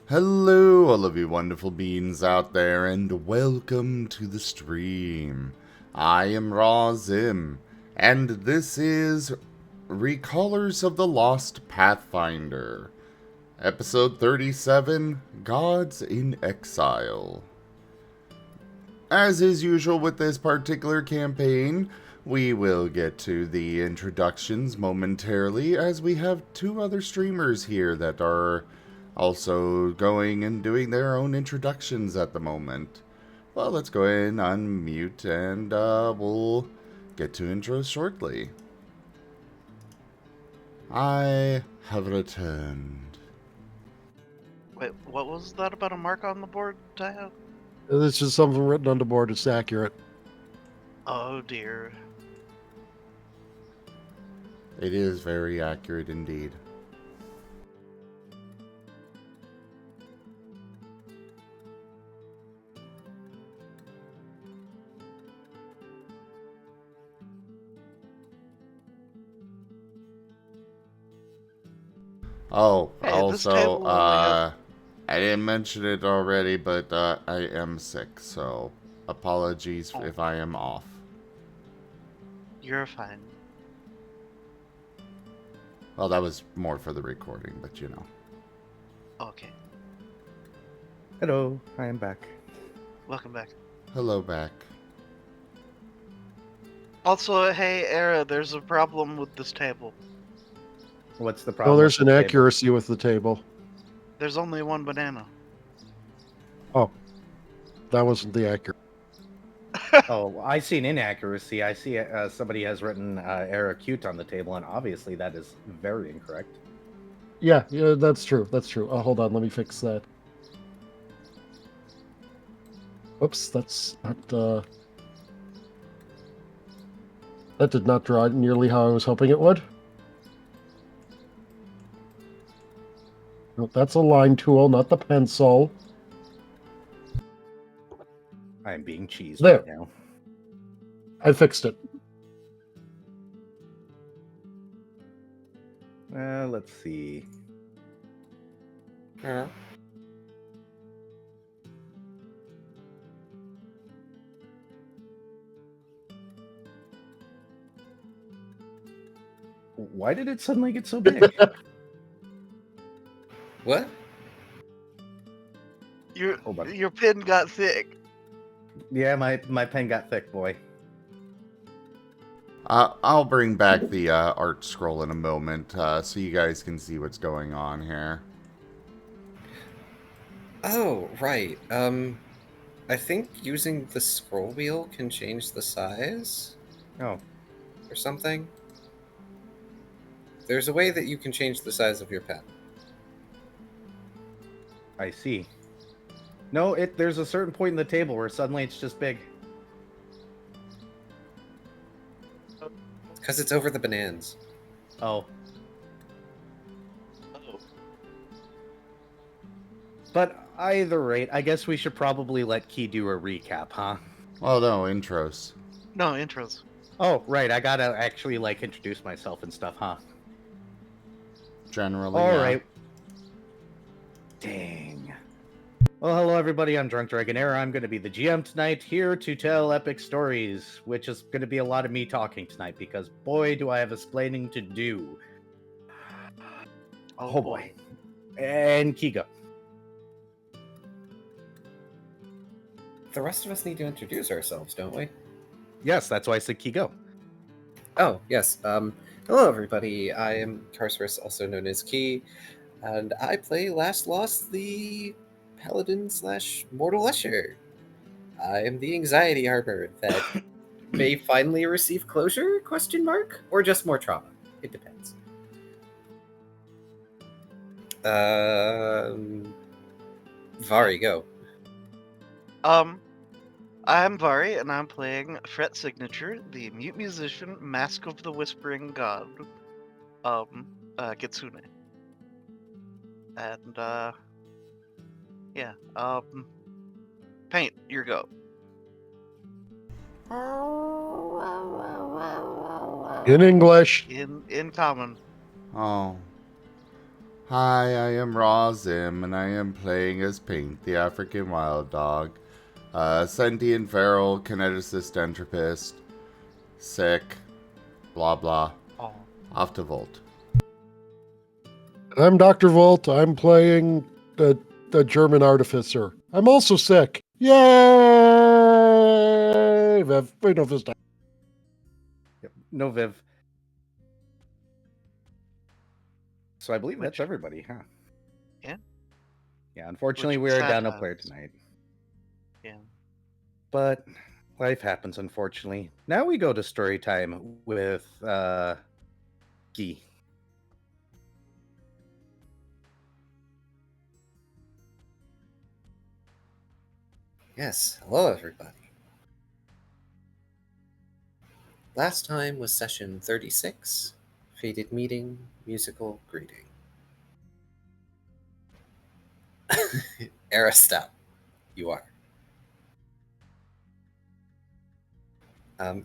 Hello, all of you wonderful beings out there, and welcome to the stream. I am Raw Zim, and this is Recallers of the Lost Pathfinder, Episode 37, Gods in Exile. As is usual with this particular campaign, we will get to the introductions momentarily, as we have two other streamers here that are also going and doing their own introductions at the moment. Well, let's go ahead and unmute, and we'll get to intros shortly. I have returned. Wait, what was that about a mark on the board, Taya? This is something written on the board. It's accurate. Oh dear. It is very accurate indeed. Oh, Hey, this also, table only has... I didn't mention it already, but I am sick, so apologies Oh. if I am off. You're fine. Well, that was more for the recording, but you know. Okay, Hello, I am back. welcome back. Hello back. Also, hey, Era, there's a problem with this table. What's the problem? Oh, there's with an the table? accuracy with the table. There's only one banana. Oh, that wasn't the accurate. Oh, I see an inaccuracy. I see somebody has written error acute on the table, and obviously that is very incorrect. Yeah, that's true. That's true. Hold on, let me fix that. Oops, that's not. That did not draw nearly how I was hoping it would. Nope, that's a line tool, not the pencil. I am being cheesed There. right now. I fixed it. Let's see. Yeah. Why did it suddenly get so big? What? Hold on. Your pin got thick. Yeah, my pen got thick, boy. I'll bring back the art scroll in a moment, so you guys can see what's going on here. Oh, right. I think using the scroll wheel can change the size Oh, or something. There's a way that you can change the size of your pen. I see. No, there's a certain point in the table where suddenly it's just big. Because it's over the bananas. Oh. Oh. But either rate, I guess we should probably let Key do a recap, huh? Well, no, intros. No, intros. Oh, right, I gotta actually, introduce myself and stuff, huh? Generally, All yeah. right. Dang. Well, hello everybody, I'm Drunk Dragonair. I'm gonna be the GM tonight, here to tell epic stories, which is gonna be a lot of me talking tonight, because boy, do I have explaining to do. Oh boy. And Kigo. The rest of us need to introduce ourselves, don't we? Yes, that's why I said Kigo. Oh, yes. Hello, everybody. I am Carcerus, also known as Key, and I play Last Lost, the Paladin / Mortal Usher. I am the anxiety harbor that may finally receive closure, ? Or just more trauma. It depends. Vari, go. I'm Vari, and I'm playing Fret Signature, the mute musician, Mask of the Whispering God, Kitsune. And, yeah, Paint, your go. In English. In common. Oh. Hi, I am Raw Zim, and I am playing as Pink, the African wild dog. Sentient feral kineticist entropist. Sick. Blah blah. Oh, Off to Volt. I'm Dr. Volt. I'm playing the German artificer. I'm also sick. Yay! Viv. Wait, no, Vista. Yep. No Viv. So I believe that's Which- everybody, huh? Yeah. Yeah, unfortunately, Which we are sad down a player times. tonight. Yeah. But life happens, unfortunately. Now we go to story time with Guy. Yes, hello everybody. Last time was session 36, Fated Meeting, Musical Greeting. Aristop, you are.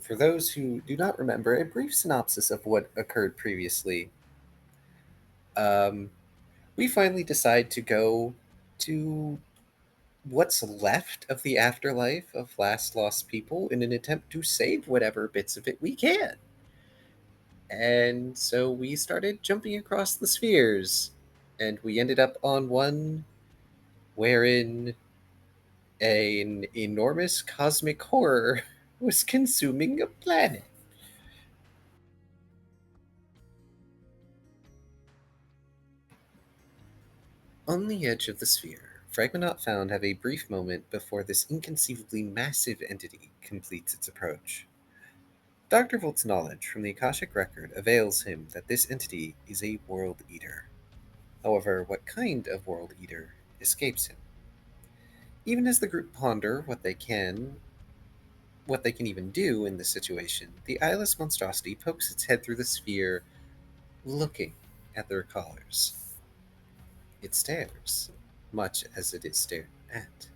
For those who do not remember, a brief synopsis of what occurred previously. We finally decide to go to what's left of the afterlife of last lost people in an attempt to save whatever bits of it we can. And so we started jumping across the spheres, and we ended up on one wherein an enormous cosmic horror was consuming a planet. On the edge of the sphere, Fragmentot found have a brief moment before this inconceivably massive entity completes its approach. Dr. Volt's knowledge from the Akashic Record avails him that this entity is a world eater. However, what kind of world eater escapes him? Even as the group ponder what they can even do in this situation, the eyeless monstrosity pokes its head through the sphere, looking at their callers. It stares, much as it is stared at.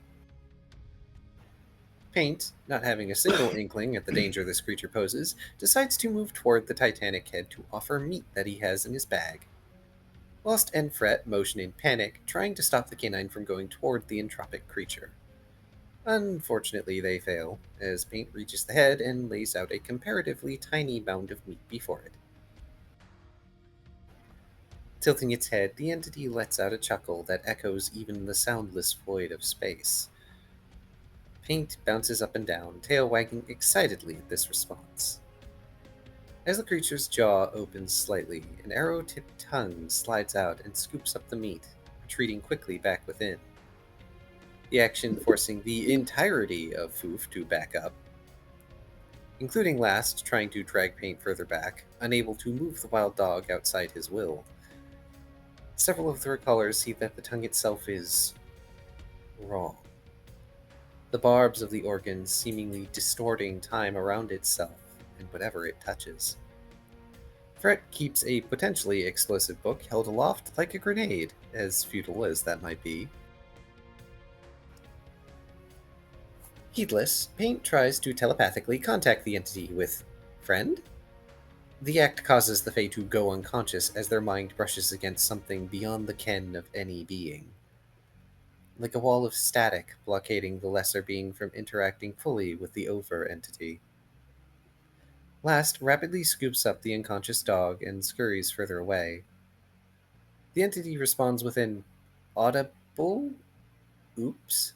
Paint, not having a single inkling at the danger this creature poses, decides to move toward the titanic head to offer meat that he has in his bag, whilst Enfret motion in panic, trying to stop the canine from going toward the entropic creature. Unfortunately, they fail, as Paint reaches the head and lays out a comparatively tiny mound of meat before it. Tilting its head, the entity lets out a chuckle that echoes even the soundless void of space. Paint bounces up and down, tail wagging excitedly at this response. As the creature's jaw opens slightly, an arrow-tipped tongue slides out and scoops up the meat, retreating quickly back within. The action forcing the entirety of Foof to back up, including Last trying to drag Paint further back, unable to move the wild dog outside his will. Several of the recallers see that the tongue itself is wrong. The barbs of the organs seemingly distorting time around itself and whatever it touches. Fret keeps a potentially explosive book held aloft like a grenade, as futile as that might be. Heedless, Paint tries to telepathically contact the entity with "Friend?" The act causes the Fae to go unconscious as their mind brushes against something beyond the ken of any being. Like a wall of static blockading the lesser being from interacting fully with the over entity. Last rapidly scoops up the unconscious dog and scurries further away. The entity responds with an audible "Oops."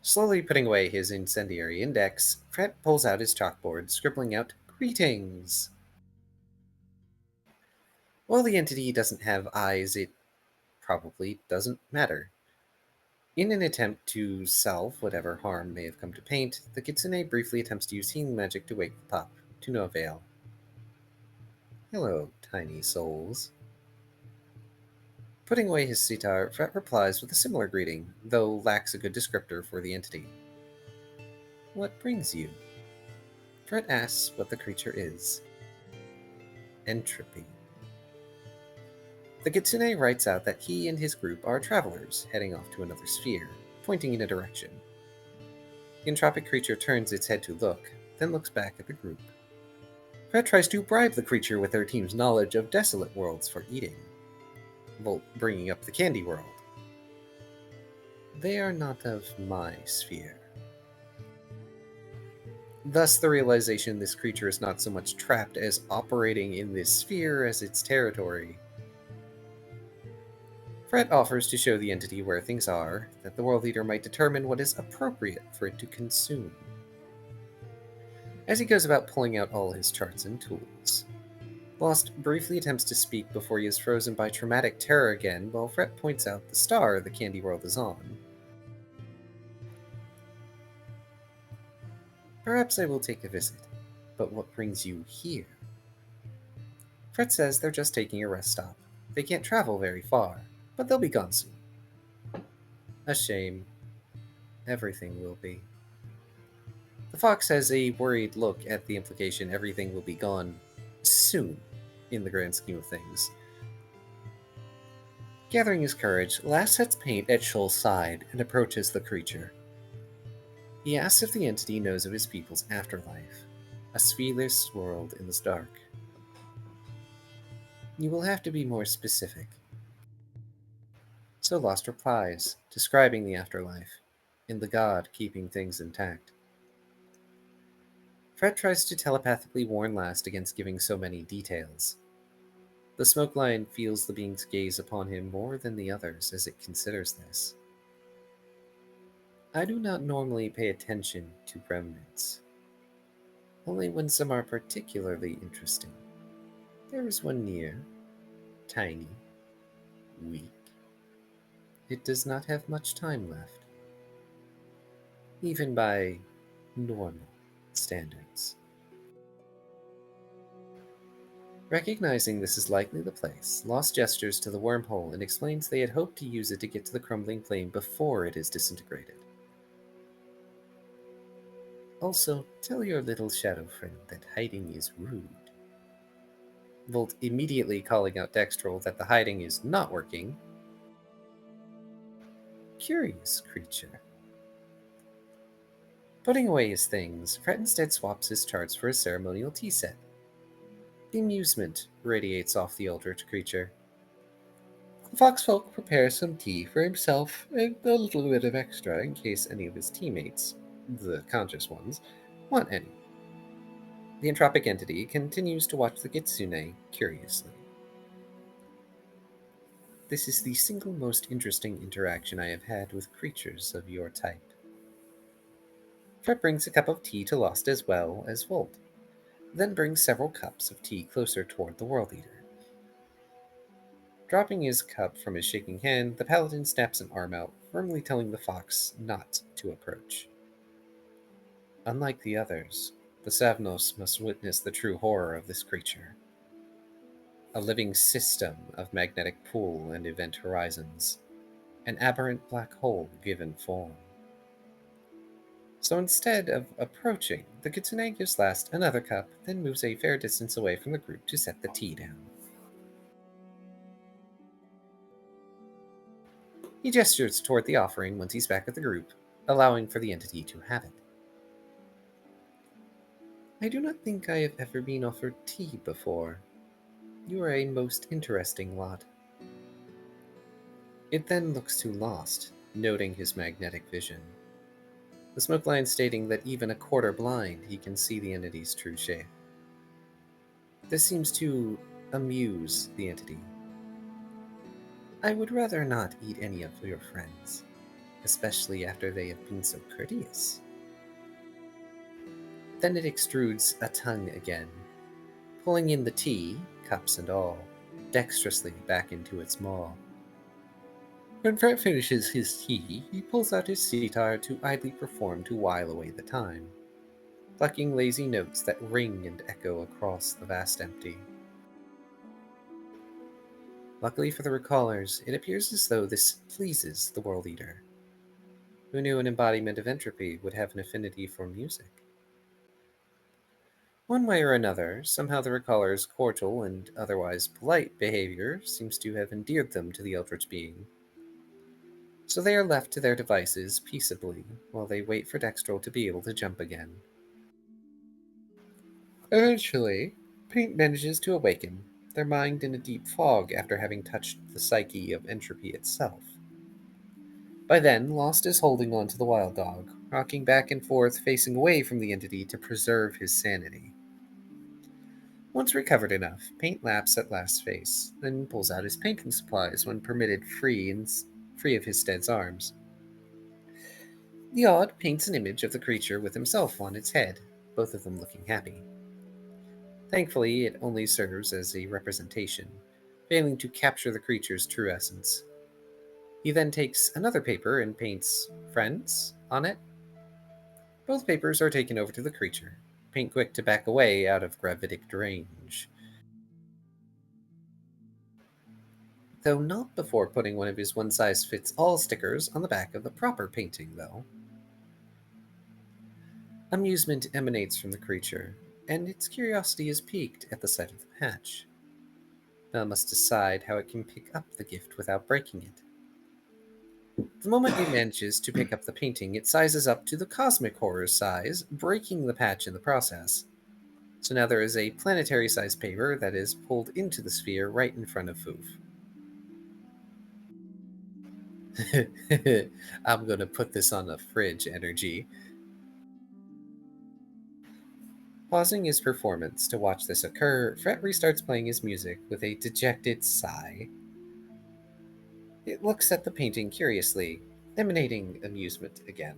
Slowly putting away his incendiary index, Fret pulls out his chalkboard, scribbling out "Greetings." While the entity doesn't have eyes, it probably doesn't matter. In an attempt to salve whatever harm may have come to Paint, the Kitsune briefly attempts to use healing magic to wake the pup, to no avail. "Hello, tiny souls." Putting away his sitar, Fret replies with a similar greeting, though lacks a good descriptor for the entity. "What brings you?" Fret asks what the creature is. Entropy. The Kitsune writes out that he and his group are travelers, heading off to another sphere, pointing in a direction. The entropic creature turns its head to look, then looks back at the group. Fret tries to bribe the creature with their team's knowledge of desolate worlds for eating. Volt bringing up the candy world. They are not of my sphere. Thus, the realization this creature is not so much trapped as operating in this sphere as its territory. Fred offers to show the entity where things are, that the World Leader might determine what is appropriate for it to consume. As he goes about pulling out all his charts and tools, Lost briefly attempts to speak before he is frozen by traumatic terror again, while Fred points out the star the candy world is on. Perhaps I will take a visit, but what brings you here? Fred says they're just taking a rest stop. They can't travel very far, but they'll be gone soon. A shame. Everything will be. The fox has a worried look at the implication everything will be gone soon, in the grand scheme of things. Gathering his courage, Lass sets paint at Shoal's side and approaches the creature. He asks if the entity knows of his people's afterlife, a speedless world in the dark. You will have to be more specific. So Lost replies, describing the afterlife, and the god keeping things intact. Fred tries to telepathically warn Last against giving so many details. The smoke line feels the being's gaze upon him more than the others as it considers this. I do not normally pay attention to remnants, only when some are particularly interesting. There is one near, tiny, weak. It does not have much time left, even by normal standards. Recognizing this is likely the place, Lost gestures to the wormhole and explains they had hoped to use it to get to the crumbling flame before it is disintegrated. Also, tell your little shadow friend that hiding is rude. Volt immediately calling out Dextrol that the hiding is not working. Curious creature. Putting away his things, Fred instead swaps his charts for a ceremonial tea set. Amusement radiates off the eldritch creature. The foxfolk prepares some tea for himself and a little bit of extra in case any of his teammates, the conscious ones, want any. The entropic entity continues to watch the kitsune curiously. This is the single most interesting interaction I have had with creatures of your type. Fred brings a cup of tea to Lost as well as Volt, then brings several cups of tea closer toward the World Eater. Dropping his cup from his shaking hand, the paladin snaps an arm out, firmly telling the fox not to approach. Unlike the others, the Savnos must witness the true horror of this creature. A living system of magnetic pool and event horizons, an aberrant black hole given form. So instead of approaching, the kitsune gives Last another cup, then moves a fair distance away from the group to set the tea down. He gestures toward the offering once he's back with the group, allowing for the entity to have it. I do not think I have ever been offered tea before. You are a most interesting lot. It then looks to Lost, noting his magnetic vision. The smoke line stating that even a quarter blind, he can see the entity's true shape. This seems to amuse the entity. I would rather not eat any of your friends, especially after they have been so courteous. Then it extrudes a tongue again, pulling in the tea, cups and all, dexterously back into its maw. When Fred finishes his tea, he pulls out his sitar to idly perform to while away the time, plucking lazy notes that ring and echo across the vast empty. Luckily for the recallers, it appears as though this pleases the World Eater. Who knew an embodiment of entropy would have an affinity for music? One way or another, somehow the recaller's cordial and otherwise polite behavior seems to have endeared them to the eldritch being. So they are left to their devices peaceably while they wait for Dextrol to be able to jump again. Eventually, Paint manages to awaken, their mind in a deep fog after having touched the psyche of entropy itself. By then, Lost is holding on to the wild dog, rocking back and forth, facing away from the entity to preserve his sanity. Once recovered enough, Paint laps at Last's face, then pulls out his painting supplies when permitted free of his stead's arms. The Odd paints an image of the creature with himself on its head, both of them looking happy. Thankfully, it only serves as a representation, failing to capture the creature's true essence. He then takes another paper and paints "Friends" on it. Both papers are taken over to the creature, Paint quick to back away out of gravitic range. Though not before putting one of his one-size-fits-all stickers on the back of the proper painting, though. Amusement emanates from the creature, and its curiosity is piqued at the sight of the patch. Now it must decide how it can pick up the gift without breaking it. The moment it manages to pick up the painting, it sizes up to the cosmic horror size, breaking the patch in the process. So now there is a planetary-sized paper that is pulled into the sphere right in front of Foof. I'm gonna put this on the fridge energy. Pausing his performance to watch this occur, Fret restarts playing his music with a dejected sigh. It looks at the painting curiously, emanating amusement again.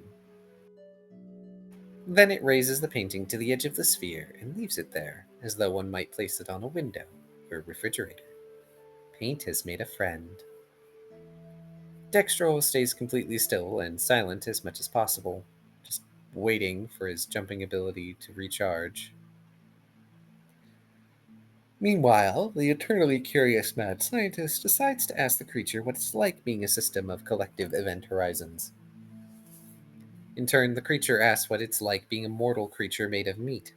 Then it raises the painting to the edge of the sphere and leaves it there, as though one might place it on a window or a refrigerator. Paint has made a friend. Dextro stays completely still and silent as much as possible, just waiting for his jumping ability to recharge. Meanwhile, the eternally curious mad scientist decides to ask the creature what it's like being a system of collective event horizons. In turn, the creature asks what it's like being a mortal creature made of meat.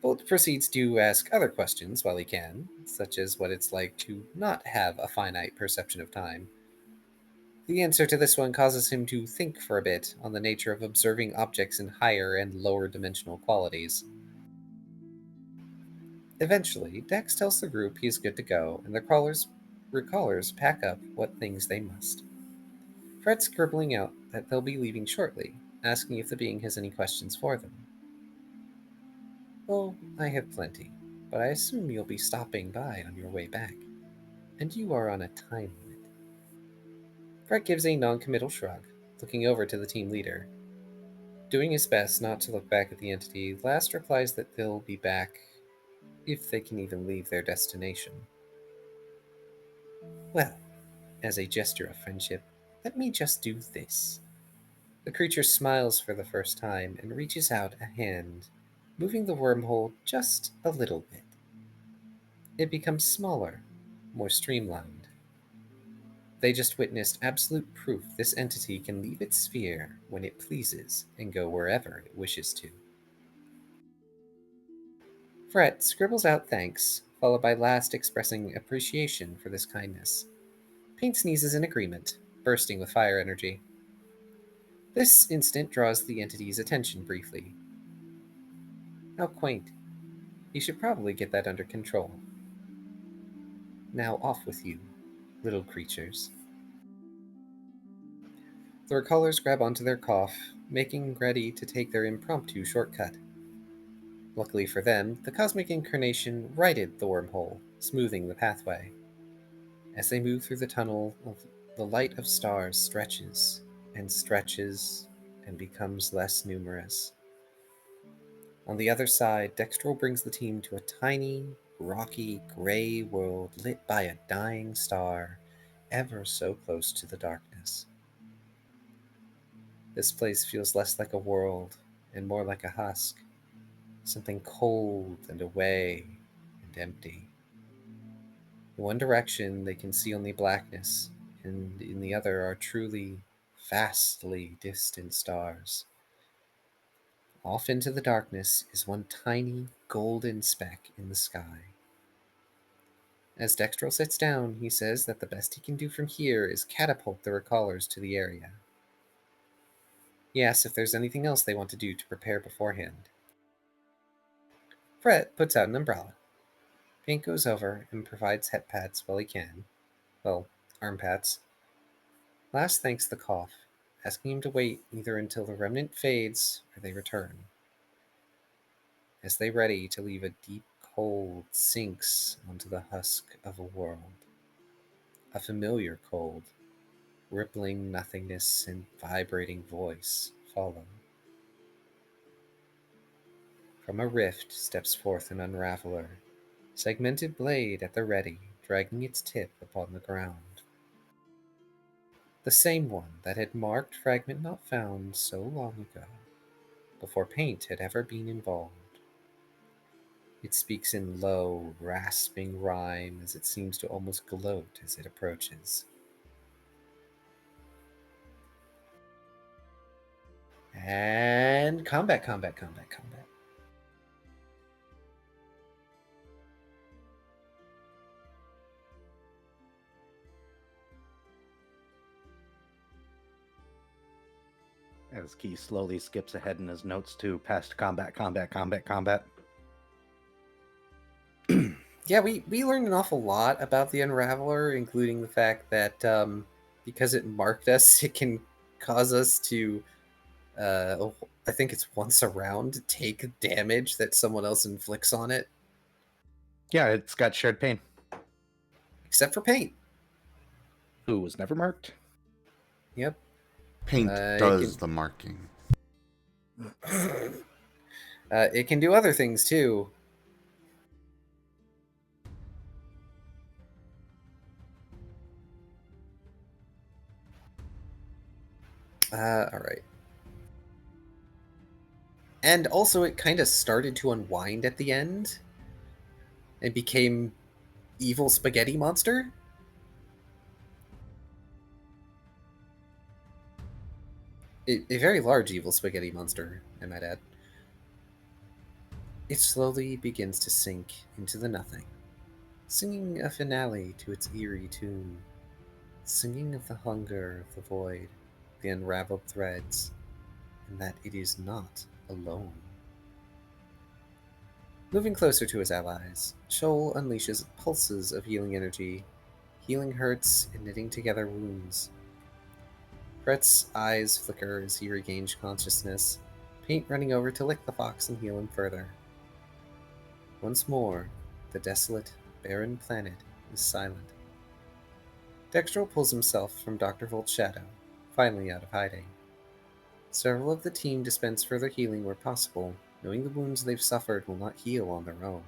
Bolt proceeds to ask other questions while he can, such as what it's like to not have a finite perception of time. The answer to this one causes him to think for a bit on the nature of observing objects in higher and lower dimensional qualities. Eventually, Dex tells the group he is good to go, and the recallers pack up what things they must. Fred's scribbling out that they'll be leaving shortly, asking if the being has any questions for them. "Oh, I have plenty, but I assume you'll be stopping by on your way back, and you are on a time limit." Fred gives a non-committal shrug, looking over to the team leader. Doing his best not to look back at the entity, Last replies that they'll be back if they can even leave their destination. "Well, as a gesture of friendship, let me just do this." The creature smiles for the first time and reaches out a hand, moving the wormhole just a little bit. It becomes smaller, more streamlined. They just witnessed absolute proof this entity can leave its sphere when it pleases and go wherever it wishes to. Fret scribbles out thanks, followed by Last expressing appreciation for this kindness. Paint sneezes in agreement, bursting with fire energy. This instant draws the entity's attention briefly. How quaint. You should probably get that under control. Now off with you, little creatures. The recallers grab onto their cough, making ready to take their impromptu shortcut. Luckily for them, the cosmic incarnation righted the wormhole, smoothing the pathway. As they move through the tunnel, the light of stars stretches and stretches and becomes less numerous. On the other side, Dextro brings the team to a tiny, rocky, gray world lit by a dying star, ever so close to the darkness. This place feels less like a world and more like a husk, something cold and away and empty. In one direction, they can see only blackness, and in the other are truly, vastly distant stars. Off into the darkness is one tiny, golden speck in the sky. As Dextro sits down, he says that the best he can do from here is catapult the recallers to the area. He asks if there's anything else they want to do to prepare beforehand. Fret puts out an umbrella. Paint goes over and provides head pats while he can. Well, arm pats. Last thanks the cough, asking him to wait either until the remnant fades or they return. As they ready to leave, a deep cold sinks onto the husk of a world. A familiar cold, rippling nothingness and vibrating voice follow. From a rift steps forth an Unraveler, segmented blade at the ready, dragging its tip upon the ground. The same one that had marked Fragment Not Found so long ago, before paint had ever been involved. It speaks in low, rasping rhyme as it seems to almost gloat as it approaches. And combat, combat, combat, combat. As Key slowly skips ahead in his notes to past combat, combat, combat, combat. Yeah, we learned an awful lot about the Unraveler, including the fact that because it marked us, it can cause us to, I think it's once a round, take damage that someone else inflicts on it, Yeah, it's got shared pain. except for paint. Who was never marked? Yep. Paint it does can- the marking. It can do other things too. All right. And also, it kind of started to unwind at the end and became evil spaghetti monster. A very large evil spaghetti monster, I might add. It slowly begins to sink into the nothing, singing a finale to its eerie tune, singing of the hunger of the void, the unraveled threads, and that it is not alone. Moving closer to his allies, Shoal unleashes pulses of healing energy, healing hurts and knitting together wounds. Brett's eyes flicker as he regains consciousness, Paint running over to lick the fox and heal him further. Once more, the desolate, barren planet is silent. Dextro pulls himself from Dr. Volt's shadow, finally out of hiding. Several of the team dispense further healing where possible, knowing the wounds they've suffered will not heal on their own.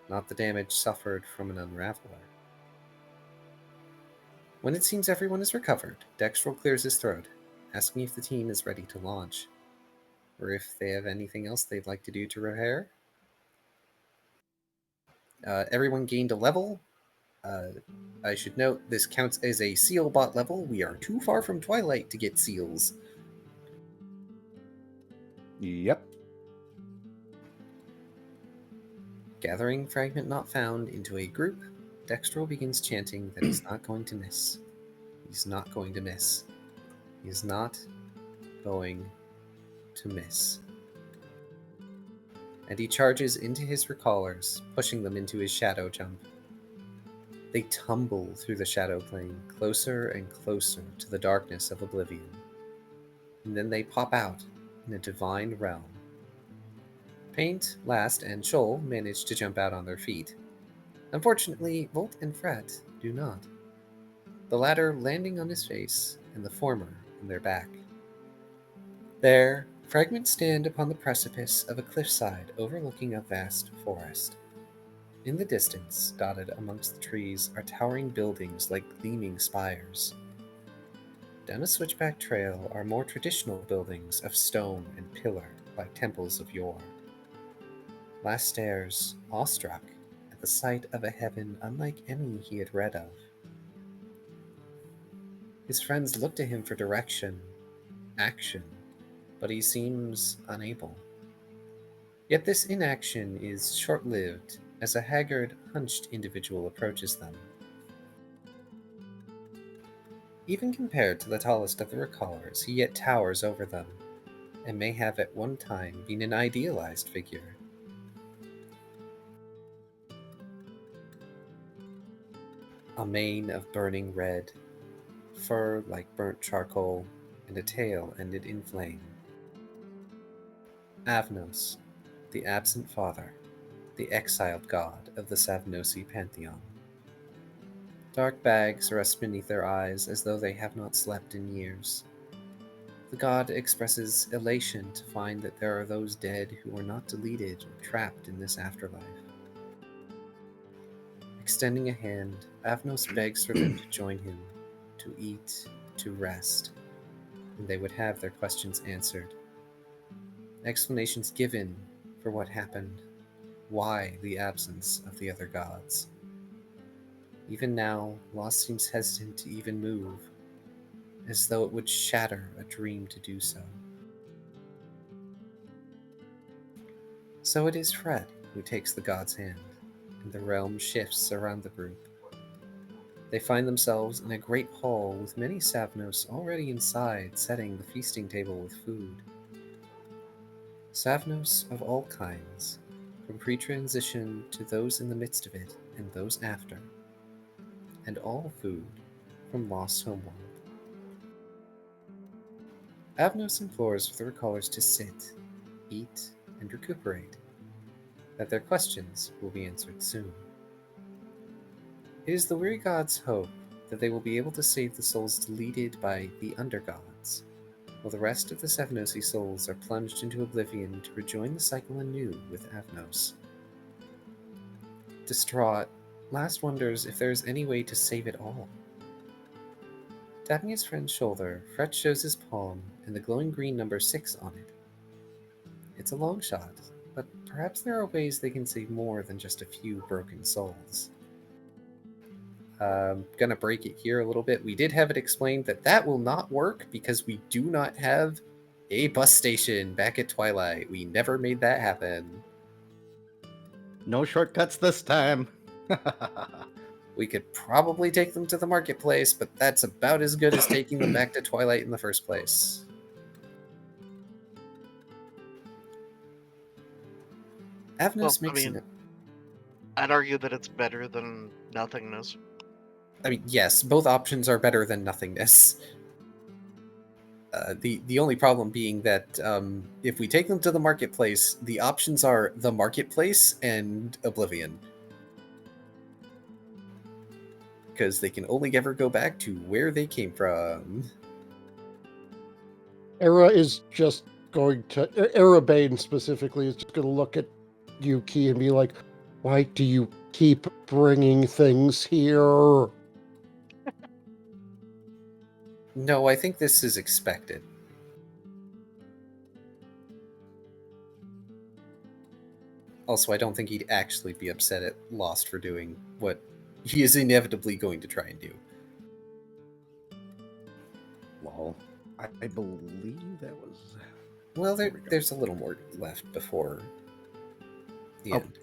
Not the damage suffered from an Unraveler. When it seems everyone is recovered, Dextro clears his throat, asking if the team is ready to launch, or if they have anything else they'd like to do to repair. Everyone gained a level. I should note this counts as a seal bot level. We are too far from Twilight to get seals. Yep. Gathering Fragment Not Found into a group, Dextro begins chanting that he's not going to miss. He's not going to miss. He's not going to miss. And he charges into his recallers, pushing them into his shadow jump. They tumble through the shadow plane, closer and closer to the darkness of oblivion. And then they pop out in a divine realm. Paint, Last, and Shoal manage to jump out on their feet. Unfortunately, Volt and Fret do not. The latter landing on his face, and the former on their back. There, fragments stand upon the precipice of a cliffside overlooking a vast forest. In the distance, dotted amongst the trees, are towering buildings like gleaming spires. Down a switchback trail are more traditional buildings of stone and pillar, like temples of yore. Last stares, awestruck, at the sight of a heaven unlike any he had read of. His friends look to him for direction, action, but he seems unable. Yet this inaction is short-lived, as a haggard, hunched individual approaches them. Even compared to the tallest of the recallers, he yet towers over them, and may have at one time been an idealized figure. a mane of burning red, fur like burnt charcoal, and a tail ended in flame. Avnos, the absent father, the exiled god of the Savnosi pantheon. Dark bags rest beneath their eyes as though they have not slept in years. The god expresses elation to find that there are those dead who are not deleted or trapped in this afterlife. Extending a hand, Avnos begs for them to join him, to eat, to rest, and they would have their questions answered. Explanations given for what happened, why the absence of the other gods. Even now, Lost seems hesitant to even move, as though it would shatter a dream to do so. So it is Fred who takes the god's hand, and the realm shifts around the group. They find themselves in a great hall with many Savnos already inside, setting the feasting table with food. Savnos of all kinds, from pre-transition to those in the midst of it and those after, and all food from Lost Homeworld. Avnos implores for the recallers to sit, eat, and recuperate, that their questions will be answered soon. It is the weary gods' hope that they will be able to save the souls deleted by the undergods, while the rest of the Savnosi souls are plunged into oblivion to rejoin the cycle anew with Avnos. Distraught, Last wonders if there is any way to save it all. Tapping his friend's shoulder, Fred shows his palm and the glowing green number 6 on it. It's a long shot, but perhaps there are ways they can save more than just a few broken souls. Gonna break it here a little bit. We did have it explained that that will not work because we do not have a bus station back at Twilight. We never made that happen. No shortcuts this time. We could probably take them to the marketplace, but that's about as good as taking them back to Twilight in the first place. Avnos makes it. I'd argue that it's better than nothingness. I mean, yes, both options are better than nothingness. The only problem being that if we take them to the marketplace, the options are the marketplace and Oblivion. Because they can only ever go back to where they came from. Arabane specifically is just going to look at Yuki and be like, why do you keep bringing things here? No, I think this is expected. Also, I don't think he'd actually be upset at Lost for doing what he is inevitably going to try and do. Lol. I believe that was... Well, there's a little more left before the end.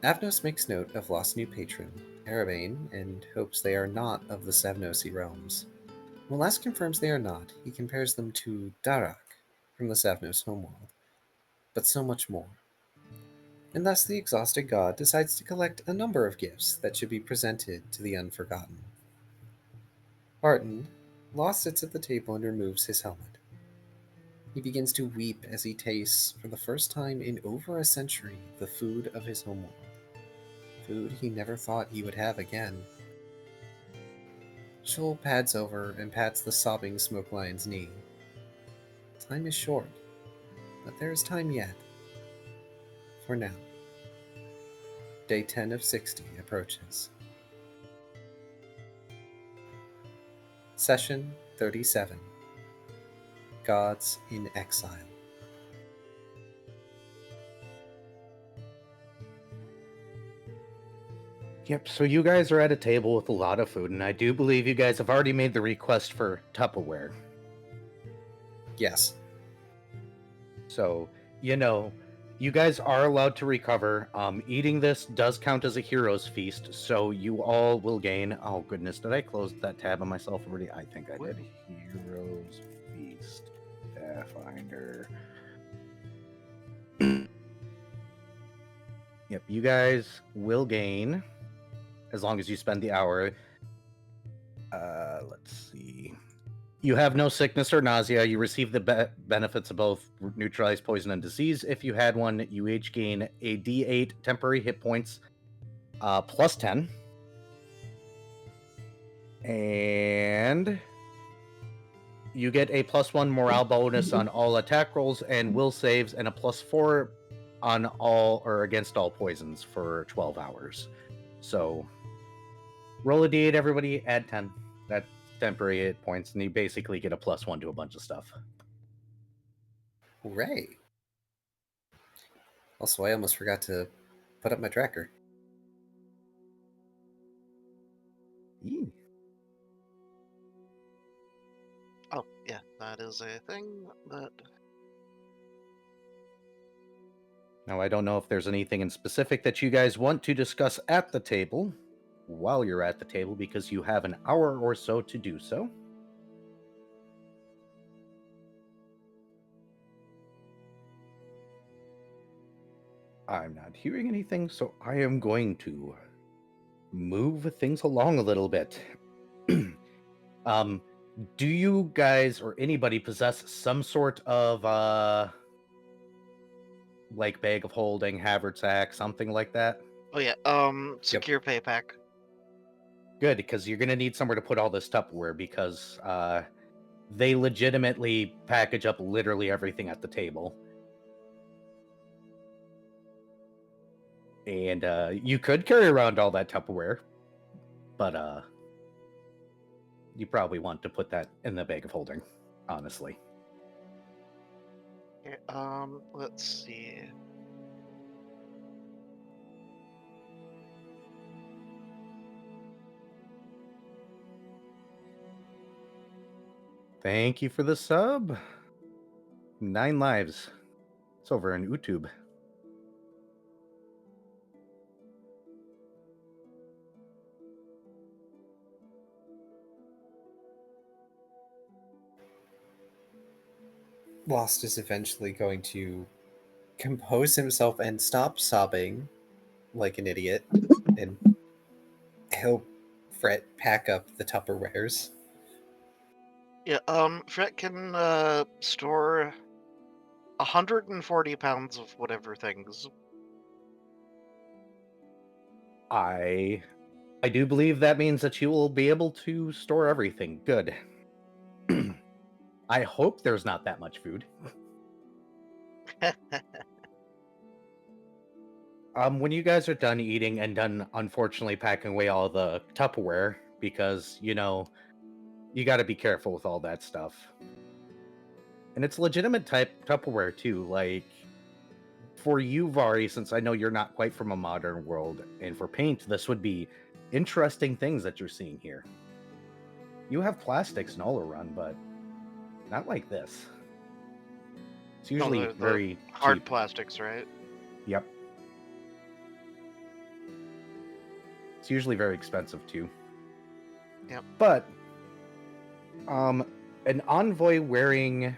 Avnos makes note of Lost's new patron, Arabane, and hopes they are not of the Savnosi realms. When Last confirms they are not, he compares them to Darak from the Savnos homeworld, but so much more. And thus the exhausted god decides to collect a number of gifts that should be presented to the unforgotten. Marten, Lost sits at the table and removes his helmet. He begins to weep as he tastes, for the first time in over a century, the food of his homeworld. Food he never thought he would have again. Shoal pads over and pats the sobbing Smoke Lion's knee. Time is short, but there is time yet. For now. Day 10 of 60 approaches. Session 37. Gods in Exile. Yep, so you guys are at a table with a lot of food, and I do believe you guys have already made the request for Tupperware. Yes. So, you guys are allowed to recover. Eating this does count as a hero's feast, so you all will gain... Oh, goodness, did I close that tab on myself already? I think I did. Hero's feast. Pathfinder. Yep, you guys will gain as long as you spend the hour. Let's see. You have no sickness or nausea. You receive the benefits of both neutralize poison and disease. If you had one, you each gain a D8 temporary hit points plus 10. And you get a +1 morale bonus on all attack rolls and will saves, and a +4 on all or against all poisons for 12 hours. So roll a d8, everybody, add 10. That's temporary hit points, and you basically get a +1 to a bunch of stuff. Hooray. Also, I almost forgot to put up my tracker. Eee. Oh, yeah, that is a thing that... Now, I don't know if there's anything in specific that you guys want to discuss at the table while you're at the table, because you have an hour or so to do so. I'm not hearing anything, so I am going to move things along a little bit. Do you guys or anybody possess some sort of like bag of holding, haversack, something like that? Oh, yeah, secure pay pack. Good, because you're gonna need somewhere to put all this Tupperware, because they legitimately package up literally everything at the table. And you could carry around all that Tupperware, but you probably want to put that in the bag of holding, honestly. Okay, let's see. Thank you for the sub. 9 lives. It's over in YouTube. Lost is eventually going to compose himself and stop sobbing like an idiot, and he'll pack up the Tupperwares. Yeah, Fret can store 140 pounds of whatever things. I do believe that means that you will be able to store everything. Good. I hope there's not that much food. When you guys are done eating and done, unfortunately, packing away all the Tupperware, because, you know, you got to be careful with all that stuff. And it's legitimate type Tupperware, too. Like, for you, Vari, since I know you're not quite from a modern world, and for Paint, this would be interesting things that you're seeing here. You have plastics in Olaran, but not like this. It's usually they're the very hard cheap. plastics, right? Yep. It's usually very expensive too. Yep. But an envoy wearing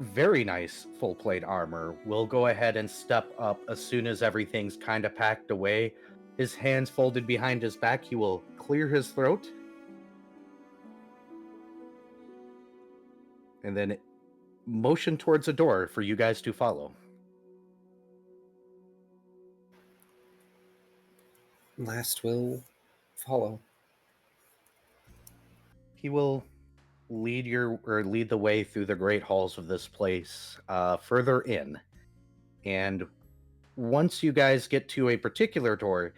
very nice full plate armor will go ahead and step up as soon as everything's kind of packed away. His hands folded behind his back, he will clear his throat. And then motion towards a door for you guys to follow. Last will follow. He will lead the way through the great halls of this place, further in. And once you guys get to a particular door,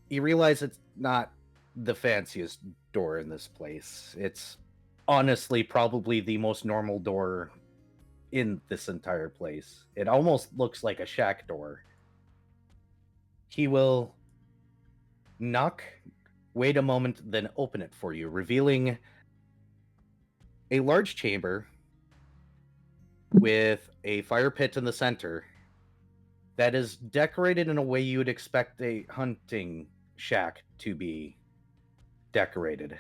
you realize it's not the fanciest door in this place. It's honestly probably the most normal door in this entire place. It almost looks like a shack door. He will knock, wait a moment, then open it for you, revealing a large chamber with a fire pit in the center that is decorated in a way you would expect a hunting shack to be decorated.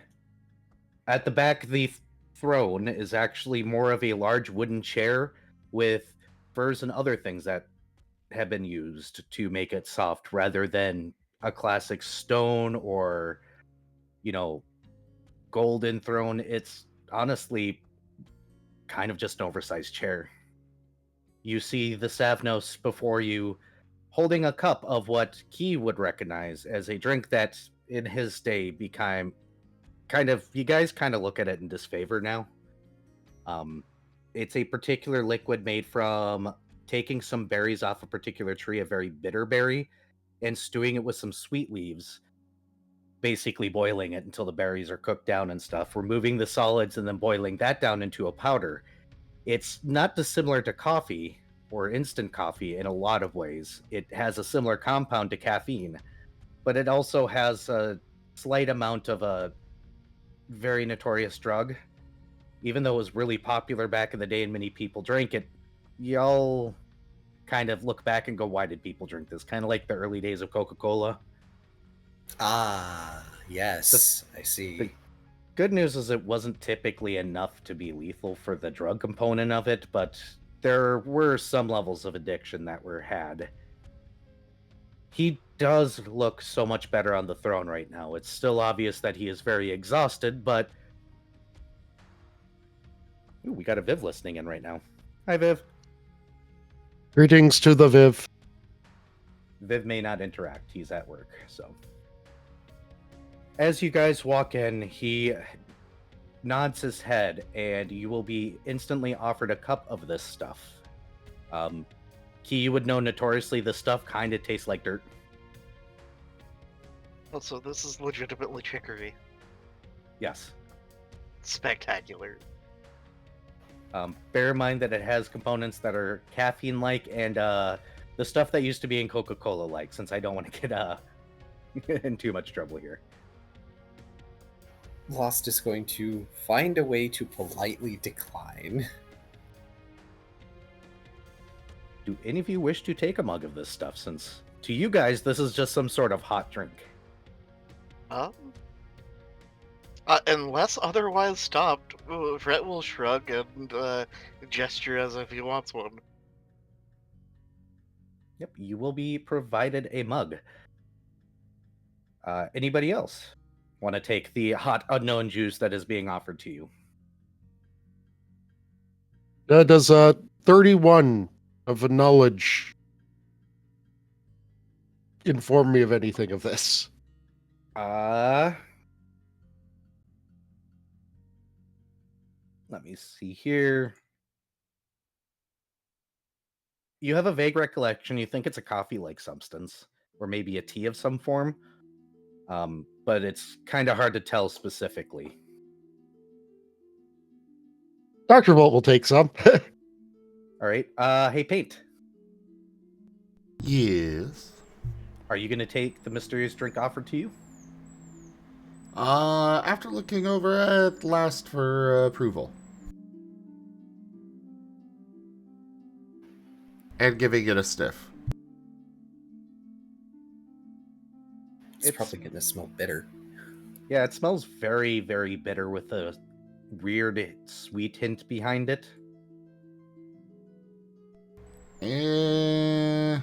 At the back, the throne is actually more of a large wooden chair with furs and other things that have been used to make it soft rather than a classic stone or, golden throne. It's honestly kind of just an oversized chair. You see the Savnos before you holding a cup of what he would recognize as a drink that in his day became you guys kind of look at it in disfavor now. It's a particular liquid made from taking some berries off a particular tree, a very bitter berry, and stewing it with some sweet leaves, basically boiling it until the berries are cooked down and stuff, removing the solids and then boiling that down into a powder. It's not dissimilar to coffee or instant coffee in a lot of ways. It has a similar compound to caffeine, but it also has a slight amount of a very notorious drug. Even though it was really popular back in the day and many people drank it, y'all kind of look back and go, why did people drink this? Kind of like the early days of Coca-Cola. Ah, yes, I see. The good news is it wasn't typically enough to be lethal for the drug component of it, but there were some levels of addiction that were had. He does look so much better on the throne right now. It's still obvious that he is very exhausted, but... Ooh, we got a Viv listening in right now. Hi, Viv. Greetings to the Viv. Viv may not interact. He's at work, so... As you guys walk in, he nods his head, and you will be instantly offered a cup of this stuff. Key, you would know notoriously this stuff kind of tastes like dirt. Oh, so this is legitimately chicory. Yes. Spectacular. Bear in mind that it has components that are caffeine-like and the stuff that used to be in Coca-Cola-like, since I don't want to get in too much trouble here. Lost is going to find a way to politely decline. Do any of you wish to take a mug of this stuff, since to you guys this is just some sort of hot drink? Unless otherwise stopped, Fret will shrug and gesture as if he wants one. Yep, you will be provided a mug. Anybody else want to take the hot unknown juice that is being offered to you? Does 31 of a knowledge inform me of anything of this? Let me see here. You have a vague recollection. You think it's a coffee-like substance, or maybe a tea of some form. But it's kind of hard to tell specifically. Dr. Bolt will take some. All right. Hey, Paint. Yes. Are you going to take the mysterious drink offered to you? After looking over at last for approval. And giving it a sniff. It's probably going to smell bitter. Yeah, it smells very, very bitter with a weird sweet hint behind it. He'll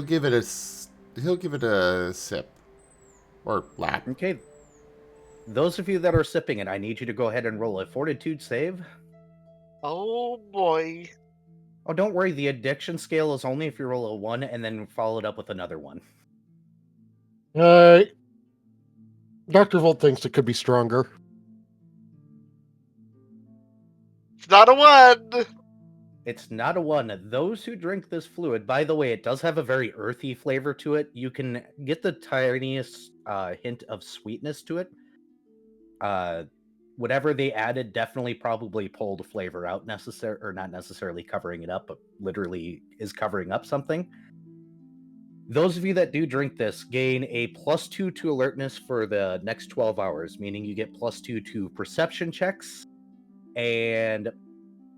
give it a sip. Or lap. Okay. Those of you that are sipping it, I need you to go ahead and roll a fortitude save. Oh boy. Oh, don't worry. The addiction scale is only if you roll a 1 and then follow it up with another 1. Dr. Volt thinks it could be stronger. It's not a 1! It's not a 1. Those who drink this fluid, by the way, it does have a very earthy flavor to it. You can get the tiniest hint of sweetness to it. Whatever they added definitely probably pulled flavor out, or not necessarily covering it up, but literally is covering up something. Those of you that do drink this gain a +2 to alertness for the next 12 hours, meaning you get +2 to perception checks and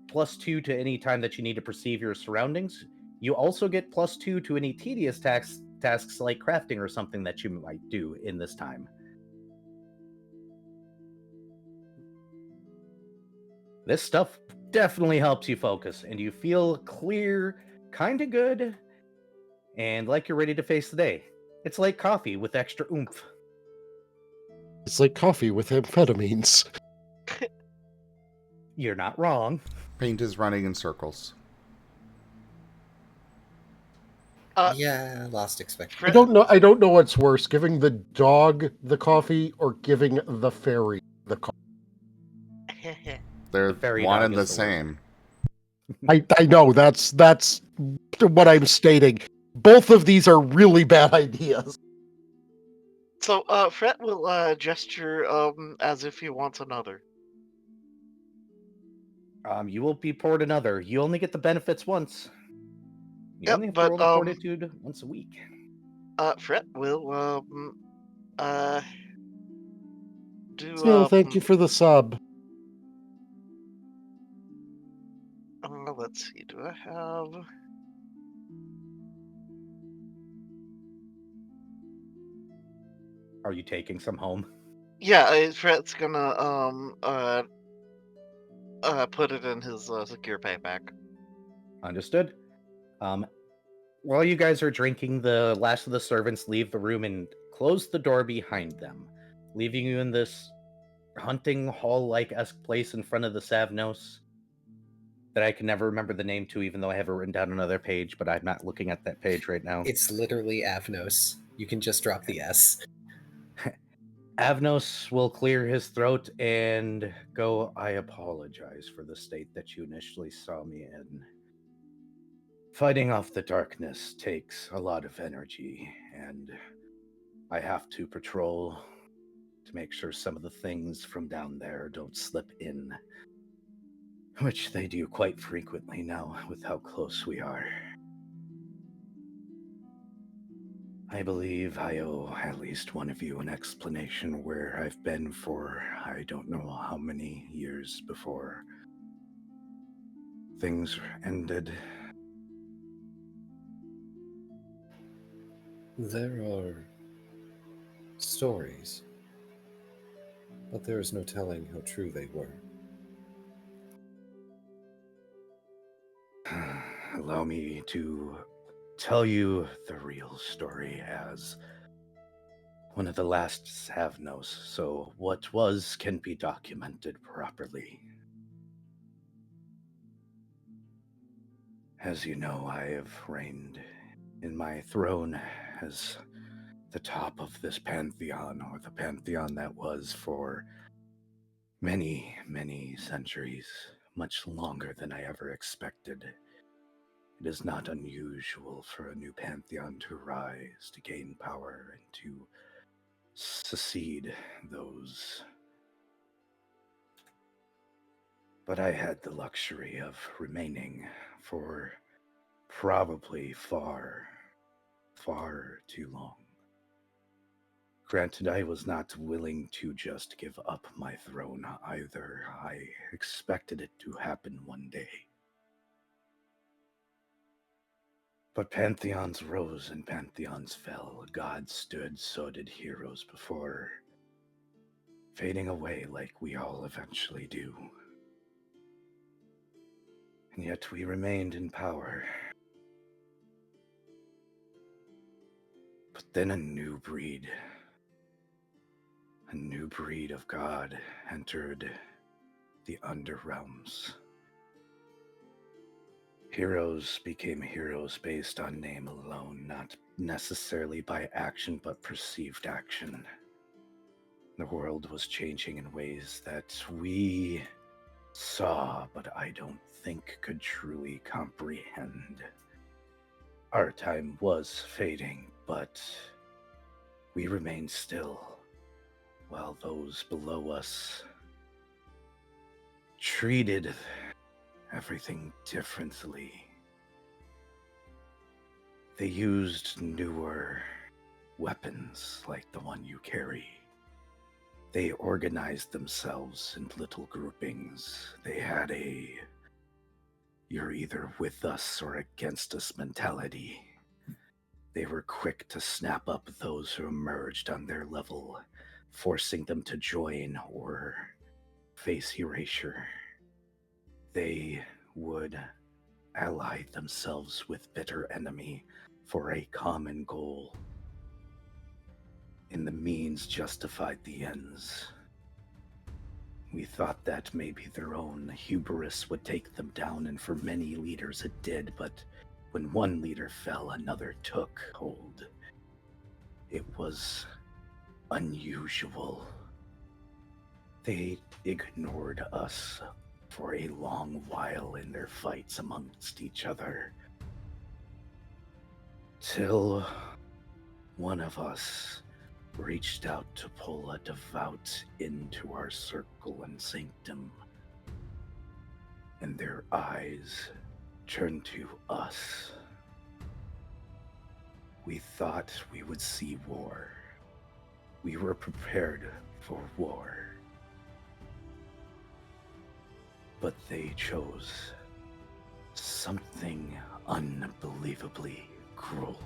+2 to any time that you need to perceive your surroundings. You also get +2 to any tedious tasks like crafting or something that you might do in this time. This stuff definitely helps you focus, and you feel clear kinda good, and like you're ready to face the day. It's like coffee with extra oomph. It's like coffee with amphetamines. You're not wrong. Paint is running in circles. Yeah, lost expectation. I don't know what's worse, giving the dog the coffee or giving the fairy the coffee. They're The fairy one dog and is the the worst. same. I know, that's what I'm stating. Both of these are really bad ideas. So, Fret will gesture as if he wants another. You will be poured another. You only get the benefits once. You Yep, only have to but, roll the fortitude once a week. Fret will do So thank you for the sub. let's see, do I have Are you taking some home? yeah, Fret's gonna put it in his secure payback. Understood. While you guys are drinking, the last of the servants leave the room and close the door behind them, leaving you in this hunting hall-like-esque place in front of the Savnos that I can never remember the name to, even though I have it written down on another page, but I'm not looking at that page right now. It's literally Avnos. You can just drop the S. Avnos will clear his throat and go, I apologize for the state that you initially saw me in. Fighting off the darkness takes a lot of energy, and I have to patrol to make sure some of the things from down there don't slip in, which they do quite frequently now with how close we are. I believe I owe at least one of you an explanation where I've been for I don't know how many years before things ended. There are stories, but there is no telling how true they were. Allow me to tell you the real story as one of the last Savnos, so what was can be documented properly. As you know, I have reigned in my throne as the top of this pantheon, or the pantheon that was for many, many centuries, much longer than I ever expected. It is not unusual for a new pantheon to rise, to gain power, and to succeed those. But I had the luxury of remaining for probably far, far too long. Granted, I was not willing to just give up my throne either. I expected it to happen one day. But pantheons rose and pantheons fell. Gods stood, so did heroes before, fading away like we all eventually do. And yet we remained in power. But then a new breed of god entered the underrealms. Heroes became heroes based on name alone, not necessarily by action, but perceived action. The world was changing in ways that we saw, but I don't think could truly comprehend. Our time was fading, but we remained still, while those below us treated everything differently. They used newer weapons like the one you carry. They organized themselves in little groupings. They had a you're either with us or against us mentality. They were quick to snap up those who emerged on their level, forcing them to join or face erasure. They would allied themselves with bitter enemy for a common goal. And the means justified the ends. We thought that maybe their own hubris would take them down, and for many leaders it did, but when one leader fell, another took hold. It was unusual. They ignored us for a long while in their fights amongst each other, till one of us reached out to pull a devout into our circle and sanctum, and their eyes turned to us. We thought we would see war. We were prepared for war. But they chose something unbelievably cruel.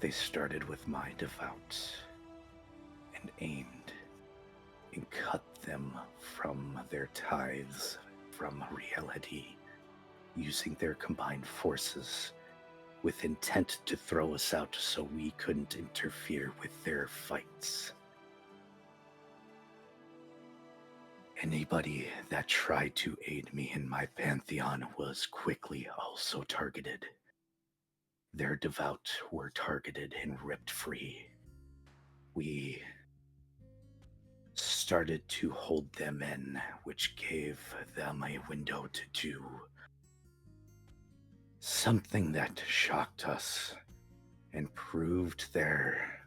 They started with my devout and aimed and cut them from their tithes from reality, using their combined forces with intent to throw us out so we couldn't interfere with their fights. Anybody that tried to aid me in my pantheon was quickly also targeted. Their devout were targeted and ripped free. We started to hold them in, which gave them a window to do something that shocked us and proved their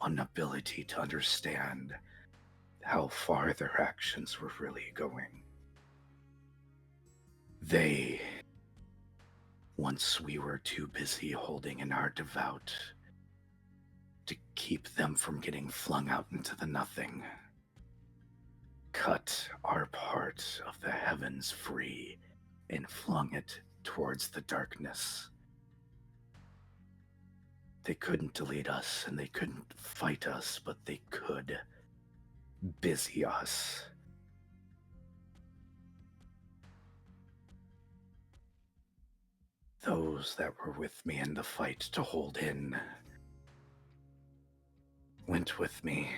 inability to understand how far their actions were really going. They, once we were too busy holding in our devout to keep them from getting flung out into the nothing, cut our part of the heavens free and flung it towards the darkness. They couldn't delete us and they couldn't fight us, but they could busy us. Those that were with me in the fight to hold in went with me.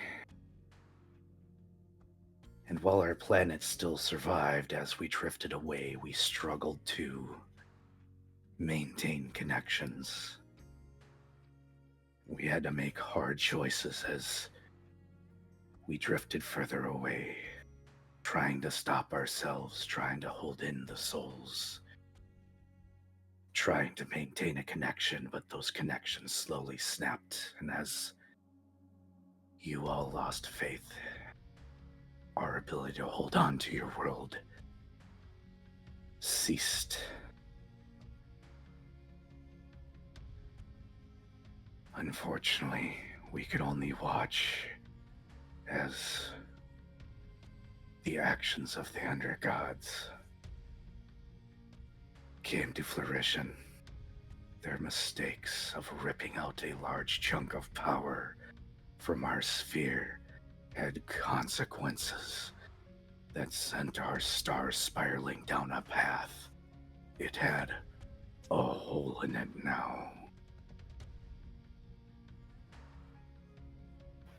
And while our planet still survived, as we drifted away, we struggled to maintain connections. We had to make hard choices as we drifted further away, trying to stop ourselves, trying to hold in the souls, trying to maintain a connection, but those connections slowly snapped, and as you all lost faith, our ability to hold on to your world ceased. Unfortunately, we could only watch as the actions of the under gods came to fruition. Their mistakes of ripping out a large chunk of power from our sphere had consequences that sent our star spiraling down a path. It had a hole in it now.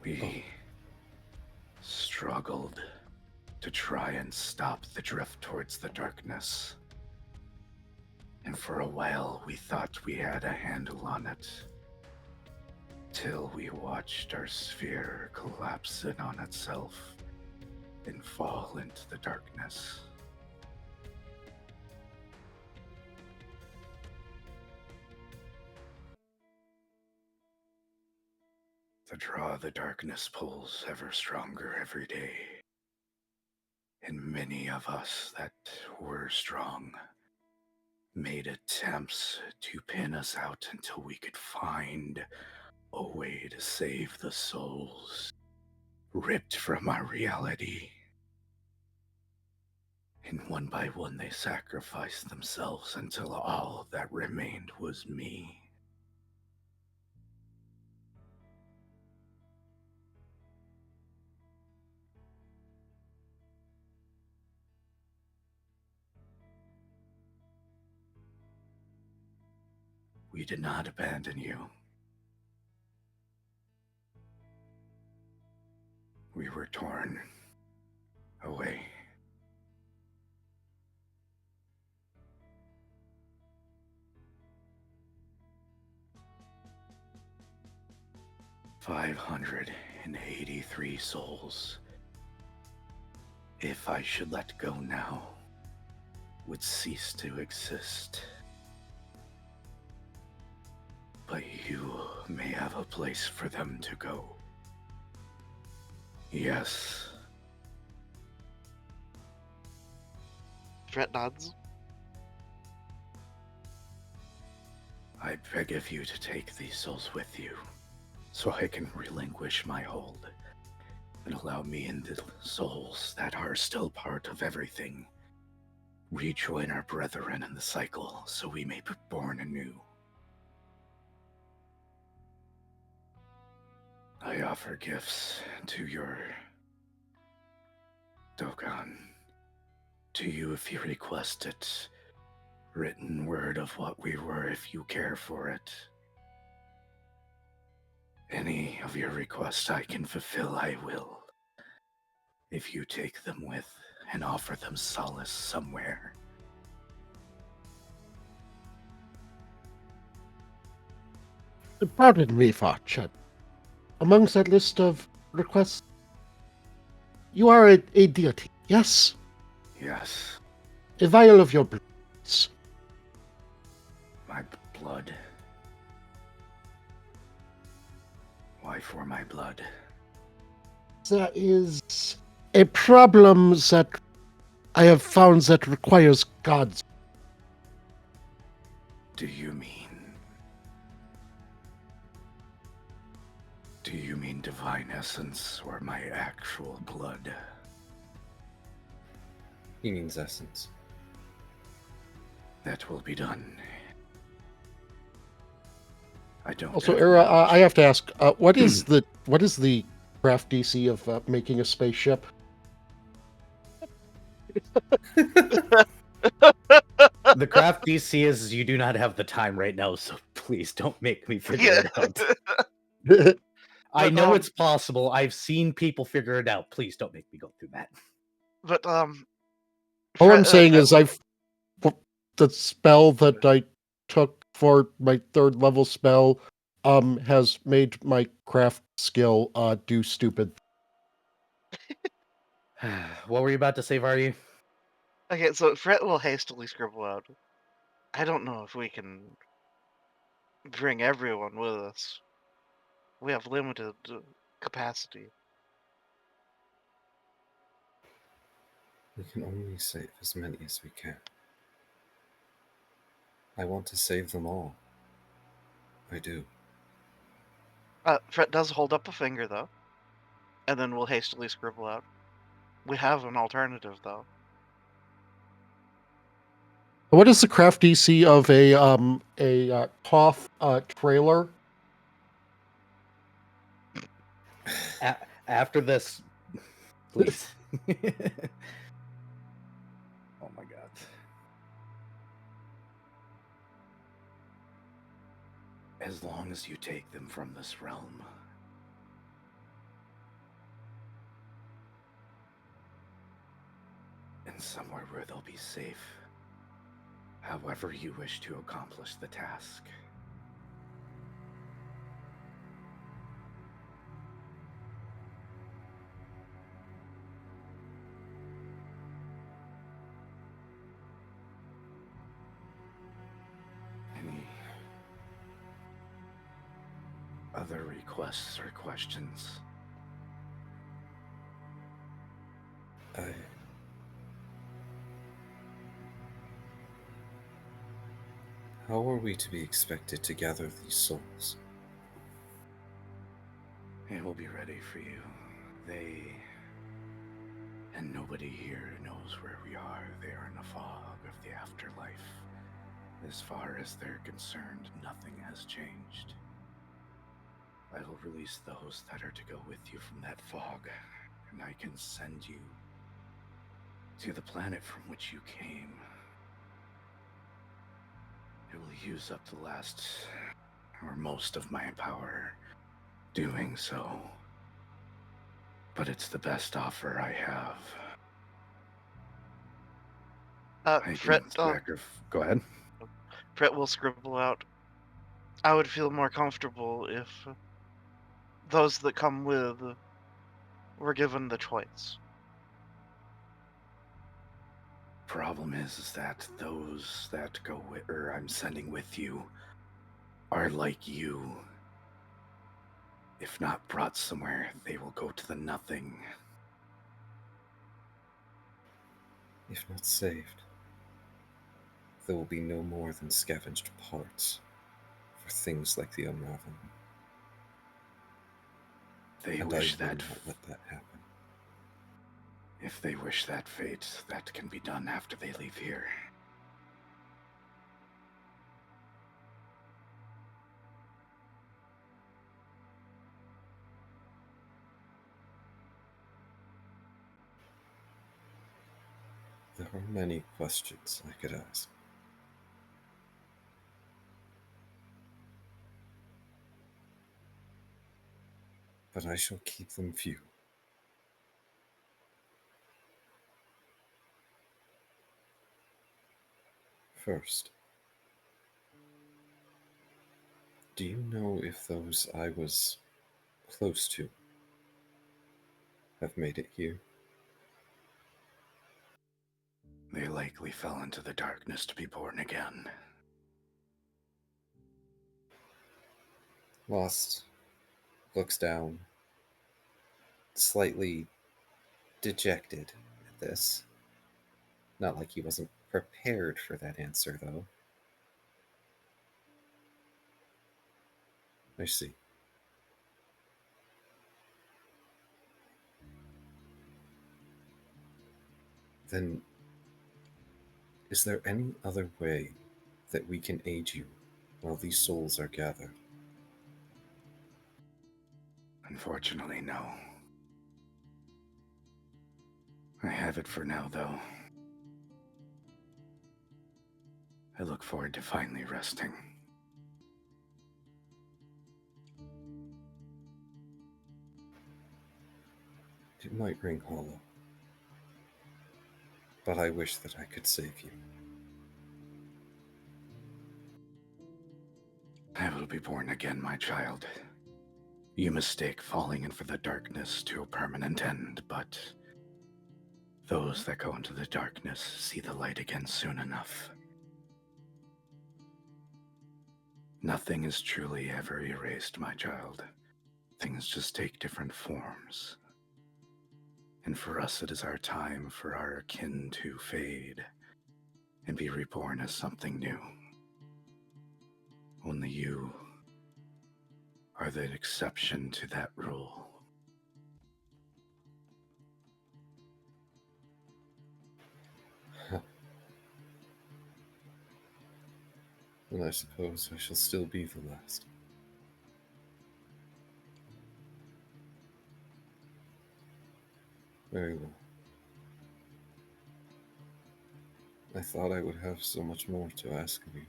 We struggled to try and stop the drift towards the darkness. And for a while, we thought we had a handle on it. Till we watched our sphere collapse in on itself and fall into the darkness. The draw of the darkness pulls ever stronger every day. And many of us that were strong made attempts to pin us out until we could find a way to save the souls ripped from our reality. And one by one they sacrificed themselves until all that remained was me. We did not abandon you. We were torn away. "583 souls. If I should let go now, would cease to exist. But you may have a place for them to go. Yes." Fret nods. "I beg of you to take these souls with you, so I can relinquish my hold, and allow me and the souls that are still part of everything rejoin our brethren in the cycle, so we may be born anew. I offer gifts to your Dogon. To you if you request it. Written word of what we were if you care for it. Any of your requests I can fulfill, I will. If you take them with and offer them solace somewhere." Pardon me, Varien. Amongst that list of requests, you are a deity, yes? Yes, A vial of your blood. my blood. Why for my blood? There is a problem that I have found that requires gods. Do you mean divine essence or my actual blood? He means essence. That will be done. I don't. Also, have Era, much. I have to ask, what is the craft DC of making a spaceship? The craft DC is you do not have the time right now, so please don't make me figure Yeah. it out. I But, know it's possible. I've seen people figure it out. Please don't make me go through that. But All Fret- I'm saying Fret- is the spell that I took for my 3rd level spell has made my craft skill do stupid. What were you about to say, Vardy? okay, so Fret will hastily scribble out. I don't know if we can bring everyone with us. We have limited capacity. We can only save as many as we can. I want to save them all. I do. Fret does hold up a finger, though, and then will hastily scribble out. We have an alternative, though. What is the craft DC of a Koth trailer? After this, please. Oh my god. As long as you take them from this realm, and somewhere where they'll be safe, however you wish to accomplish the task. Any other requests or questions? How are we to be expected to gather these souls? It will be ready for you. They and nobody here knows where we are. They are in the fog of the afterlife. As far as they're concerned, nothing has changed. I will release those that are to go with you from that fog, and I can send you to the planet from which you came. It will use up the last or most of my power doing so. But it's the best offer I have. I Fret, can Go ahead. Fret will scribble out. I would feel more comfortable if those that come with were given the choice. Problem is that those that go with, or I'm sending with you, are like you. If not brought somewhere, they will go to the nothing. If not saved, there will be no more than scavenged parts for things like the Unraveler. They And wish I will that not let that happen. if they wish that fate, that can be done after they leave here. There are many questions I could ask. But I shall keep them few. First, do you know if those I was close to have made it here? They likely fell into the darkness to be born again. Lost looks down, slightly dejected at this. Not like he wasn't prepared for that answer, though. I see. Then, is there any other way that we can aid you while these souls are gathered? Unfortunately, no. I have it for now, though. I look forward to finally resting. It might ring hollow, but I wish that I could save you. I will be born again, my child. You mistake falling in for the darkness to a permanent end, but those that go into the darkness see the light again soon enough. Nothing is truly ever erased, my child. Things just take different forms. And for us, it is our time for our kin to fade and be reborn as something new. Only you are the exception to that rule. And I suppose I shall still be the last. Very well. I thought I would have so much more to ask of you.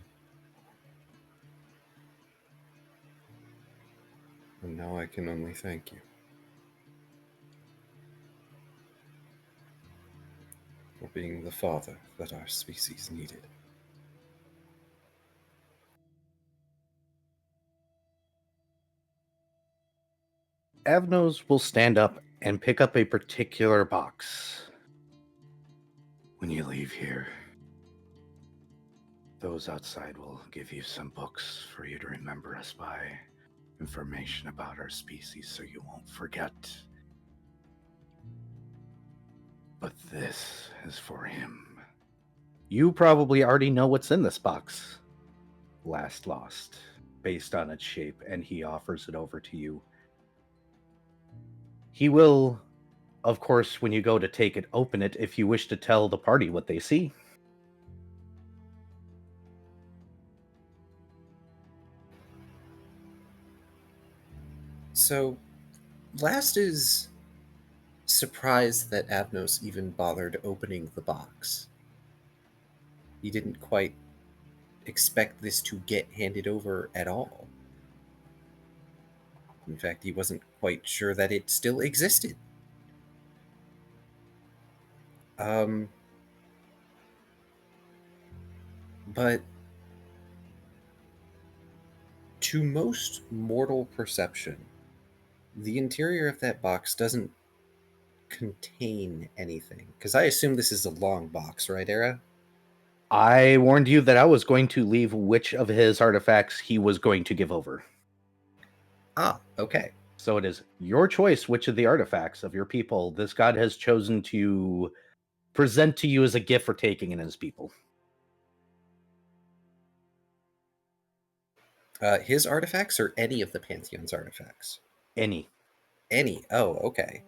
And now I can only thank you for being the father that our species needed. Avnos will stand up and pick up a particular box. When you leave here, those outside will give you some books for you to remember us by, information about our species so you won't forget. But this is for him. You probably already know what's in this box. Last Lost, based on its shape, and he offers it over to you. He will, of course, when you go to take it, open it if you wish to tell the party what they see. So, Last is surprised that Avnos even bothered opening the box. He didn't quite expect this to get handed over at all. In fact, he wasn't quite sure that it still existed. But to most mortal perception, the interior of that box doesn't contain anything. Because I assume this is a long box, right, Era? I warned you that I was going to leave which of his artifacts he was going to give over. Ah, okay. So it is your choice which of the artifacts of your people this god has chosen to present to you as a gift for taking in his people. His artifacts or any of the Pantheon's artifacts? Any. Any. Oh, okay.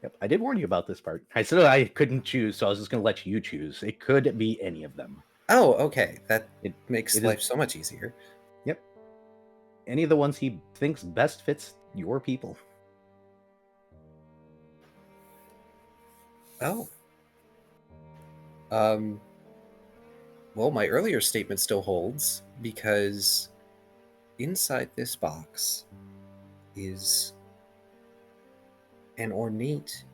Yep, I did warn you about this part. I said I couldn't choose, so I was just going to let you choose. It could be any of them. Oh, okay. That It makes life so much easier. Yep. Any of the ones he thinks best fits your people. Oh. Well, my earlier statement still holds because inside this box is an ornate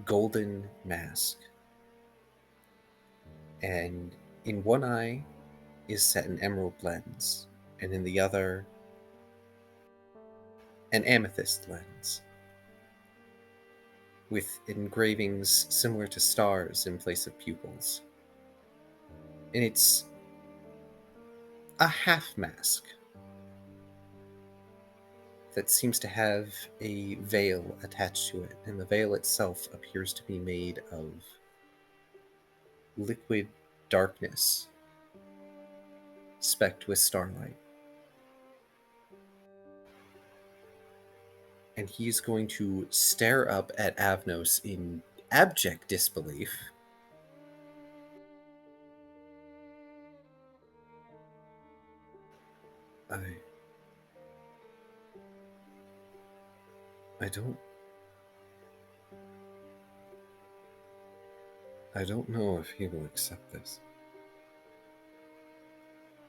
golden mask. And in one eye is set an emerald lens, and in the other, an amethyst lens, with engravings similar to stars in place of pupils. And it's a half mask that seems to have a veil attached to it, and the veil itself appears to be made of liquid darkness specked with starlight. And he's going to stare up at Avnos in abject disbelief. I don't know if he will accept this.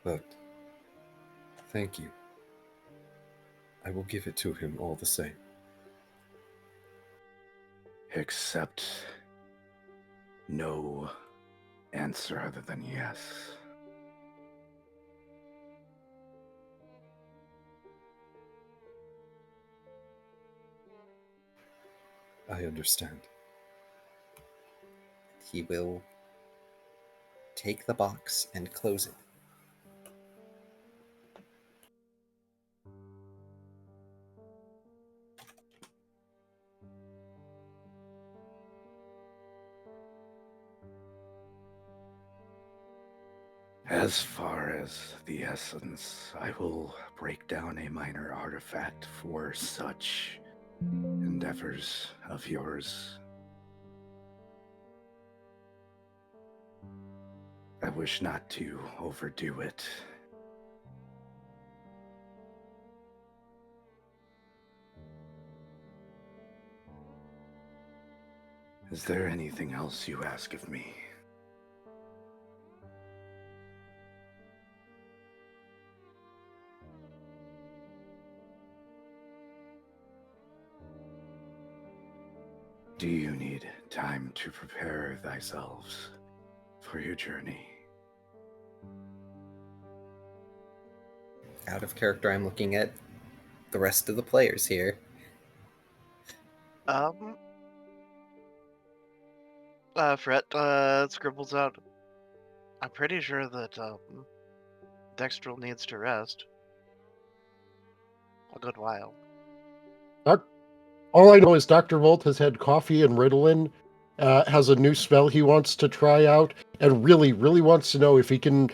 But thank you. I will give it to him all the same. Except no answer other than yes. I understand. He will take the box and close it. As far as the essence, I will break down a minor artifact for such endeavors of yours. I wish not to overdo it. Is there anything else you ask of me? Do you need time to prepare thyselves for your journey? Out of character, I'm looking at the rest of the players here. Fret scribbles out. I'm pretty sure that Dextrel needs to rest a good while. All I know is Dr. Volt has had coffee and Ritalin, has a new spell he wants to try out, and really, really wants to know if he can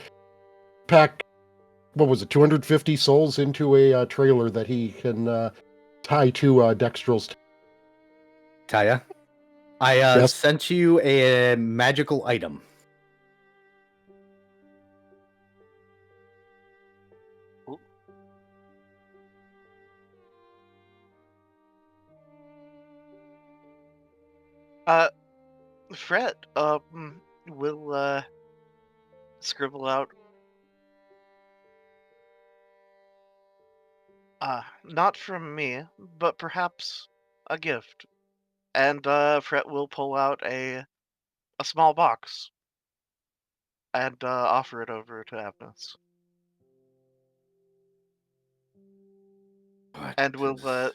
pack, 250 souls into a trailer that he can tie to Dextrel's. Taya, I Yes. sent you a magical item. Fret will scribble out. Not from me, but perhaps a gift. And Fret will pull out a small box and offer it over to Agnes. What And we'll is-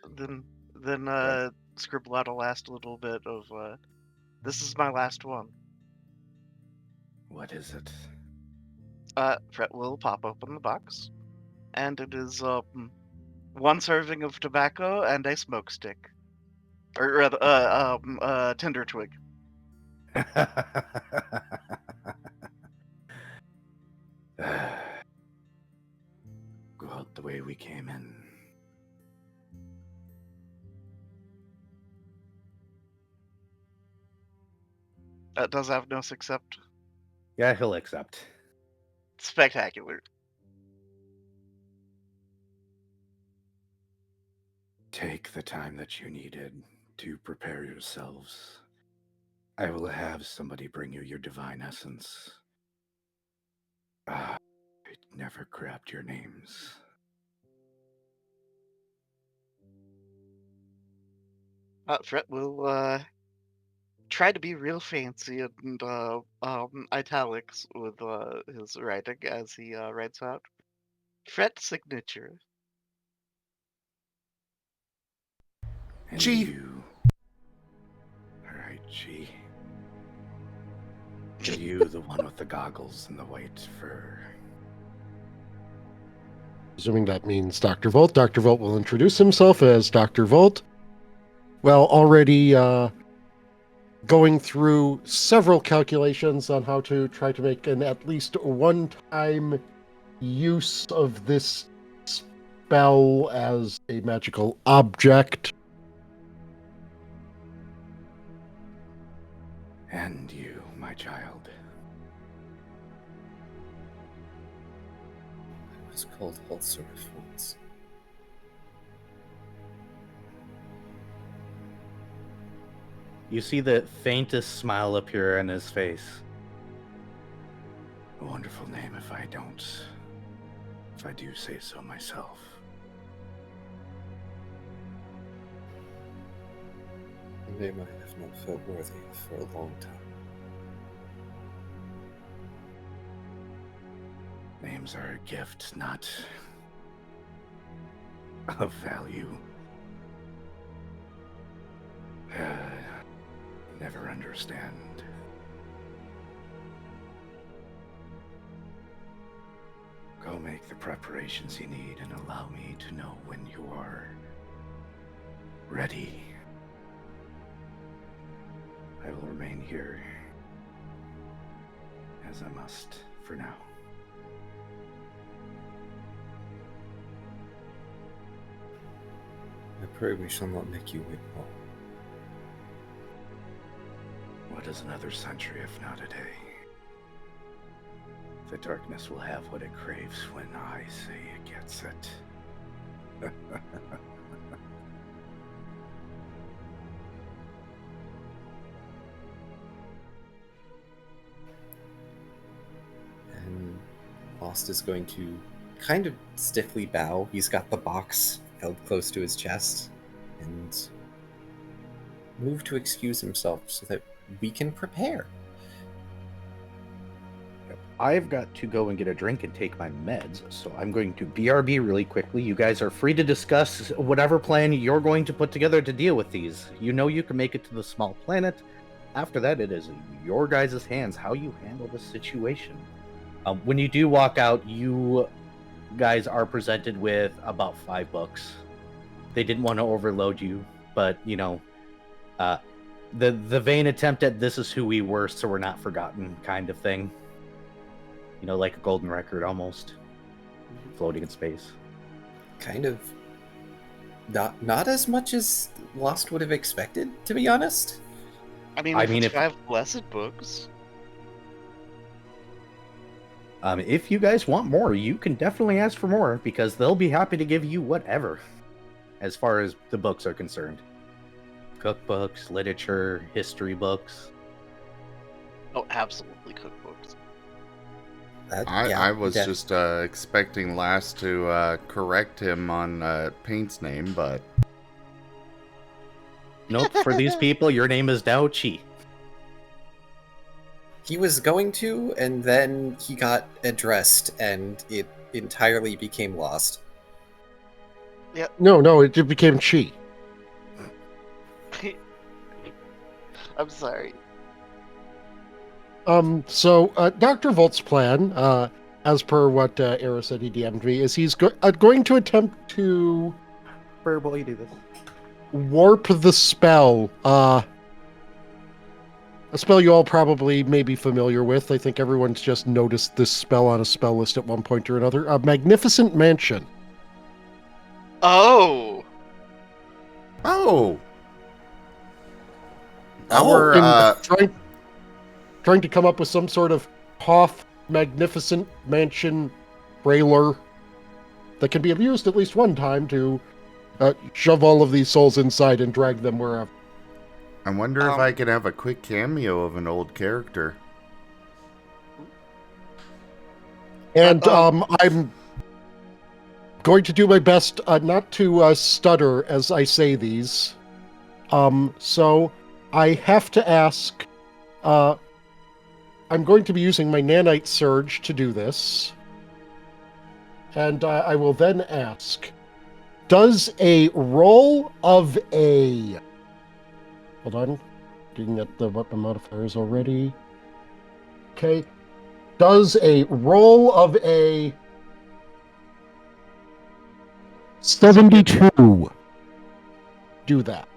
then scribble out a last little bit of this is my last one. what is it? Fret will pop open the box, and it is one serving of tobacco and a smoke stick, or rather, tinder twig. Go out the way we came in. Does Avnos accept? Yeah, he'll accept. Spectacular. Take the time that you needed to prepare yourselves. I will have somebody bring you your divine essence. I never grabbed your names. Fret will try to be real fancy and italics with his writing as he writes out Fret signature. And G. you. Alright, G. Are you the one with the goggles and the white fur? Assuming that means Dr. Volt. Dr. Volt will introduce himself as Dr. Volt. Well, already going through several calculations on how to try to make an at least one-time use of this spell as a magical object. And you, my child. It was called all sort of once. You see the faintest smile appear on his face. A wonderful name if I do say so myself. A name I have not felt worthy of for a long time. Names are a gift, not of value. Never understand. Go make the preparations you need and allow me to know when you are ready. I will remain here as I must for now. I pray we shall not make you wait long. What is another century if not a day? The darkness will have what it craves when I say it gets it. And Lost is going to kind of stiffly bow. He's got the box held close to his chest and move to excuse himself so that we can prepare. I've got to go and get a drink and take my meds, so I'm going to BRB really quickly. You guys are free to discuss whatever plan you're going to put together to deal with these. You know you can make it to the small planet. After that, it is in your guys' hands how you handle the situation. When you do walk out, you guys are presented with about 5 books. They didn't want to overload you, but, you know, the vain attempt at this is who we were, so we're not forgotten kind of thing. You know, like a golden record almost, floating in space. Kind of not as much as Lost would have expected, to be honest. I mean, I mean, it's if- 5 blessed books. If you guys want more, you can definitely ask for more, because they'll be happy to give you whatever, as far as the books are concerned. Cookbooks, literature, history books. Oh, absolutely cookbooks. I was just expecting Last to correct him on Paint's name, but Nope, for these people, your name is Dao Chi. He was going to, and then he got addressed, and it entirely became lost. No, it became Chi. I'm sorry. So Dr. Volt's plan, as per what Era said he DM'd me, is he's going to attempt to While you do this. warp the spell. A spell you all probably may be familiar with. I think everyone's just noticed this spell on a spell list at one point or another. A Magnificent Mansion. Oh! oh, Oh, our Trying to come up with some sort of Hoth Magnificent Mansion trailer that can be used at least one time to shove all of these souls inside and drag them wherever. I wonder if I can have a quick cameo of an old character. And I'm going to do my best not to stutter as I say these. So I have to ask. I'm going to be using my Nanite Surge to do this. And I will then ask, does a roll of a... Hold on. Looking at what my modifier is already. Okay. Does a roll of a 72 do that?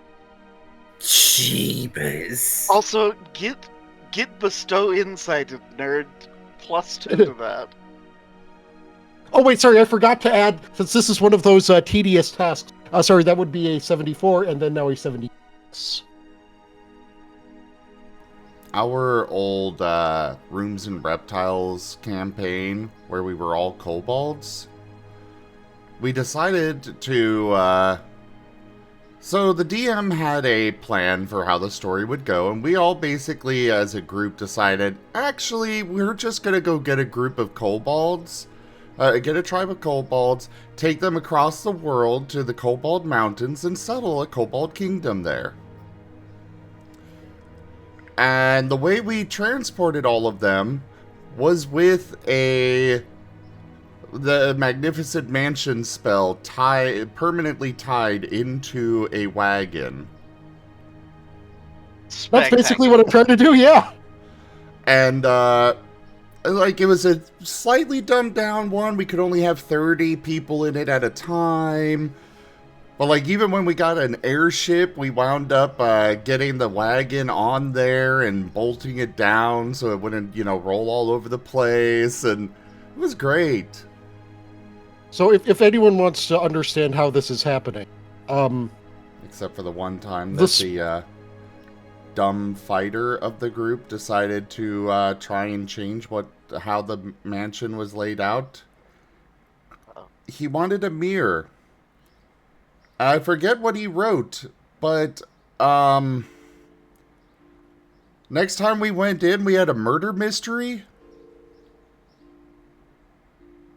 Jeebus. Also, get bestow insight, nerd, +2 to that. Oh, wait, sorry, I forgot to add, since this is one of those tedious tasks. Sorry, that would be a 74, and then now a 76. Our old Rooms and Reptiles campaign, where we were all kobolds, we decided to... So the DM had a plan for how the story would go, and we all basically, as a group, decided, actually, we're just going to go get a group of kobolds, get a tribe of kobolds, take them across the world to the Kobold Mountains, and settle a kobold kingdom there. And the way we transported all of them was with the Magnificent Mansion spell permanently tied into a wagon. That's basically what I'm trying to do, yeah. And, it was a slightly dumbed down one. We could only have 30 people in it at a time. But, even when we got an airship, we wound up getting the wagon on there and bolting it down so it wouldn't, roll all over the place. And it was great. So if anyone wants to understand how this is happening, except for the one time that the dumb fighter of the group decided to try and change how the mansion was laid out. He wanted a mirror. I forget what he wrote, but next time we went in, we had a murder mystery.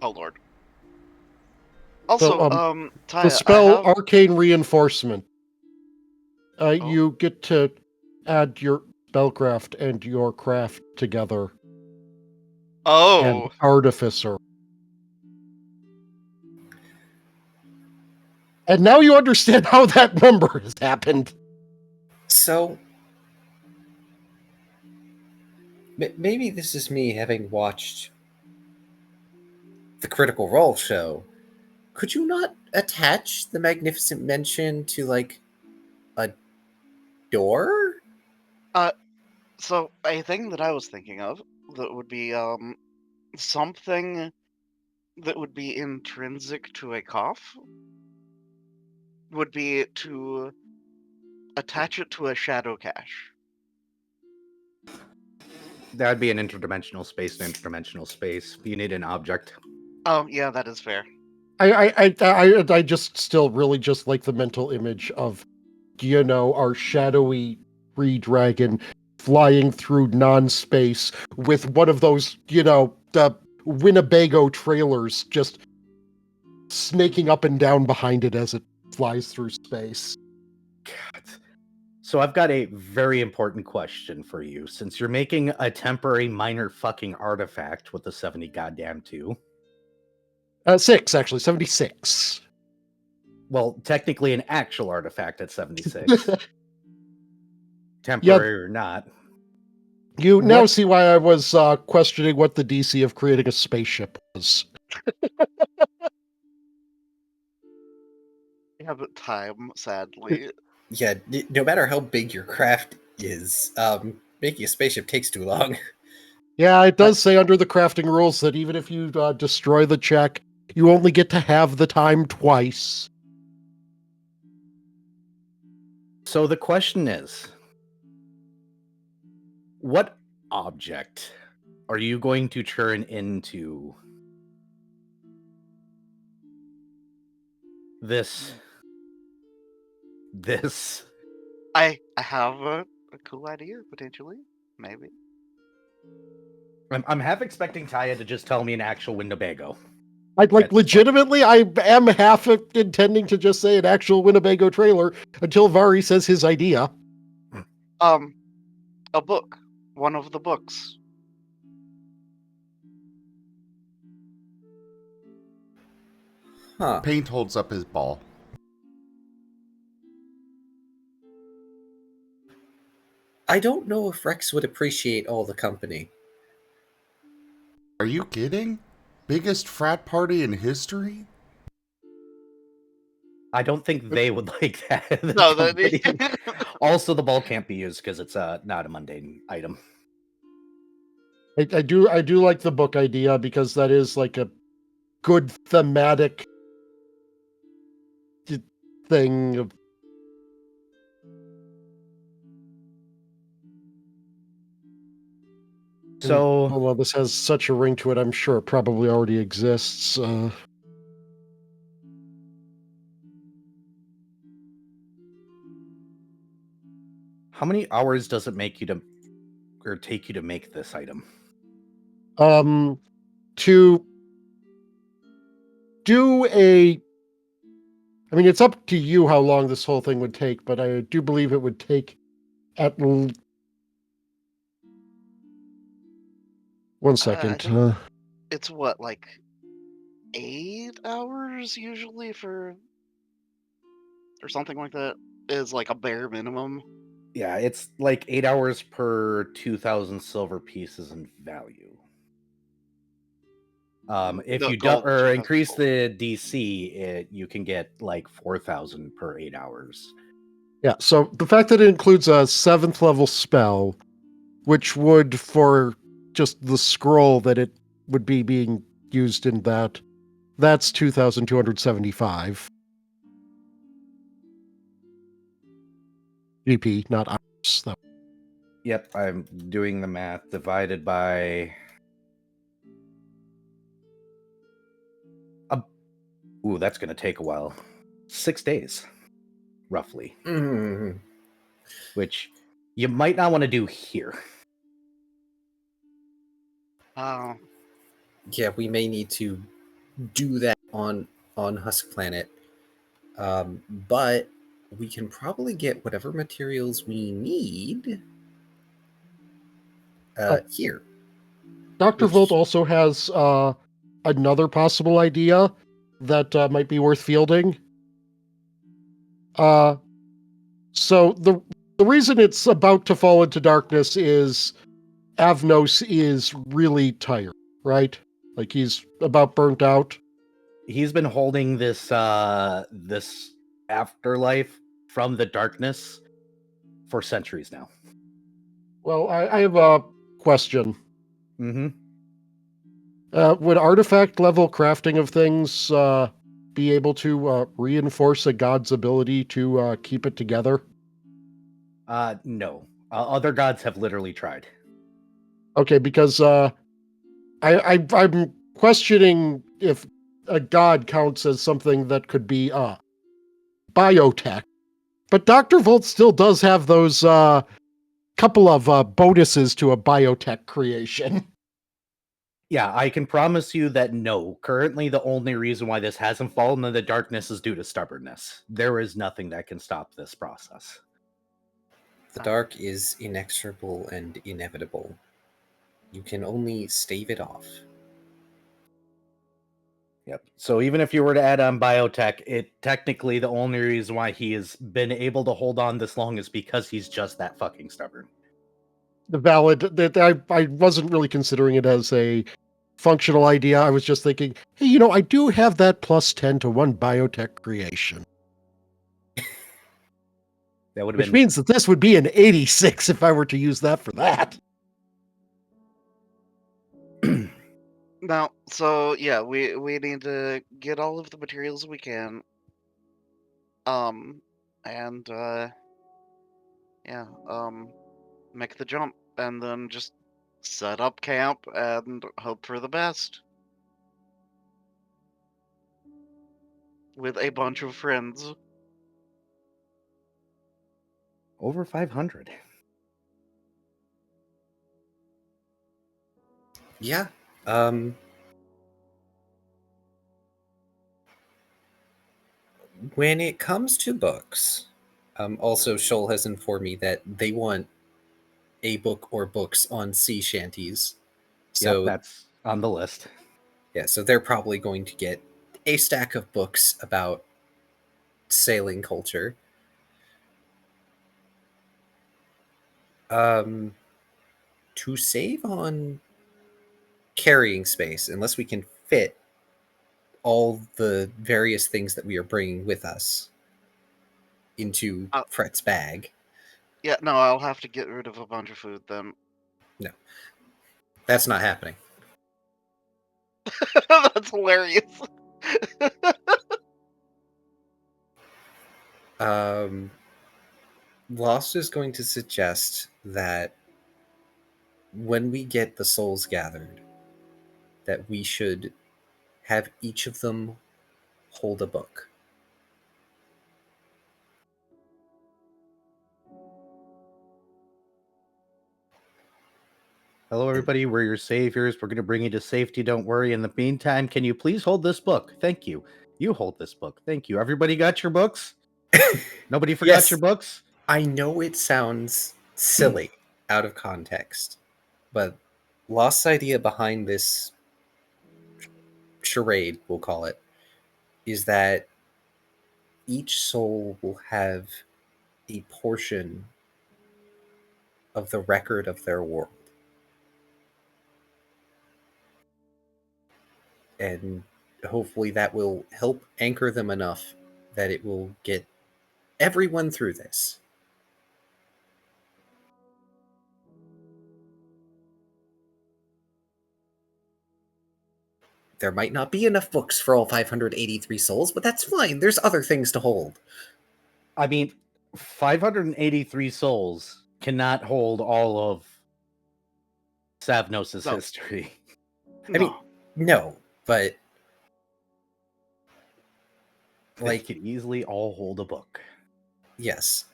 Oh lord. Also, Taya, the spell Arcane Reinforcement. You get to add your spellcraft and your craft together. And Artificer. And now you understand how that number has happened. So, maybe this is me having watched the Critical Role show. Could you not attach the Magnificent Mansion to, a door? So, a thing that I was thinking of that would be, something that would be intrinsic to a cough would be to attach it to a shadow cache. That would be an interdimensional space. You need an object. Yeah, that is fair. I just still really just like the mental image of, our shadowy tree dragon flying through non-space with one of those, the Winnebago trailers just snaking up and down behind it as it flies through space. God. So I've got a very important question for you. Since you're making a temporary minor fucking artifact with the 70 goddamn 2. 6, actually, 76. Well, technically an actual artifact at 76. Temporary or not. You now see why I was questioning what the DC of creating a spaceship was. We haven't time, sadly. Yeah, no matter how big your craft is, making a spaceship takes too long. Yeah, it does say under the crafting rules that even if you destroy the check, you only get to have the time twice. So the question is, what object are you going to turn into this? I have a cool idea, potentially. Maybe. I'm half expecting Taya to just tell me an actual Winnebago. I'd like At this point. legitimately, I am half intending to just say an actual Winnebago trailer until Vari says his idea. A book. One of the books. Huh. Paint holds up his ball. I don't know if Rex would appreciate all the company. Are you kidding? Biggest frat party in history? I don't think they would like that. No, Also, the ball can't be used because it's not a mundane item. I do like the book idea because that is like a good thematic thing of So, although this has such a ring to it, I'm sure it probably already exists. how many hours does it take you to make this item? To do I mean, it's up to you how long this whole thing would take, but I do believe it would take at least... One second. It's what, like 8 hours usually or something like that is like a bare minimum. Yeah, it's like 8 hours per 2,000 silver pieces in value. If No, you gold, increase gold. the DC, you can get like 4,000 per 8 hours. Yeah, so the fact that it includes a 7th level spell, which would, for just the scroll that it would be being used in that's 2,275. GP, not hours. Though. Yep, I'm doing the math. Divided by... Ooh, that's going to take a while. 6 days, roughly. Mm. Which you might not want to do here. Oh. Yeah, we may need to do that on Husk Planet. But we can probably get whatever materials we need here. Dr. Volt also has another possible idea that might be worth fielding. So the reason it's about to fall into darkness is Avnos is really tired, right? Like he's about burnt out. He's been holding this this afterlife from the darkness for centuries now. Well, I have a question. Mm-hmm. Would artifact level crafting of things be able to reinforce a god's ability to keep it together? No. Other gods have literally tried. Okay, because I'm questioning if a god counts as something that could be biotech. But Dr. Volt still does have those couple of bonuses to a biotech creation. Yeah, I can promise you that no. Currently, the only reason why this hasn't fallen in the darkness is due to stubbornness. There is nothing that can stop this process. The dark is inexorable and inevitable. You can only stave it off. Yep. So even if you were to add on biotech, it technically the only reason why he has been able to hold on this long is because he's just that fucking stubborn. The valid that I wasn't really considering it as a functional idea. I was just thinking, hey, I do have that plus 10 to 1 biotech creation. That would have Which been means that this would be an 86 if I were to use that for that. Now, so yeah, we need to get all of the materials we can. And yeah, make the jump and then just set up camp and hope for the best. With a bunch of friends. over 500. Yeah. When it comes to books, also Shoal has informed me that they want a book or books on sea shanties. So Yep, that's on the list. yeah, so they're probably going to get a stack of books about sailing culture. To save on carrying space, unless we can fit all the various things that we are bringing with us into Fret's bag. Yeah, no, I'll have to get rid of a bunch of food then. No, that's not happening. That's hilarious. Lost is going to suggest that when we get the souls gathered, that we should have each of them hold a book. Hello, everybody. We're your saviors. We're going to bring you to safety. Don't worry. In the meantime, can you please hold this book? Thank you. You hold this book. Thank you. Everybody got your books? Nobody forgot Yes. your books? I know it sounds silly out of context, but Lost's idea behind this charade, we'll call it, is that each soul will have a portion of the record of their world. And hopefully that will help anchor them enough that it will get everyone through this. There might not be enough books for all 583 souls, but that's fine. There's other things to hold. I mean, 583 souls cannot hold all of Savnos' No. history. I mean, no, but They could easily all hold a book. Yes.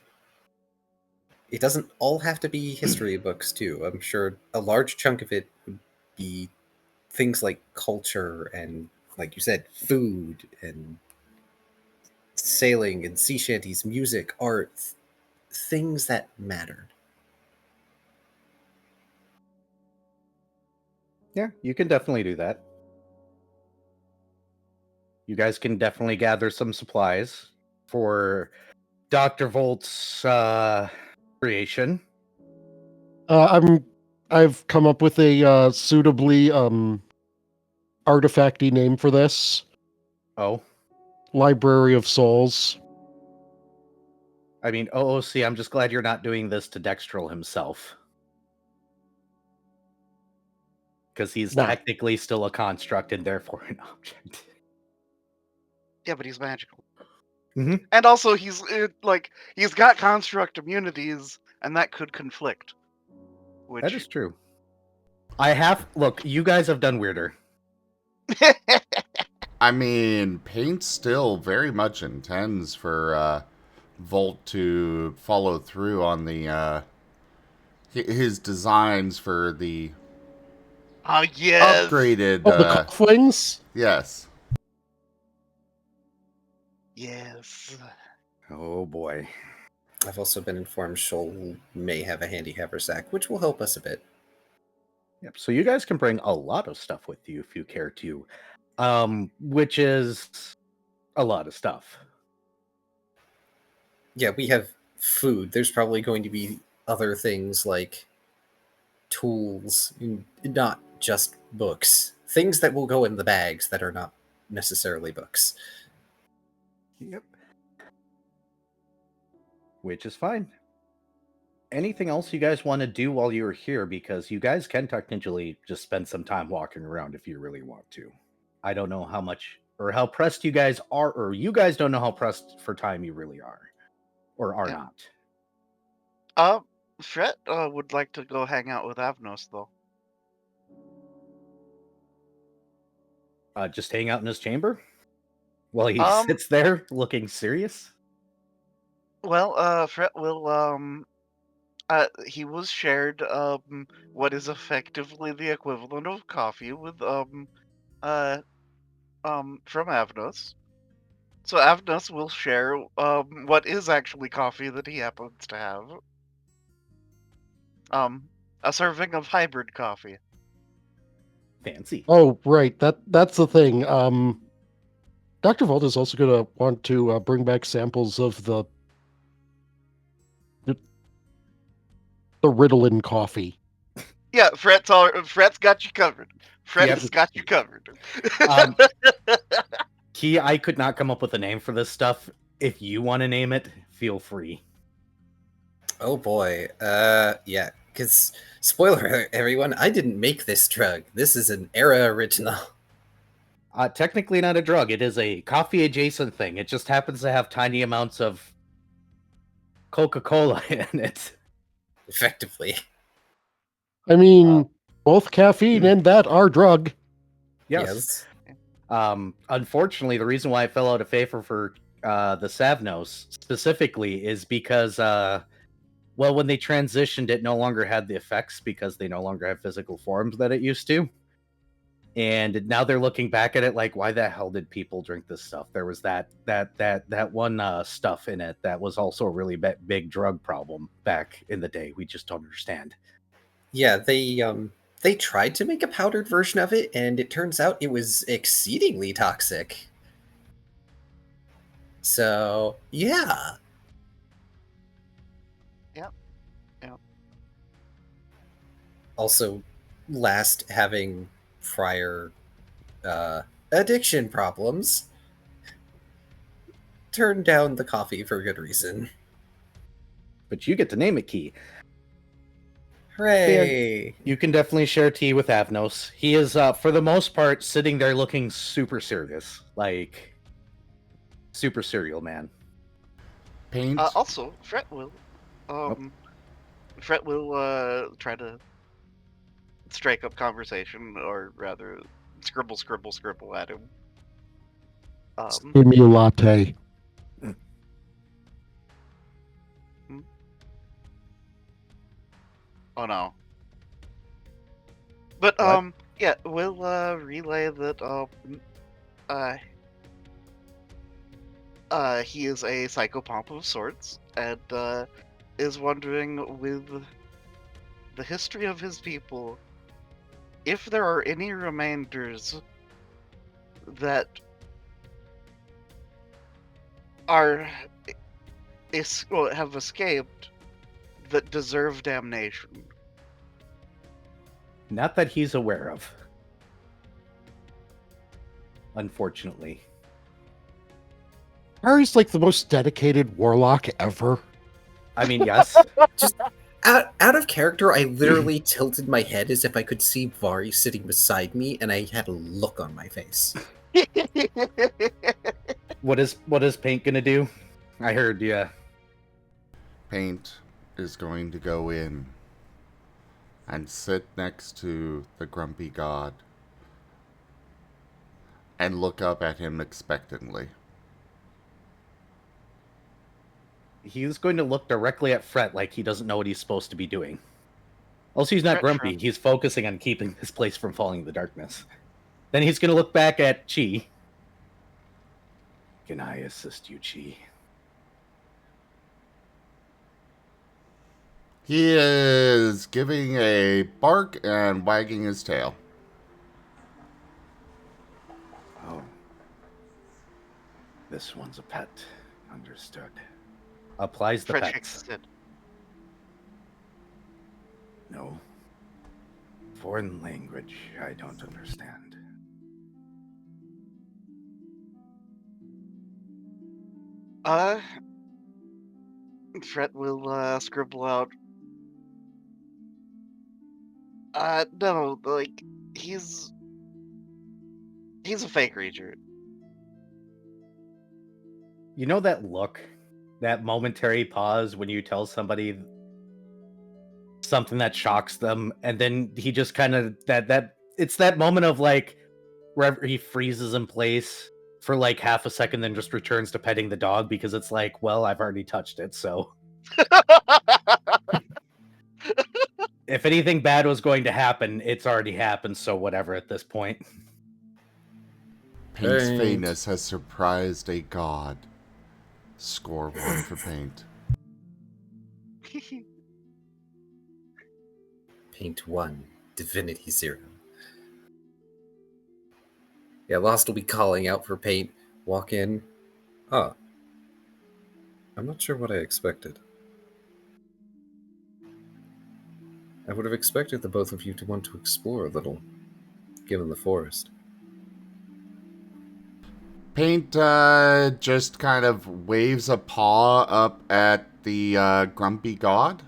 It doesn't all have to be history books, too. I'm sure a large chunk of it would be things like culture and, like you said, food and sailing and sea shanties, music, art, things that mattered. Yeah, you can definitely do that. You guys can definitely gather some supplies for Dr. Volt's creation. I've come up with a suitably artifacty name for this. Oh. Library of Souls. I mean, OOC, I'm just glad you're not doing this to Dextril himself. Because he's technically still a construct and therefore an object. Yeah, but he's magical. Mm-hmm. And also, he's got construct immunities, and that could conflict. Which... That is true. Look, you guys have done weirder. I mean, Paint still very much intends for Volt to follow through on the his designs for the Oh, yes! upgraded. Oh, the cuff wings? Yes. Yes. Oh boy. I've also been informed Shoal may have a handy haversack, which will help us a bit. Yep. So you guys can bring a lot of stuff with you if you care to, which is a lot of stuff. Yeah, we have food. There's probably going to be other things like tools, not just books. Things that will go in the bags that are not necessarily books. Yep. Which is fine. Anything else you guys want to do while you're here? Because you guys can technically just spend some time walking around if you really want to. I don't know how much or how pressed you guys are, or you guys don't know how pressed for time you really are, or are Yeah. not. Fret would like to go hang out with Avnos, though. Just hang out in his chamber while he Um, sits there looking serious. Well, Fret will, he was shared, what is effectively the equivalent of coffee with, from Avnos. So Avnos will share, what is actually coffee that he happens to have. A serving of hybrid coffee. Fancy. Oh, right. That's the thing. Dr. Volt is also going to want to bring back samples of the Ritalin coffee. Yeah, Fret's got you covered. Fret Yep. has got you covered. Key, I could not come up with a name for this stuff. If you want to name it, feel free. Oh boy. Yeah. Because, spoiler alert, everyone, I didn't make this drug. This is an era original. Technically not a drug. It is a coffee adjacent thing. It just happens to have tiny amounts of Coca-Cola in it. Effectively. I mean, both caffeine and that are drug. Yes. Unfortunately, the reason why I fell out of favor for the Savnos specifically is because, well, when they transitioned, it no longer had the effects because they no longer have physical forms that it used to. And now they're looking back at it like, why the hell did people drink this stuff? There was that one stuff in it that was also a really big drug problem back in the day. We just don't understand. Yeah, they tried to make a powdered version of it, and it turns out it was exceedingly toxic. So, yeah. Yep. Also, last having prior addiction problems, turned down the coffee for good reason. But you get to name it, Key. Hooray! You can definitely share tea with Avnos. He is, for the most part, sitting there looking super serious. Like, super serial man. Paint. Also, Fret will, Fret will try to strike up conversation, or rather, scribble at him. Give me a latte. Oh no. But What? yeah, we'll relay that he is a psychopomp of sorts, and is wondering, with the history of his people, if there are any remainders that are have escaped that deserve damnation. Not that he's aware of. Unfortunately. Harry's like the most dedicated warlock ever. I mean, yes. Just out of character, I literally tilted my head as if I could see Vari sitting beside me, and I had a look on my face. What is Paint gonna do? I heard, yeah. Paint is going to go in and sit next to the grumpy god and look up at him expectantly. He's going to look directly at Fret like he doesn't know what he's supposed to be doing. Also, he's not Fret grumpy. shrugs. He's focusing on keeping this place from falling in the darkness. Then he's going to look back at Chi. Can I assist you, Chi? He is giving a bark and wagging his tail. Oh. This one's a pet. Understood. Applies the Fret pets. shakes his head. No. Foreign language I don't understand. Fret will scribble out. No, like he's a fake creature. You know that look? That momentary pause when you tell somebody something that shocks them, and then he just kind of it's that moment of like wherever he freezes in place for like half a second, then just returns to petting the dog because it's like, well, I've already touched it, so if anything bad was going to happen, it's already happened, so whatever at this point. Paint's Paint. faintness has surprised a god. Score 1 for Paint. Paint 1, Divinity 0. Yeah, Lost will be calling out for Paint. Walk in. Oh. I'm not sure what I expected. I would have expected the both of you to want to explore a little, given the forest. Paint just kind of waves a paw up at the grumpy god.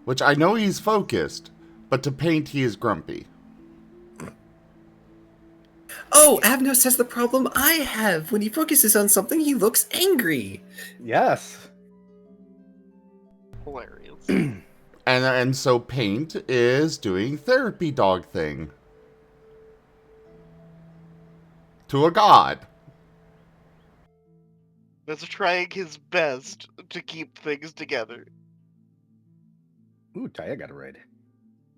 Which I know he's focused, but to Paint he is grumpy. Oh, Avnos has the problem I have. When he focuses on something, he looks angry. Yes. Hilarious. And so Paint is doing therapy dog thing. To a god. That's trying his best to keep things together. Ooh, Taya got a raid.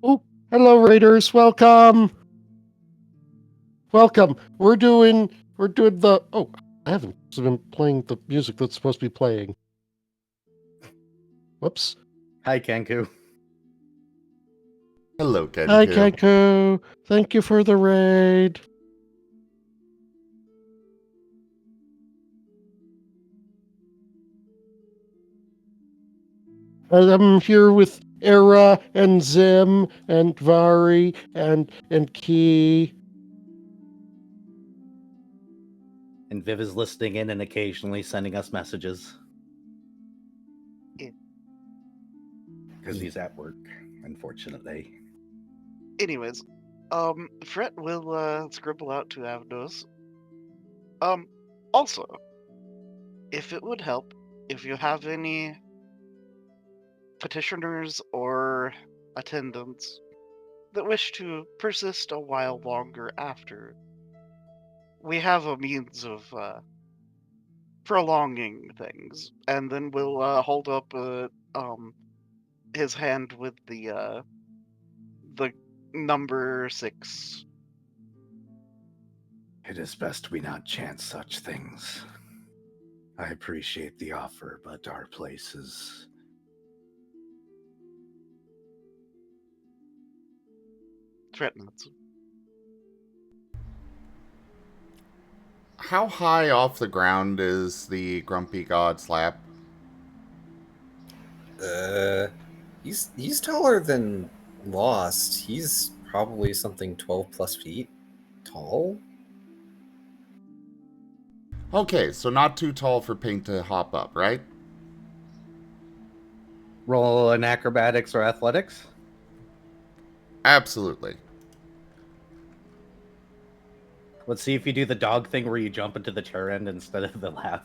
Oh, hello, Raiders. Welcome. Welcome. We're doing the. Oh, I haven't been playing the music that's supposed to be playing. Whoops. Hi, Kanku. Hello, Kenku. Hi, Kenku. Thank you for the raid. I'm here with Era and Zim and Vari and Key. And Viv is listening in and occasionally sending us messages. Yeah. Because he's at work, unfortunately. Anyways, Fret will scribble out to Avnos. Also, if it would help, if you have any petitioners or attendants that wish to persist a while longer after, we have a means of prolonging things, and then we'll hold up his hand with the number 6. It is best we not chance such things. I appreciate the offer, but our place is... Fret nods. How high off the ground is the grumpy god's lap? He's taller than Lost. He's probably something 12 plus feet tall. Okay, so not too tall for Paint to hop up, right? Roll in acrobatics or athletics? Absolutely. Let's see if you do the dog thing where you jump into the chair end instead of the laugh.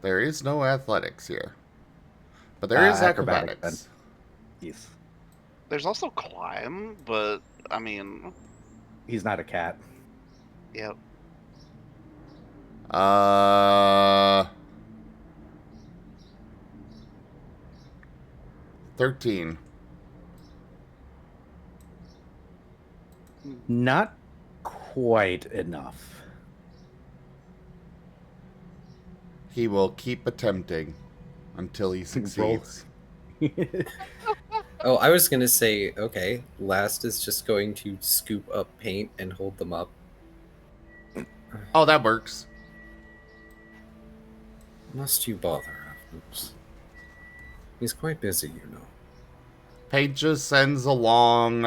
There is no athletics here. But there is acrobatics, acrobatics. Yes. There's also climb, but I mean, He's not a cat. yeah. Uh, 13. Not quite enough. He will keep attempting until he succeeds. Oh, I was gonna say, okay, Last is just going to scoop up paint and hold them up. Oh, that works. Must you bother, Oops. He's quite busy, you know. Paige just sends a long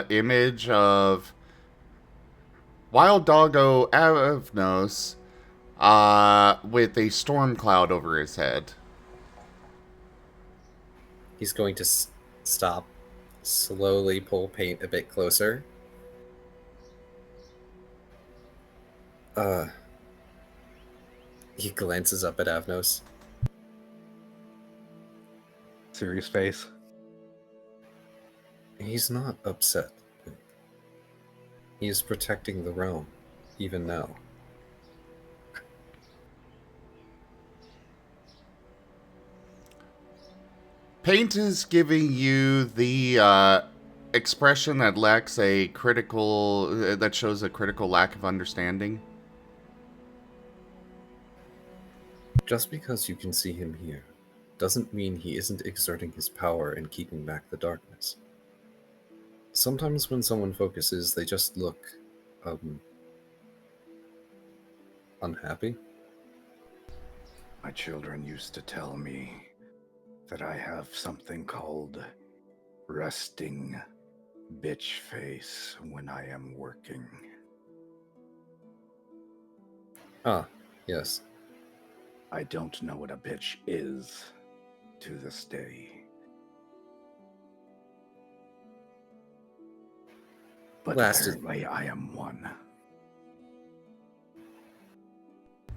image of Wild Doggo Avnos with a storm cloud over his head. He's going to stop, slowly pull paint a bit closer. He glances up at Avnos. Serious face. He's not upset. He is protecting the realm, even now. Paint is giving you the expression that lacks a critical, that shows a critical lack of understanding. Just because you can see him here doesn't mean he isn't exerting his power and keeping back the darkness. Sometimes when someone focuses, they just look, unhappy. My children used to tell me that I have something called resting bitch face when I am working. Ah, yes. I don't know what a bitch is to this day. But apparently I am one.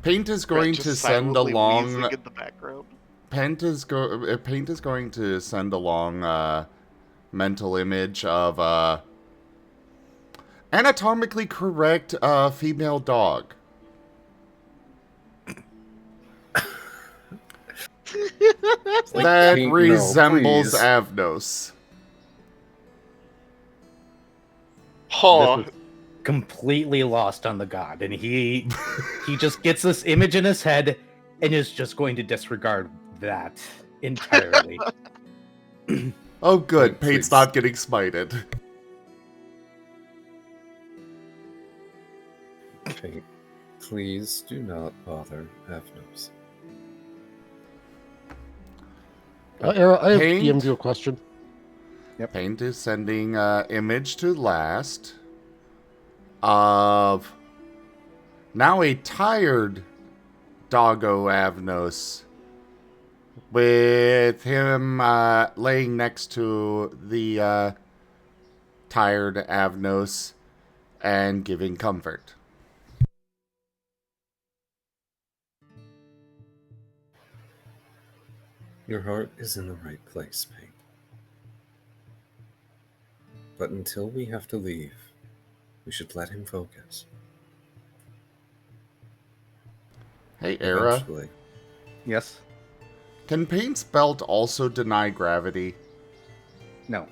Paint is going to Just send silently along. wheezing in the background. Paint is going to send along mental image of anatomically correct female dog. That Paint, no, resembles please. Avnos. Oh, This was completely lost on the god, and he just gets this image in his head and is just going to disregard that entirely. Oh, good. Please. Paint's not getting smited. Paint, please do not bother Avnos. Era, I have Paint? DM'd you a question. Paint is sending image to last of now a tired Doggo Avnos with him laying next to the tired Avnos and giving comfort. Your heart is in the right place, Paint. But until we have to leave, we should let him focus. Hey, Era, Eventually. Yes? can Paint's belt also deny gravity? No.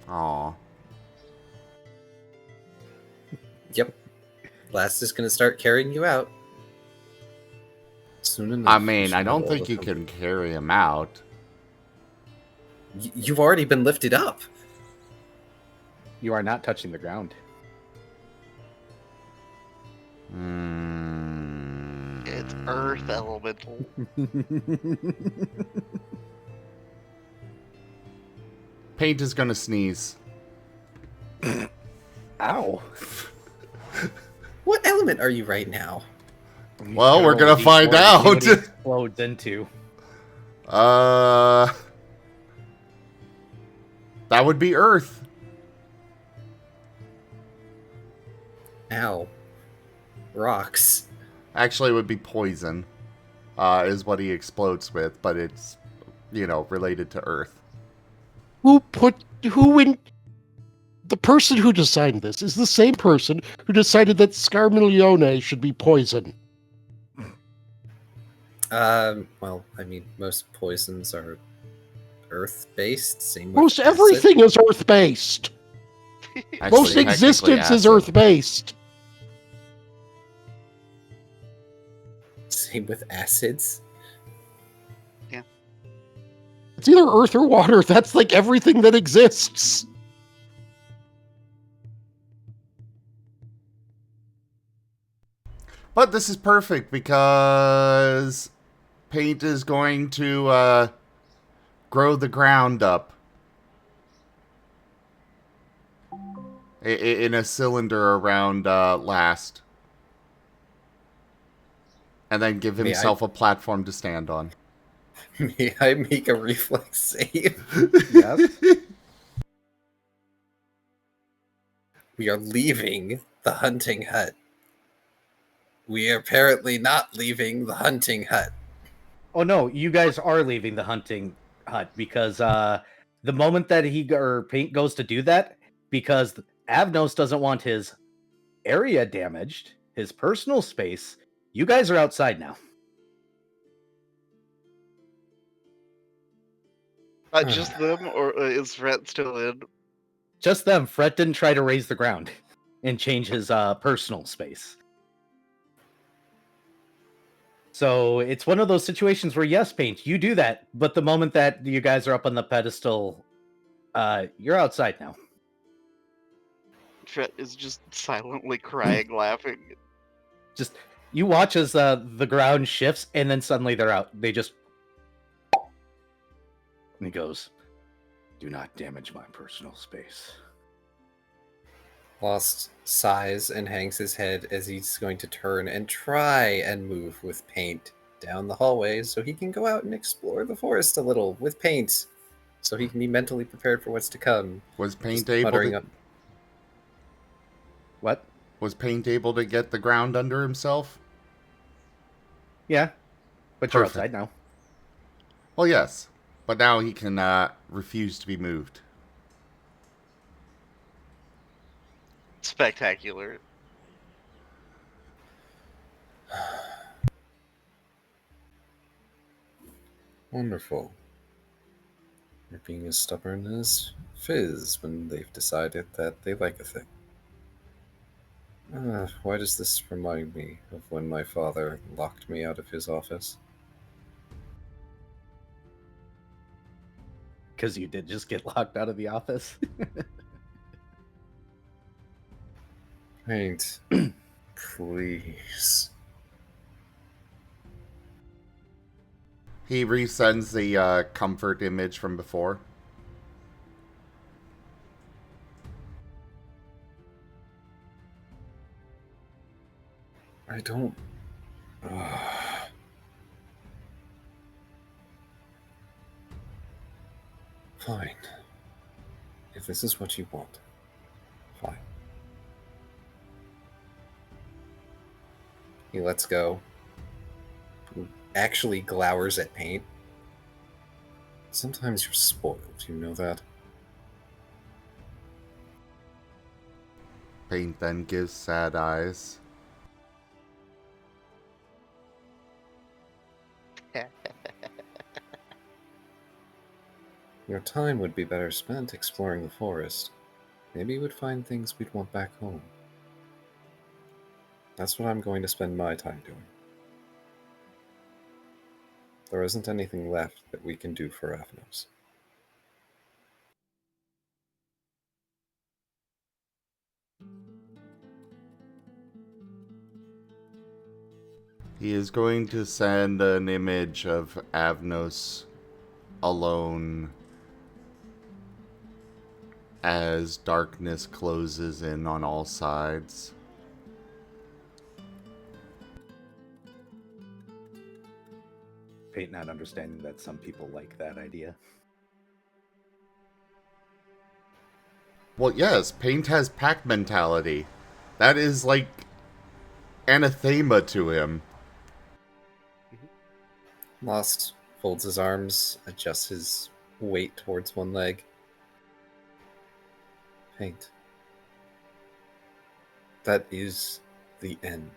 Aw. Yep. Last is going to start carrying you out. Soon enough. I you mean, should I have don't all think the you comfort. can carry him out. You've already been lifted up. You are not touching the ground. it's Earth Elemental. Paint is gonna sneeze. Ow. What element are you right now? Well, we're gonna Roll a D4 find to see out. what he explodes into. That would be Earth. Ow. Rocks. Actually, it would be poison, is what he explodes with, but it's, related to Earth. Who in... The person who designed this is the same person who decided that Scarmiglione should be poison. Well, I mean, most poisons are earth-based. Same with Most acid. everything is Earth-based. Actually, Most technically existence is acid. Earth-based. Same with acids. It's either Earth or water. That's like everything that exists. But this is perfect because paint is going to grow the ground up in a cylinder around Last. And then give himself a platform to stand on. May I make a reflex save? Yes. We are leaving the hunting hut. We are apparently not leaving the hunting hut. Oh no, you guys are leaving the hunting hut because the moment that Paint goes to do that, because Avnos doesn't want his area damaged, his personal space, you guys are outside now. Just them, or is Fret still in? Just them. Fret didn't try to raise the ground and change his personal space. So it's one of those situations where, yes, Paint, you do that, but the moment that you guys are up on the pedestal, you're outside now. Fret is just silently crying, laughing. Just you watch as the ground shifts, and then suddenly they're out. They just and he goes, Do not damage my personal space. Lost sighs and hangs his head as he's going to turn and try and move with Paint down the hallway so he can go out and explore the forest a little with Paint, so he can be mentally prepared for what's to come. Was Paint Just able muttering to... up. what? Was Paint able to get the ground under himself? Yeah, but Perfect. you're outside now. Well, yes. But now he can refuse to be moved. Spectacular. Wonderful. You're being as stubborn as Fizz when they've decided that they like a thing. Why does this remind me of when my father locked me out of his office? Because you did just get locked out of the office. Paint, please. He resends the comfort image from before. I don't... Fine. If this is what you want, fine. He lets go. Actually glowers at Paint. Sometimes you're spoiled, you know that? Paint then gives sad eyes. Your time would be better spent exploring the forest. Maybe you would find things we'd want back home. That's what I'm going to spend my time doing. There isn't anything left that we can do for Avnos. He is going to send an image of Avnos alone as darkness closes in on all sides. Paint not understanding that some people like that idea. Well, yes, Paint has pack mentality. That is like anathema to him. Lost folds his arms, adjusts his weight towards one leg. Paint. That is the end.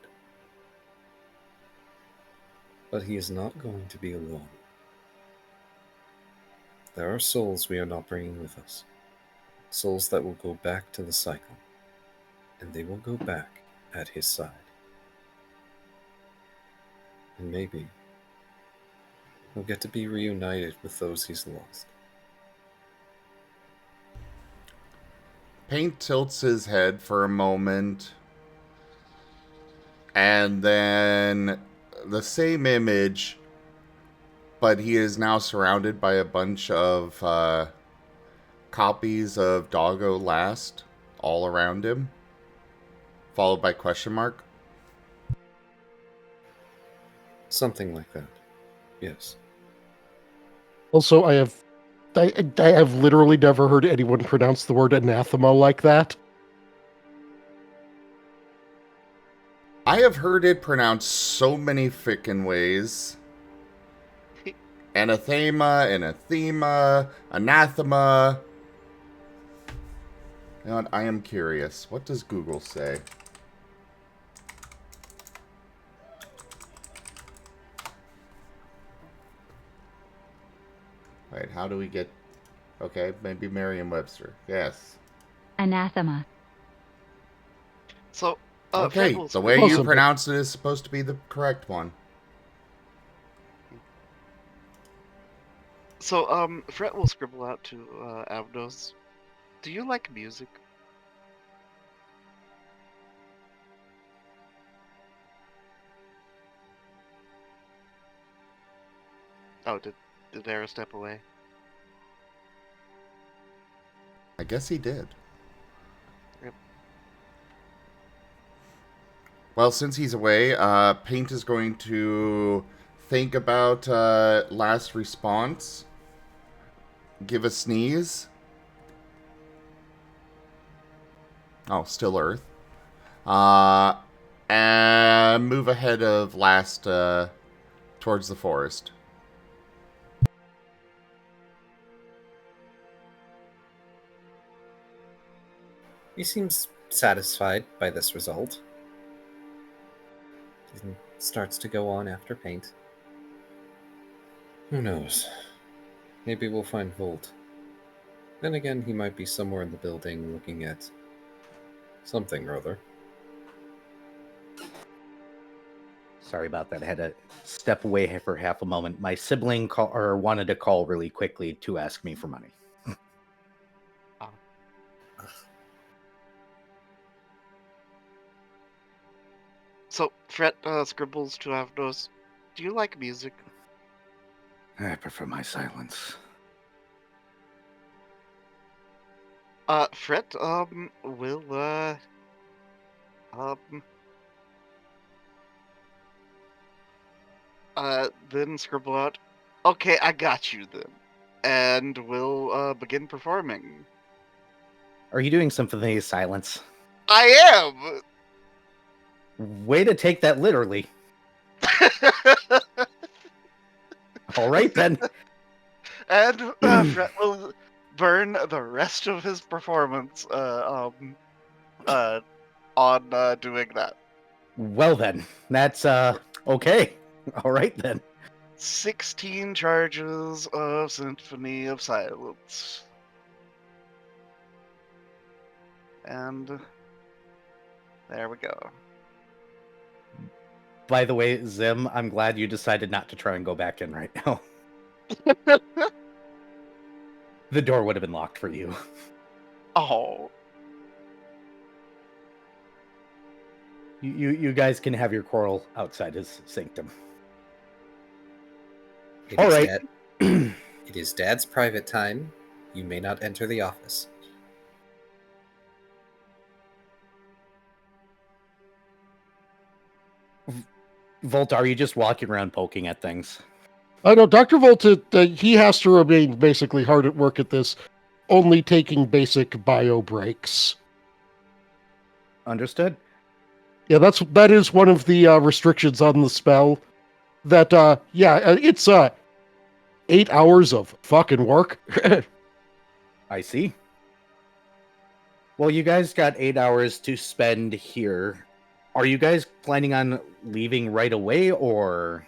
But he is not going to be alone. There are souls we are not bringing with us. Souls that will go back to the cycle. And they will go back at his side. And maybe he'll get to be reunited with those he's lost. Paint tilts his head for a moment. And then the same image, but he is now surrounded by a bunch of copies of Doggo Last all around him, followed by question mark. Something like that. Yes. Also, I have literally never heard anyone pronounce the word anathema like that. I have heard it pronounced so many frickin' ways. Anathema, anathema, anathema. You know what? I am curious. What does Google say? Wait, how do we get... Okay, maybe Merriam-Webster. Yes. Anathema. So, Okay, Fred will the way scribble- you Awesome. pronounce it is supposed to be the correct one. So, Fred will scribble out to Avdos. Do you like music? Oh, did Era step away? I guess he did. Yep. Well, since he's away, Paint is going to think about last response. Give a sneeze. Oh, still Earth. And move ahead of last towards the forest. He seems satisfied by this result. He starts to go on after Paint. Who knows? Maybe we'll find Volt. Then again, he might be somewhere in the building looking at something or other. Sorry about that. I had to step away for half a moment. My sibling wanted to call really quickly to ask me for money. So, Fred scribbles to Avdos. Do you like music? I prefer my silence. Fred, will, then scribble out, okay, I got you then. And we'll, begin performing. Are you doing Symphony of Silence? I Way to take that literally. All right, then. And, Fred will burn the rest of his performance, on, doing that. Well, then. That's, okay. All right, then. 16 charges of Symphony of Silence. And there we go. By the way, Zim, I'm glad you decided not to try and go back in right now. The door would have been locked for you. Oh. You guys can have your quarrel outside his sanctum. It All is right. It is Dad's private time. You may not enter the office. Volt, are you just walking around poking at things? I know Dr. Volta, he has to remain basically hard at work at this, only taking basic bio breaks. Understood? Yeah, that is one of the restrictions on the spell. That, it's 8 hours of fucking work. I see. Well, you guys got 8 hours to spend here. Are you guys planning on leaving right away, or...?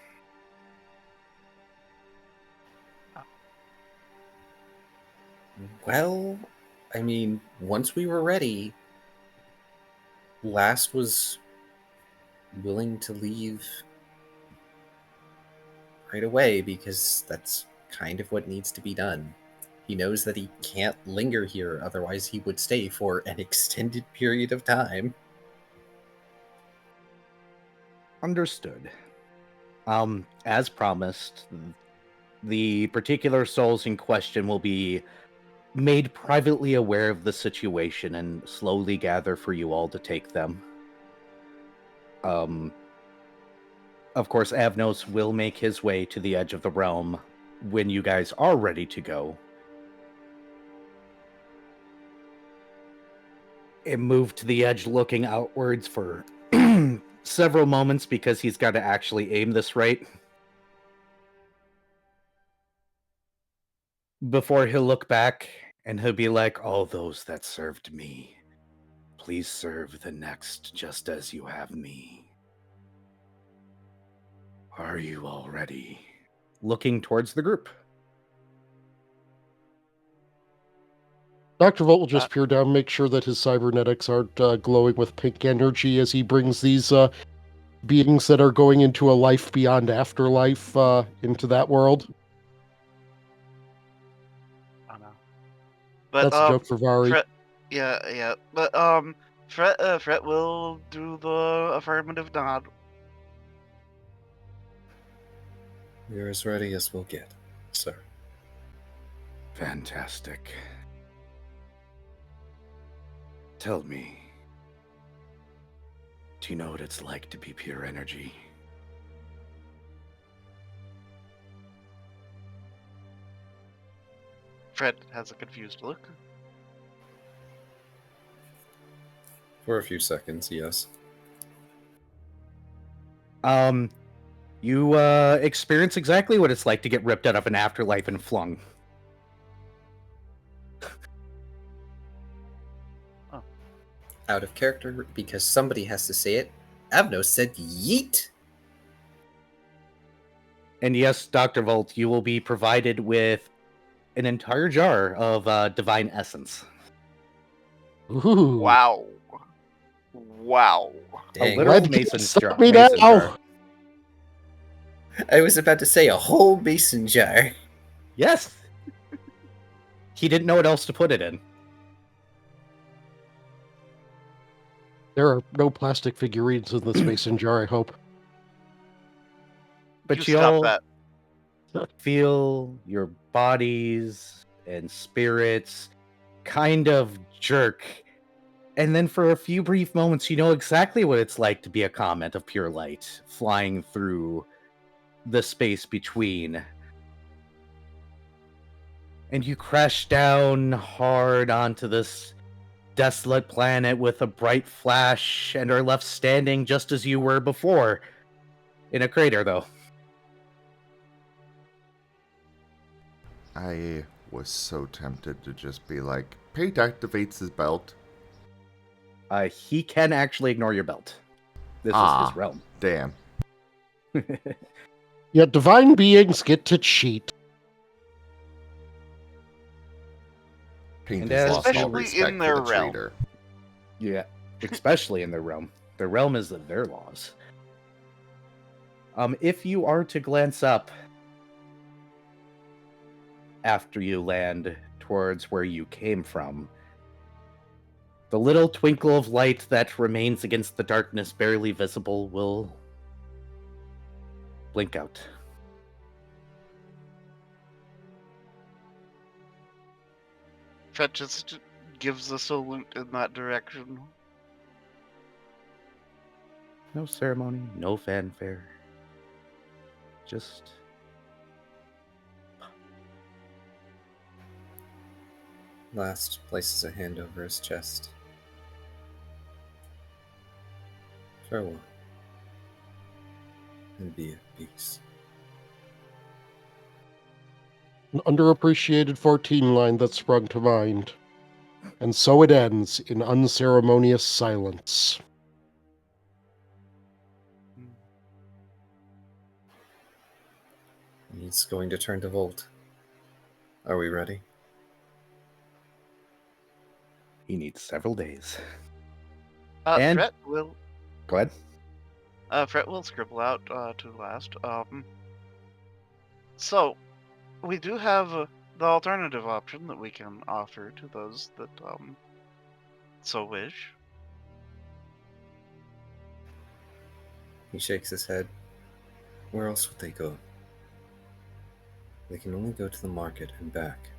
Well, I mean, once we were ready, Last was willing to leave right away because that's kind of what needs to be done. He knows that he can't linger here, otherwise he would stay for an extended period of time. Understood. As promised, the particular souls in question will be made privately aware of the situation and slowly gather for you all to take them. Of course, Avnos will make his way to the edge of the realm when you guys are ready to go. It moved to the edge looking outwards for several moments because he's got to actually aim this right. Before he'll look back and he'll be like, all those that served me, please serve the next just as you have me. Are you all ready? Looking towards the group. Dr. Volt will just peer down, make sure that his cybernetics aren't glowing with pink energy as he brings these beings that are going into a life beyond afterlife into that world. Oh no. But That's a joke for Vari. Fret, yeah. But Fret will do the affirmative nod. We're as ready as we'll get, sir. Fantastic. Tell me, do you know what it's like to be pure energy? Fred has a confused look. For a few seconds, yes. You experience exactly what it's like to get ripped out of an afterlife and flung. Out of character, because somebody has to say it, Avno said yeet! And yes, Dr. Volt, you will be provided with an entire jar of divine essence. Ooh. Wow. Dang. A literal Glad mason you stopped jar. me Mason now. jar. I was about to say a whole mason jar. Yes. He didn't know what else to put it in. There are no plastic figurines in this mason jar, I hope. But You stop you'll that. feel your bodies and spirits kind of jerk. And then for a few brief moments, you know exactly what it's like to be a comet of pure light flying through the space between. And you crash down hard onto this desolate planet with a bright flash and are left standing just as you were before. In a crater, though. I was so tempted to just be like, Pate activates his belt. He can actually ignore your belt. This is his realm. Damn. Yet divine beings get to cheat. Paint And has lost all especially respect in their for the realm. traitor. Yeah, especially in their realm. Their realm is their laws. If you are to glance up after you land towards where you came from, the little twinkle of light that remains against the darkness barely visible will blink out. Fred just gives a salute in that direction. No ceremony, no fanfare. Just Last places a hand over his chest. Farewell. And be at peace. An underappreciated 14 line that sprung to mind. And so it ends in unceremonious silence. He's going to turn to Volt. Are we ready? He needs several days. Fret And- will Go ahead. Fret will scribble out to last. So we do have the alternative option that we can offer to those that so wish. He shakes his head. Where else would they go? They can only go to the market and back.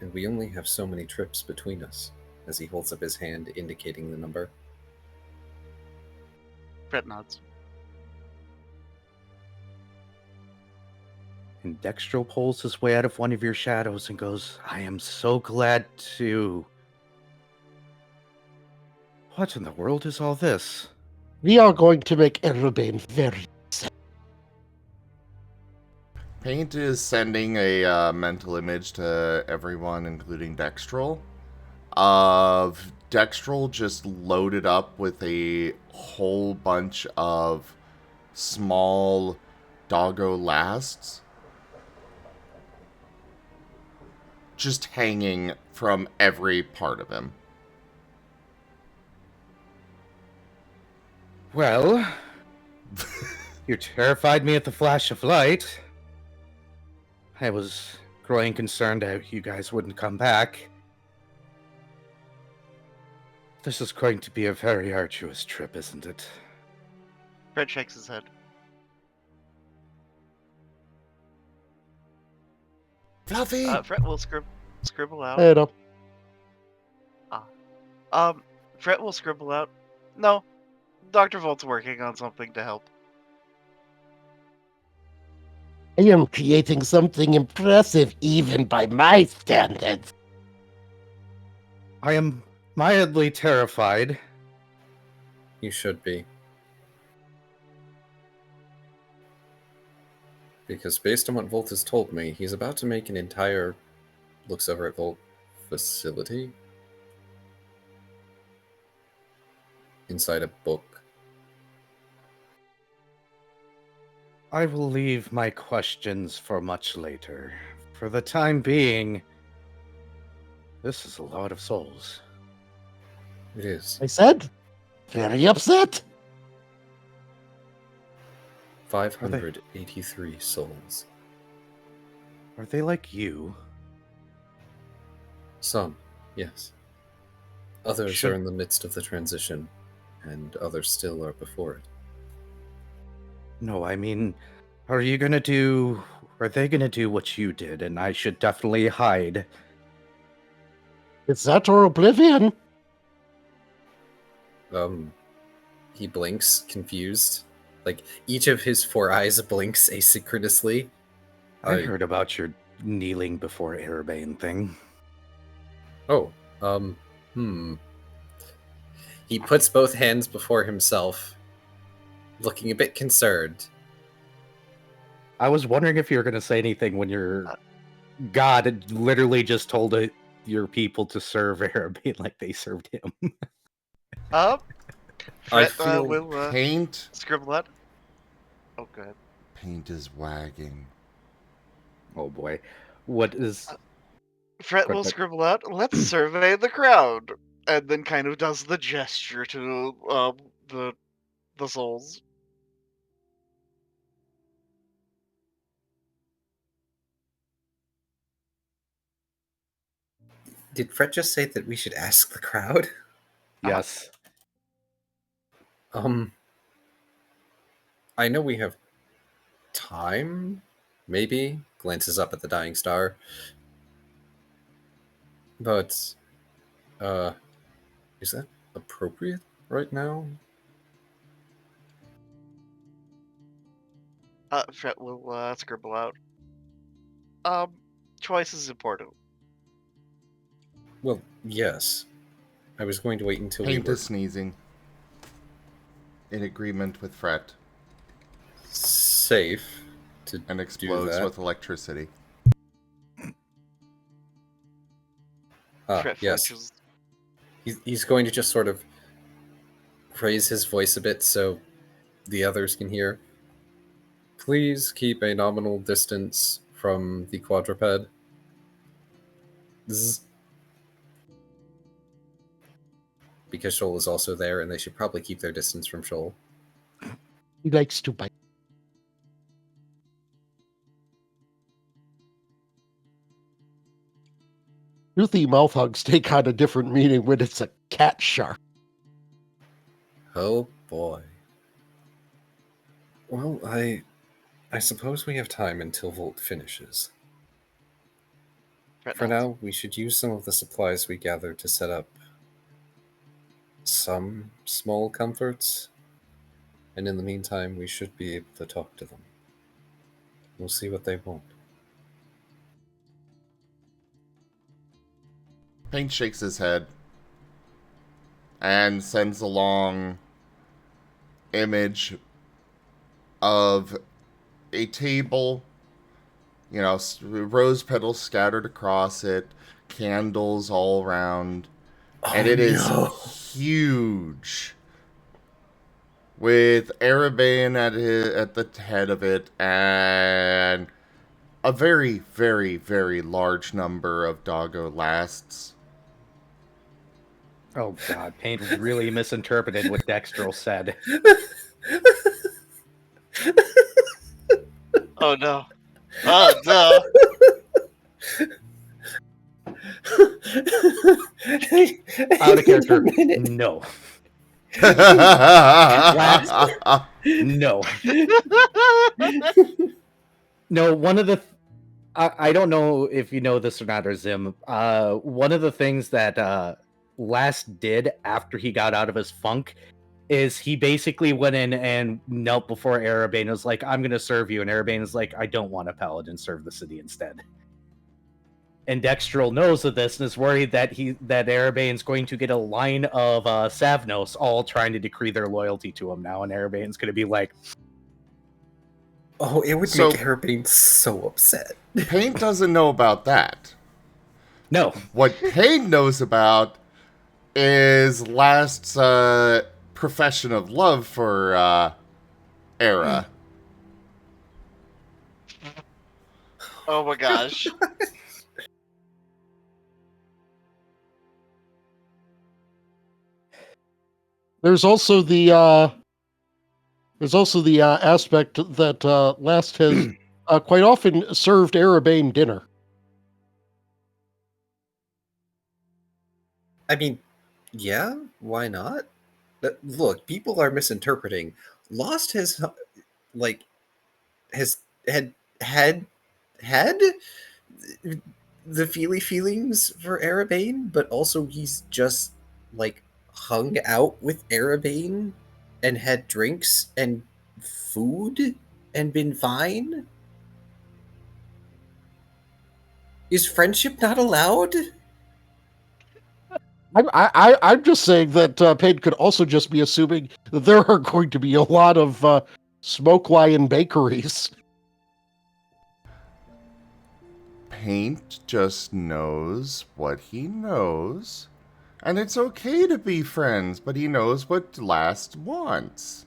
And we only have so many trips between us, as he holds up his hand indicating the number. Fret nods. And Dextro pulls his way out of one of your shadows and goes, I am so glad to... What in the world is all this? We are going to make Erubane very sad. Paint is sending a mental image to everyone, including Dextrol, of Dextrol just loaded up with a whole bunch of small doggo lasts just hanging from every part of him. Well, you terrified me at the flash of light. I was growing concerned that you guys wouldn't come back. This is going to be a very arduous trip, isn't it? Fret shakes his head. Fluffy! Fret will scribble out. I know. Fret will scribble out. No, Dr. Volt's working on something to help. I am creating something impressive even by my standards. I am mildly terrified. You should be. Because based on what Volt has told me, he's about to make an entire, looks over at Volt, facility? Inside a book. I will leave my questions for much later. For the time being, this is a lot of souls. It is. I said, very upset. 583 souls. Are they like you? Some, yes. Others Should- are in the midst of the transition, and others still are before it. No, I mean, are they gonna do what you did, and I should definitely hide? Is that or Oblivion? He blinks, confused. Like, each of his 4 eyes blinks asynchronously. I heard about your kneeling before Erebane thing. Oh, He puts both hands before himself, looking a bit concerned. I was wondering if you were gonna say anything when your god had literally just told your people to serve Erebane like they served him. I Fret feel will Paint. scribble out. Oh, go ahead. Paint is wagging. Oh boy. What is... Fret will Quick. scribble out. Let's survey the crowd, and then kind of does the gesture to the souls. Did Fred just say that we should ask the crowd? Yes. I know we have time, maybe? Glances up at the dying star. But, is that appropriate right now? Fret will scribble out. Choice is important. Well, yes. I was going to wait until we Paint were is sneezing. In agreement with Fret. safe to And do explodes that. with electricity. Fret Yes. flinches. He's going to just sort of raise his voice a bit so the others can hear. Please keep a nominal distance from the quadruped. Zzz. because Shoal is also there, and they should probably keep their distance from Shoal. He likes to bite. Toothy mouth hugs take on a different meaning when it's a cat shark. Oh boy. Well, I suppose we have time until Volt finishes. Fret For nods. now, we should use some of the supplies we gathered to set up some small comforts. And in the meantime, we should be able to talk to them. We'll see what they want. Paint shakes his head and sends a long image of a table, you know, rose petals scattered across it, candles all around, and it is huge, with Arabane at the head of it, and a very, very, very large number of doggo lasts. Oh god, Paint really misinterpreted what Dextrel said. Oh no. Oh no. Out of character. No. No. No, one of the... I don't know if you know this or not, or Zim. One of the things that Last did after he got out of his funk is he basically went in and knelt before Arabane and was like, I'm going to serve you. And Arabane is like, I don't want a paladin, serve the city instead. And Dextrel knows of this and is worried that Arabane's going to get a line of Savnos all trying to decree their loyalty to him now. And Arabane's going to be like... Oh, it would So- make Arabane so upset. Paint doesn't know about that. No. What Paint knows about is Last's profession of love for Era. Oh my gosh. There's also the aspect that Last has quite often served Arabane dinner. I mean, yeah, why not? But look, people are misinterpreting. Lost has, like, has had the feelings for Arabane, but also he's just, like, hung out with Arabane and had drinks and food and been fine. Is friendship not allowed? I'm just saying that Payne could also just be assuming that there are going to be a lot of smoke lion bakeries. Paint just knows what he knows, and it's okay to be friends, but he knows what Last wants.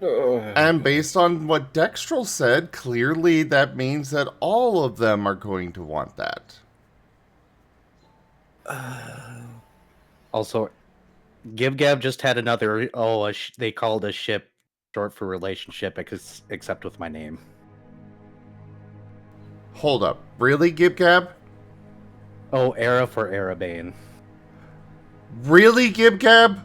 And based on what Dextrel said, clearly that means that all of them are going to want that. Also, Gib-Gab just had another, they called a ship short for relationship, except with my name. Hold up. Really, Gib-Gab? Oh, Era for Arabane. Really, Gib-Gab?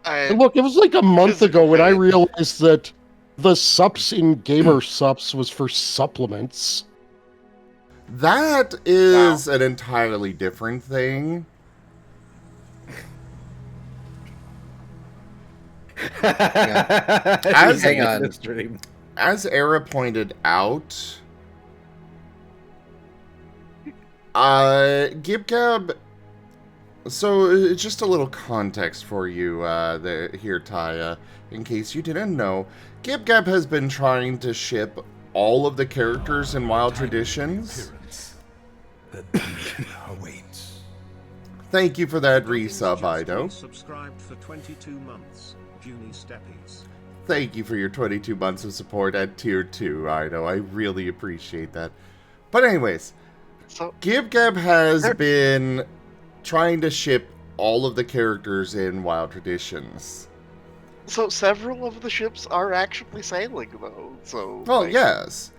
And look, it was like a month ago when I realized that the sups in Gamer Sups was for supplements. That is an entirely different thing. Hang on. As Era pointed out, Gib-Gab... So, just a little context for you here, Taya. In case you didn't know, Gib-Gab has been trying to ship all of the characters in Wild Traditions. Thank you for that resub, Ido. Subscribed for 22 months. Junie Steppies. Thank you for your 22 months of support at Tier 2, Ido. I really appreciate that. But anyways, So Gib-Gab has There- been trying to ship all of the characters in Wild Traditions. so several of the ships are actually sailing though. So Well, like, yes.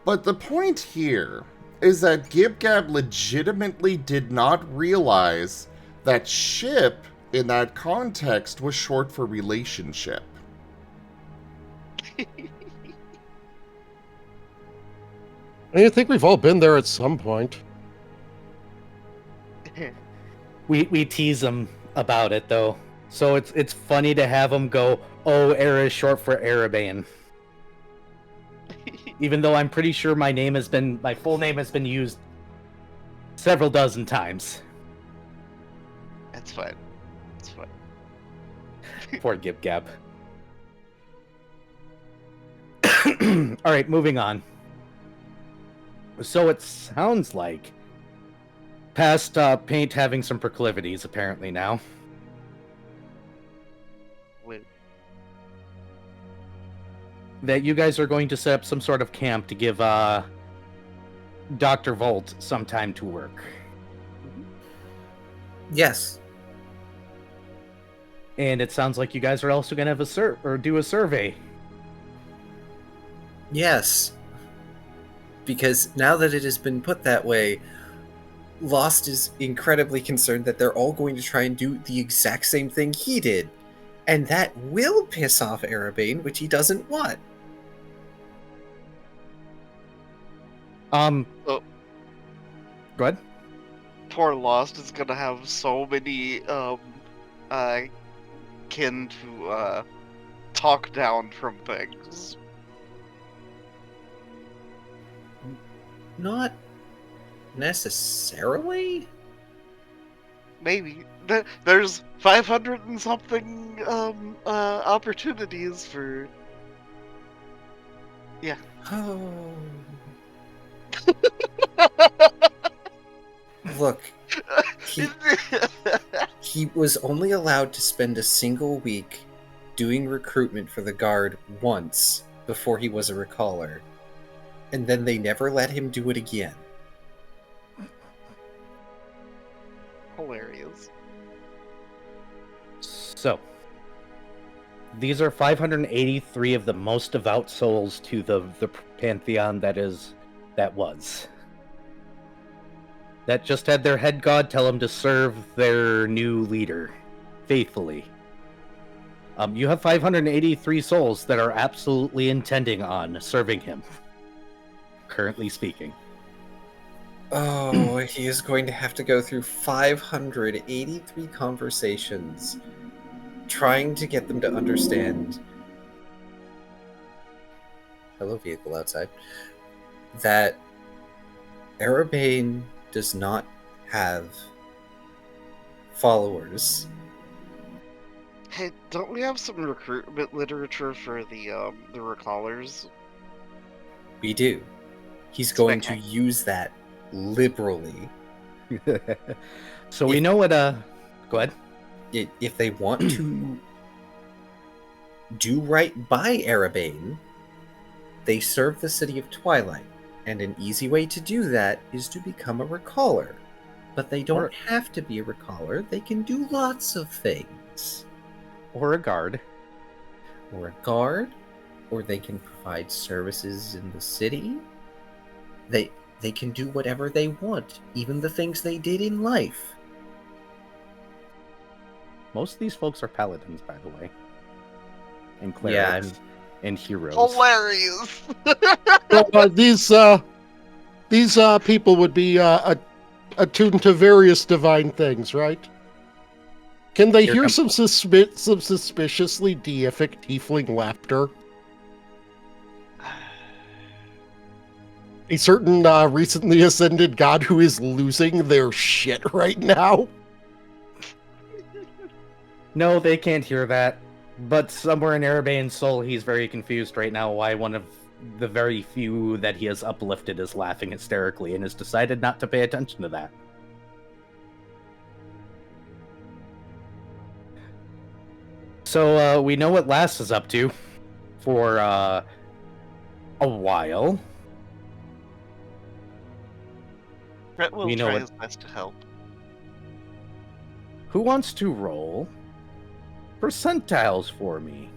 But the point here is that Gib-Gab legitimately did not realize that ship in that context was short for relationship. I think we've all been there at some point. We tease him about it though, so it's funny to have him go, "Oh, Era is short for Erebane," even though I'm pretty sure my full name has been used several dozen times. It's fine. It's fine. Poor Gib Gab. All right, moving on. So it sounds like past paint having some proclivities apparently now. Wait, That you guys are going to set up some sort of camp to give Dr. Volt some time to work. Yes. And it sounds like you guys are also going to have do a survey. Yes. Because now that it has been put that way, Lost is incredibly concerned that they're all going to try and do the exact same thing he did. And that will piss off Erebane, which he doesn't want. Oh. Go ahead. poor Lost is gonna have so many kin to talk down from things. Not necessarily. Maybe there's 500 and something opportunities for. Yeah. Oh. Look, he was only allowed to spend a single week doing recruitment for the guard once before he was a recaller, and then they never let him do it again. Hilarious. So, these are 583 of the most devout souls to the pantheon that was. That just had their head god tell them to serve their new leader faithfully. You have 583 souls that are absolutely intending on serving him. Currently speaking. Oh, he is going to have to go through 583 conversations trying to get them to understand. Hello, vehicle outside. That Erebane does not have followers. Hey, don't we have some recruitment literature for the recallers? We do. He's going to Okay. use that liberally. So we know what go ahead. If they want to do right by Erebane, they serve the city of Twilight, and an easy way to do that is to become a recaller. But they don't have to be a recaller, they can do lots of things. Or a guard. Or a guard, or they can provide services in the city. They can do whatever they want, even the things they did in life. Most of these folks are paladins, by the way. And Yeah, clerics. And heroes. Hilarious. These people would be attuned to various divine things, right? Can they hear some suspiciously deific tiefling laughter? A certain recently ascended god who is losing their shit right now? No, they can't hear that. But somewhere in Erebane's soul, he's very confused right now why one of the very few that he has uplifted is laughing hysterically and has decided not to pay attention to that. So we know what Lass is up to for a while. Fret will We know try what- his best to help. Who wants to roll percentiles for me?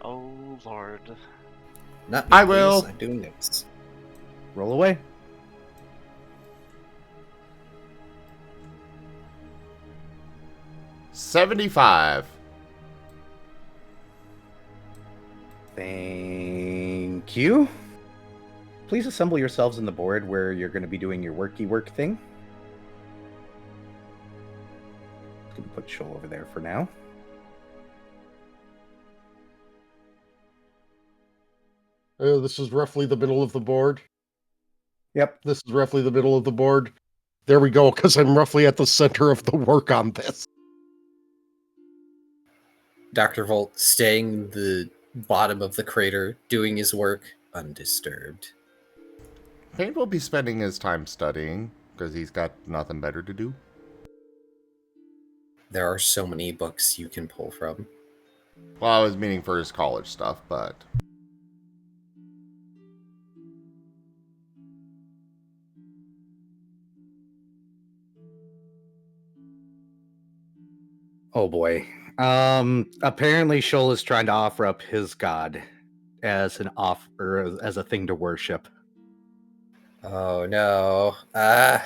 Oh, Lord. Not I me, will. please. I'm doing this. Roll away. $75. Thank you. Please assemble yourselves in the board where you're going to be doing your worky work thing. Just going to put Shoal over there for now. This is roughly the middle of the board. Yep. This is roughly the middle of the board. There we go, because I'm roughly at the center of the work on this. Dr. Volt staying in the bottom of the crater, doing his work undisturbed. Paint will be spending his time studying, because he's got nothing better to do. There are so many books you can pull from. Well, I was meaning for his college stuff, but... Oh boy. Apparently Shoal is trying to offer up his god as an as a thing to worship. Oh no. I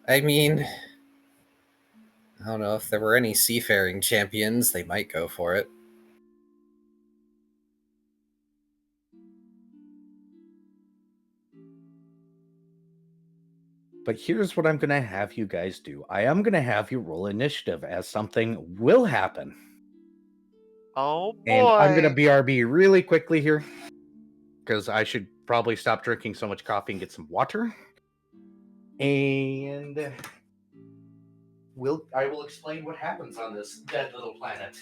mean, I don't know if there were any seafaring champions, they might go for it. But here's what I'm going to have you guys do. I am going to have you roll initiative as something will happen. Oh, boy. And I'm going to BRB really quickly here, because I should probably stop drinking so much coffee and get some water. And I will explain what happens on this dead little planet.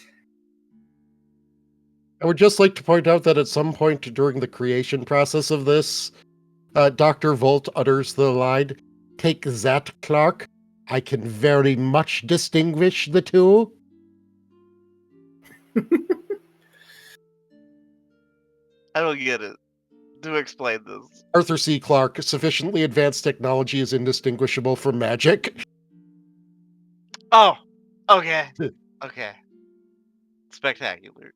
I would just like to point out that at some point during the creation process of this, Dr. Volt utters the line, "Take that, Clark. I can very much distinguish the two." I don't get it. Do explain this. Arthur C. Clarke, sufficiently advanced technology is indistinguishable from magic. Oh, okay. Okay. Spectacular.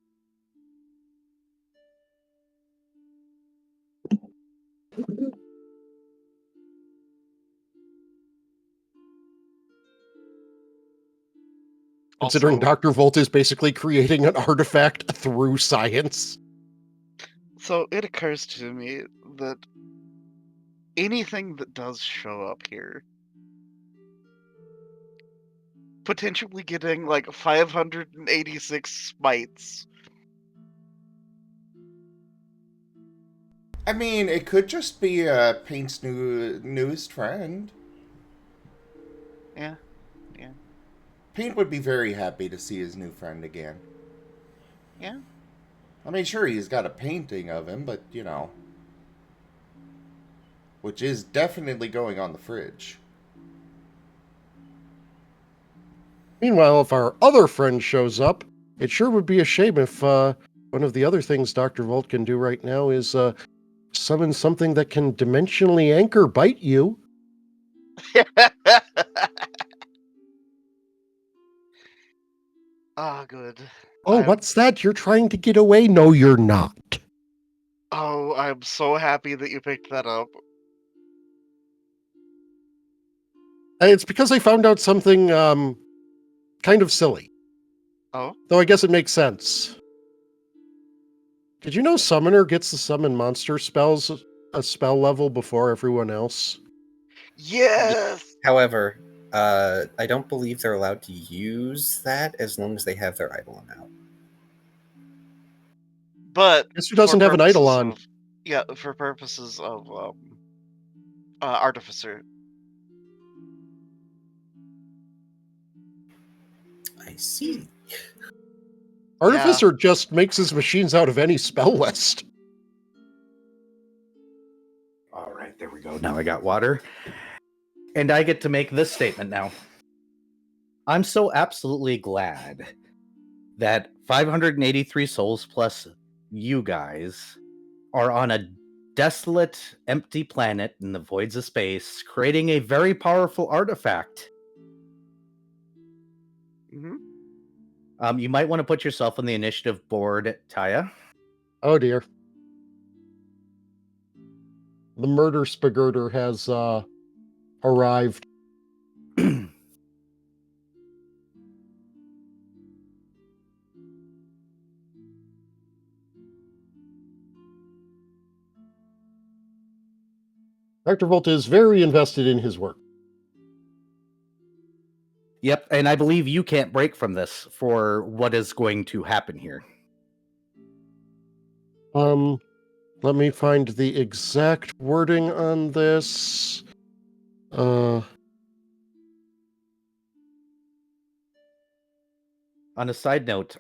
Considering Also- Dr. Volt is basically creating an artifact through science. So it occurs to me that anything that does show up here, potentially getting like 586 smites. I mean, it could just be Paint's newest friend. Yeah. Paint would be very happy to see his new friend again. Yeah. I mean, sure, he's got a painting of him, but, you know. Which is definitely going on the fridge. Meanwhile, if our other friend shows up, it sure would be a shame if one of the other things Dr. Volt can do right now is summon something that can dimensionally anchor bite you. Ah, good. Oh, I'm- what's that? You're trying to get away? No, you're not. Oh, I'm so happy that you picked that up. It's because I found out something kind of silly. Oh? Though I guess it makes sense. Did you know Summoner gets to summon monster spells a spell level before everyone else? Yes! However, I don't believe they're allowed to use that as long as they have their Eidolon out. But Guess who doesn't for have an purposes Eidolon? for purposes of Artificer. I see. Artificer just makes his machines out of any spell list. All right, there we go. Now I got water. And I get to make this statement now. I'm so absolutely glad that 583 souls plus you guys are on a desolate, empty planet in the voids of space, creating a very powerful artifact. Mm-hmm. You might want to put yourself on the initiative board, Taya. Oh dear. The murder spagurter has arrived. Dr. Volta is very invested in his work. Yep, and I believe you can't break from this for what is going to happen here. Let me find the exact wording on this. On a side note,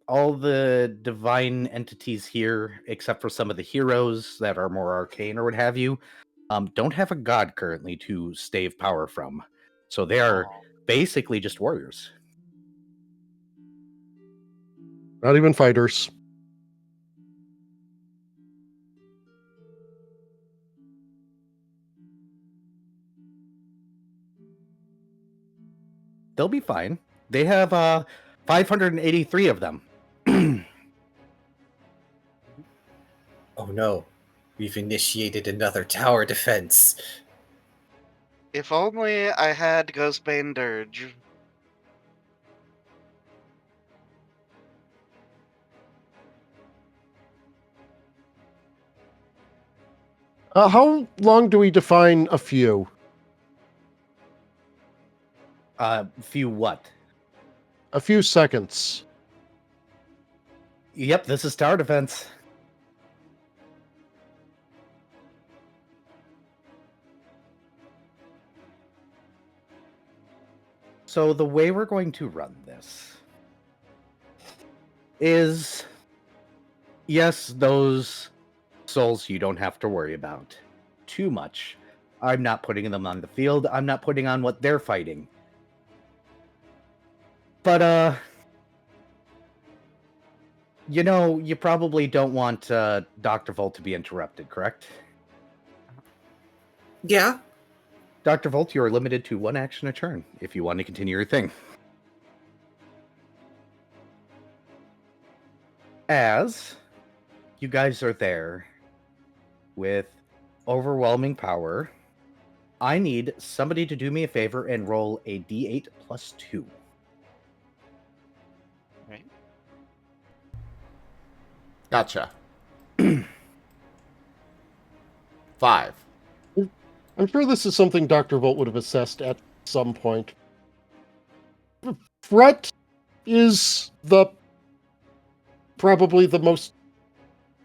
all the divine entities here, except for some of the heroes that are more arcane or what have you, don't have a god currently to stave power from. So they are basically just warriors. Not even fighters. They'll be fine. They have 583 of them. Oh no, we've initiated another tower defense. If only I had Ghostbane Dirge. How long do we define a few? Few what? A few seconds. Yep, this is tower defense. So the way we're going to run this is, yes, those souls you don't have to worry about too much. I'm not putting them on the field. I'm not putting on what they're fighting. But, you know, you probably don't want Dr. Volt to be interrupted, correct? Yeah. Dr. Volt, you are limited to one action a turn if you want to continue your thing. As you guys are there with overwhelming power, I need somebody to do me a favor and roll a d8 plus 2. Right. Gotcha. 5. I'm sure this is something Dr. Volt would have assessed at some point. Fret is probably the most...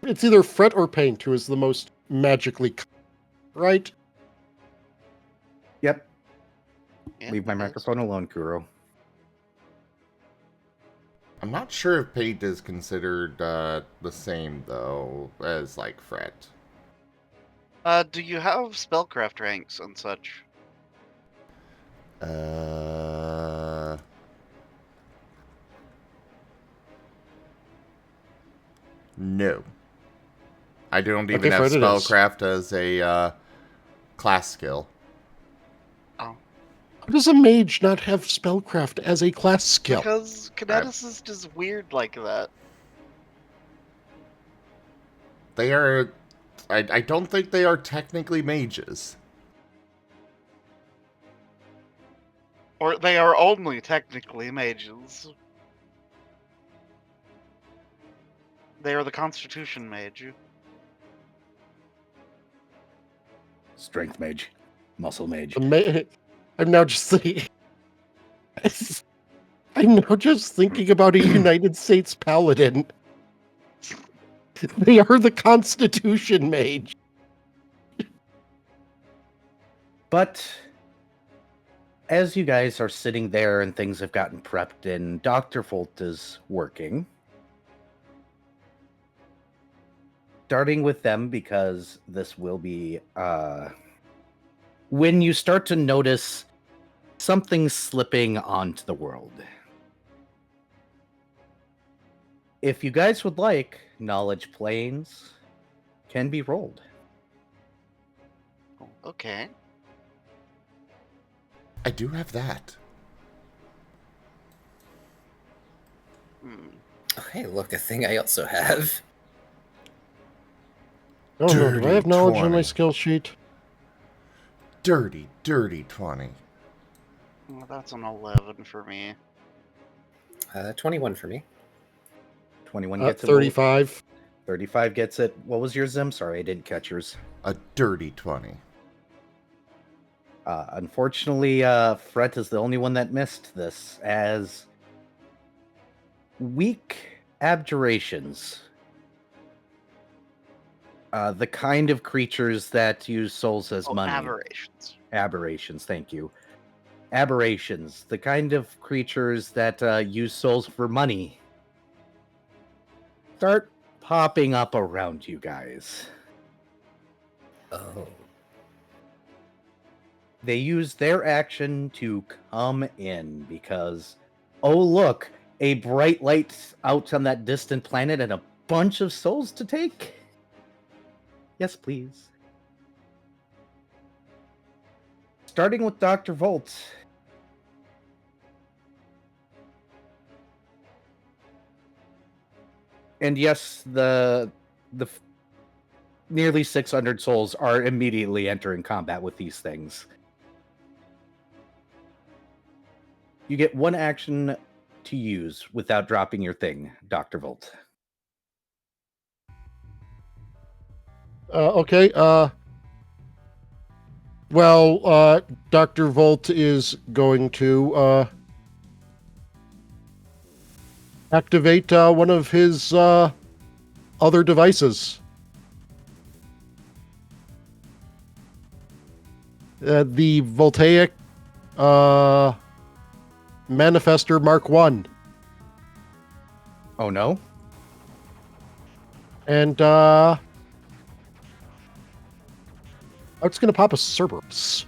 It's either Fret or Paint who is the most magically... Right? Yep. Yeah, Leave my it is. microphone alone, Kuro. I'm not sure if Paint is considered the same, though, as, like, Fret. Do you have spellcraft ranks and such? No. I don't even Okay, have Fred it is. Spellcraft as a class skill. Oh. How does a mage not have spellcraft as a class skill? Because kineticist is weird like that. They are... I don't think they are technically mages. Or they are only technically mages. They are the Constitution mage. Strength mage. Muscle mage. I'm now just thinking... I'm now just thinking about a United States paladin. They are the Constitution mage. But as you guys are sitting there and things have gotten prepped and Dr. Volt is working, starting with them because this will be when you start to notice something slipping onto the world. If you guys would like knowledge planes, can be rolled. Okay. I do have that. Hmm. Oh, hey, look, a thing I also have. Oh no, do I Dirty have knowledge on my 20. skill sheet? Dirty, dirty 20. Well, that's an 11 for me. 21 for me. 21 gets it. 35. 35 gets it. What was yours, Zim? Sorry, I didn't catch yours. A dirty 20. Unfortunately, Fret is the only one that missed this, as weak abjurations, the kind of creatures that use souls as money. Aberrations. Aberrations, thank you. Aberrations, the kind of creatures that use souls for money, start popping up around you guys. Oh. They use their action to come in because, oh look, a bright light out on that distant planet and a bunch of souls to take? Yes, please. Starting with Dr. Volt. And yes, the nearly 600 souls are immediately entering combat with these things. You get one action to use without dropping your thing, Dr. Volt. Okay. Dr. Volt is going to activate one of his other devices. The Voltaic Manifester Mark 1. Oh no? And it's going to pop a Cerberus.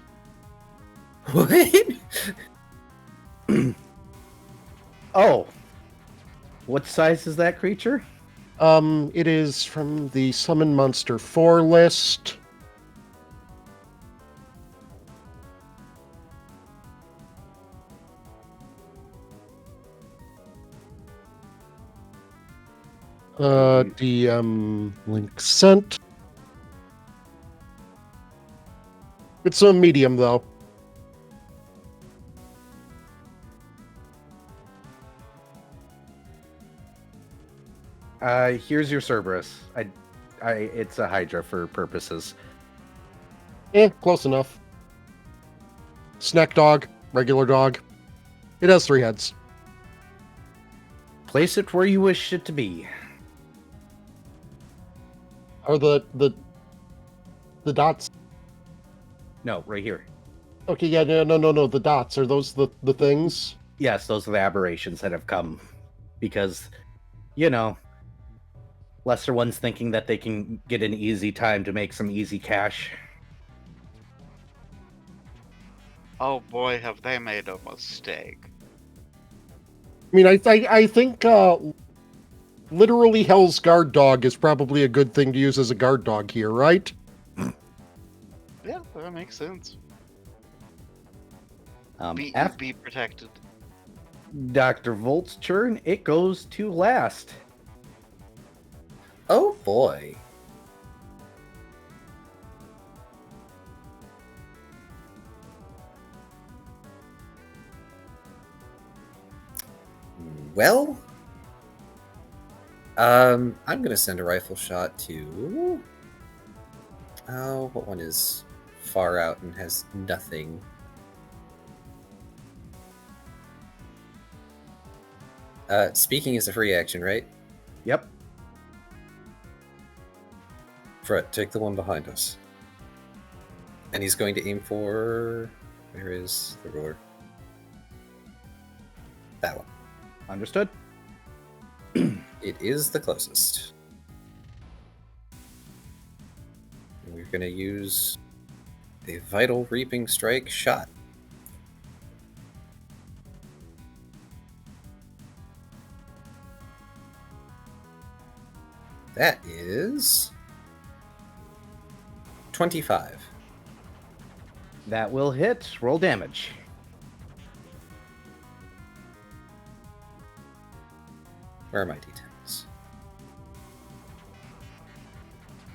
What? Oh. What size is that creature? It is from the Summon Monster 4 list. DM link sent. It's a medium, though. Here's your Cerberus. It's a Hydra for purposes. Close enough. Snack dog, regular dog. It has 3 heads. Place it where you wish it to be. Are the dots? No, right here. Okay, yeah, no. The dots, are those the things? Yes, those are the aberrations that have come. Because, you know, lesser ones thinking that they can get an easy time to make some easy cash. Oh boy, have they made a mistake. I mean, I think literally Hell's Guard Dog is probably a good thing to use as a guard dog here, right? Yeah, that makes sense. After Be protected. Dr. Volt's turn, it goes to last. Oh boy. Well, I'm gonna send a rifle shot to. Oh, what one is far out and has nothing? Speaking is a free action, right? Yep. Fred, take the one behind us. And he's going to aim for. Where is the ruler? That one. Understood. It is the closest. And we're going to use a Vital Reaping Strike shot. That is 25. That will hit. Roll damage. Where are my d10s?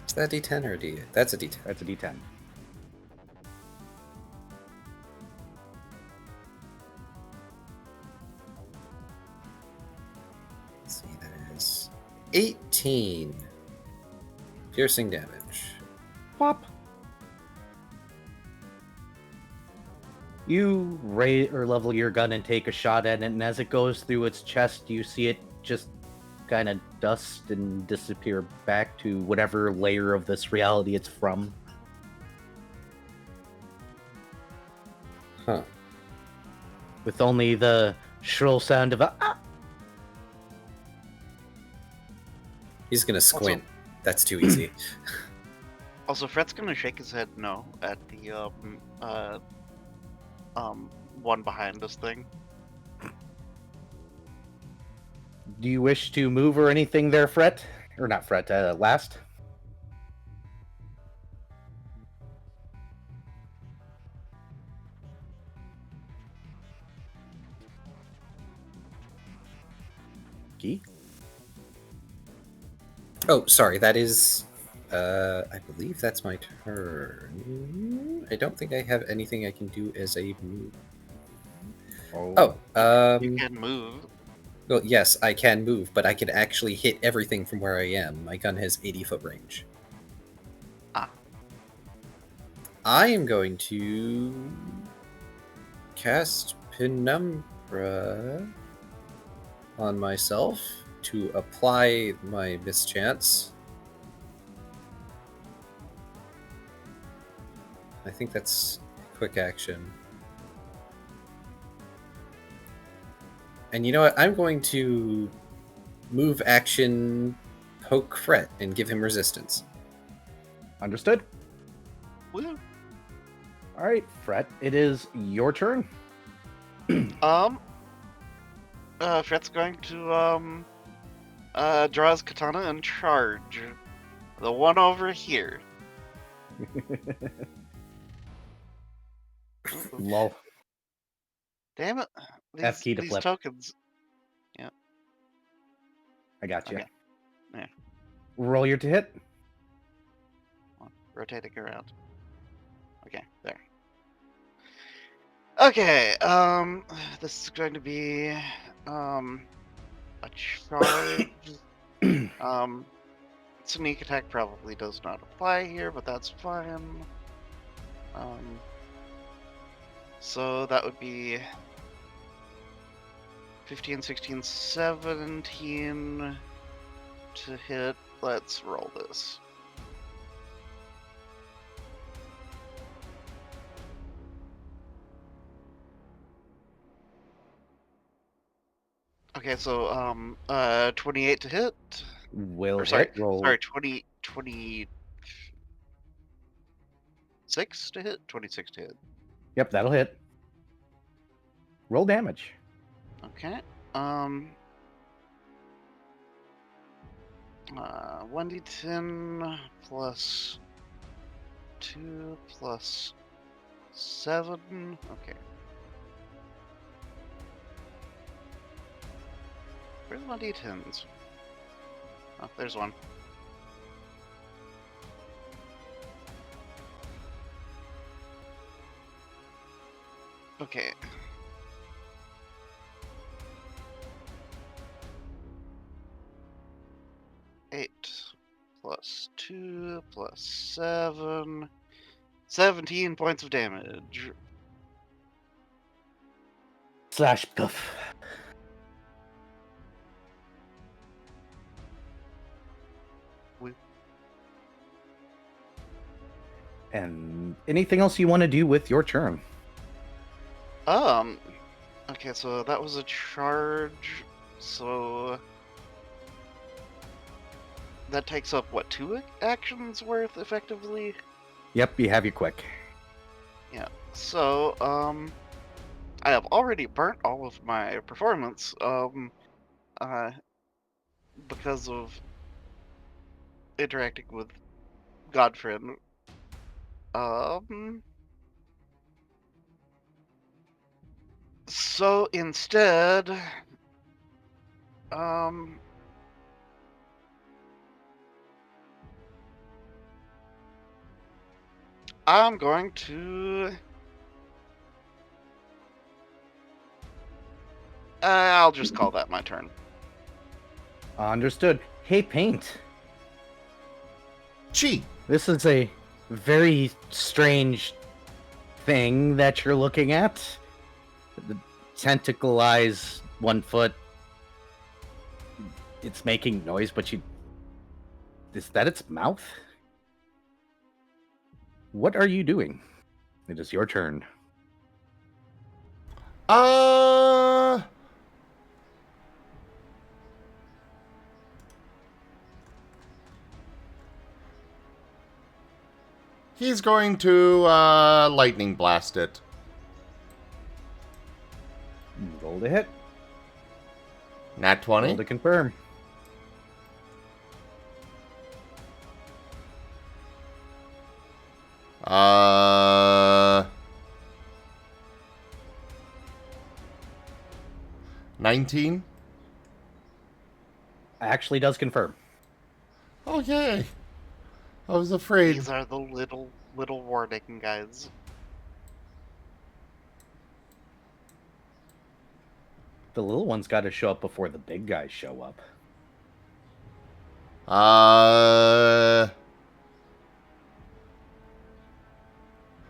Is that a d10 or a d8? That's a d10. That's a d10. Let's see, that is 18 piercing damage. Pop. You raise or level your gun and take a shot at it, and as it goes through its chest, you see it just kind of dust and disappear back to whatever layer of this reality it's from. Huh. With only the shrill sound of a ah! He's gonna squint. That's too easy. Also, Fred's gonna shake his head no at the one behind us thing. Do you wish to move or anything there, Fret? Or not Fret, Last? Key? Oh, sorry, that is... I believe that's my turn. I don't think I have anything I can do as a move. You can move. Well, yes, I can move, but I can actually hit everything from where I am. My gun has 80-foot range. Ah. I am going to cast Penumbra on myself to apply my mischance. I think that's a quick action. And you know what? I'm going to move action poke Fret and give him resistance. Understood. Woo. All right, Fret, it is your turn. Fred's going to draw his katana and charge the one over here. Lol. Damn it! F key to these flip. tokens. I got you. Okay. Yeah. Roll your to hit. Rotating around. Okay, there. Okay, this is going to be a charge. Sneak attack probably does not apply here, but that's fine. So that would be 15, 16, 17 to hit. Let's roll this. Okay, so 28 to hit. Will Or sorry, hit. Roll. sorry, 26 to hit. 26 to hit. Yep, that'll hit. Roll damage. Okay. 1d10 plus 2 plus 7. Okay. Where's my d10s? Oh, there's one. Okay. Eight plus 2 plus 7. 17 points of damage. Slash puff. And anything else you want to do with your turn? Okay, so that was a charge. So that takes up what, 2 actions worth effectively? Yep, you have your quick. Yeah. So, I have already burnt all of my performance, because of interacting with Godfriend. So instead, um, I'm going to. I'll just call that my turn. Understood. Hey, Paint. Chi. This is a very strange thing that you're looking at. The tentacle eyes, 1 foot. It's making noise, but you... Is that its mouth? What are you doing? It is your turn. He's going to lightning blast it. Roll to hit. Nat Roll 20. to confirm. Uh, 19. Actually does confirm. Okay. I was afraid. These are the little warning guys. The little ones got to show up before the big guys show up.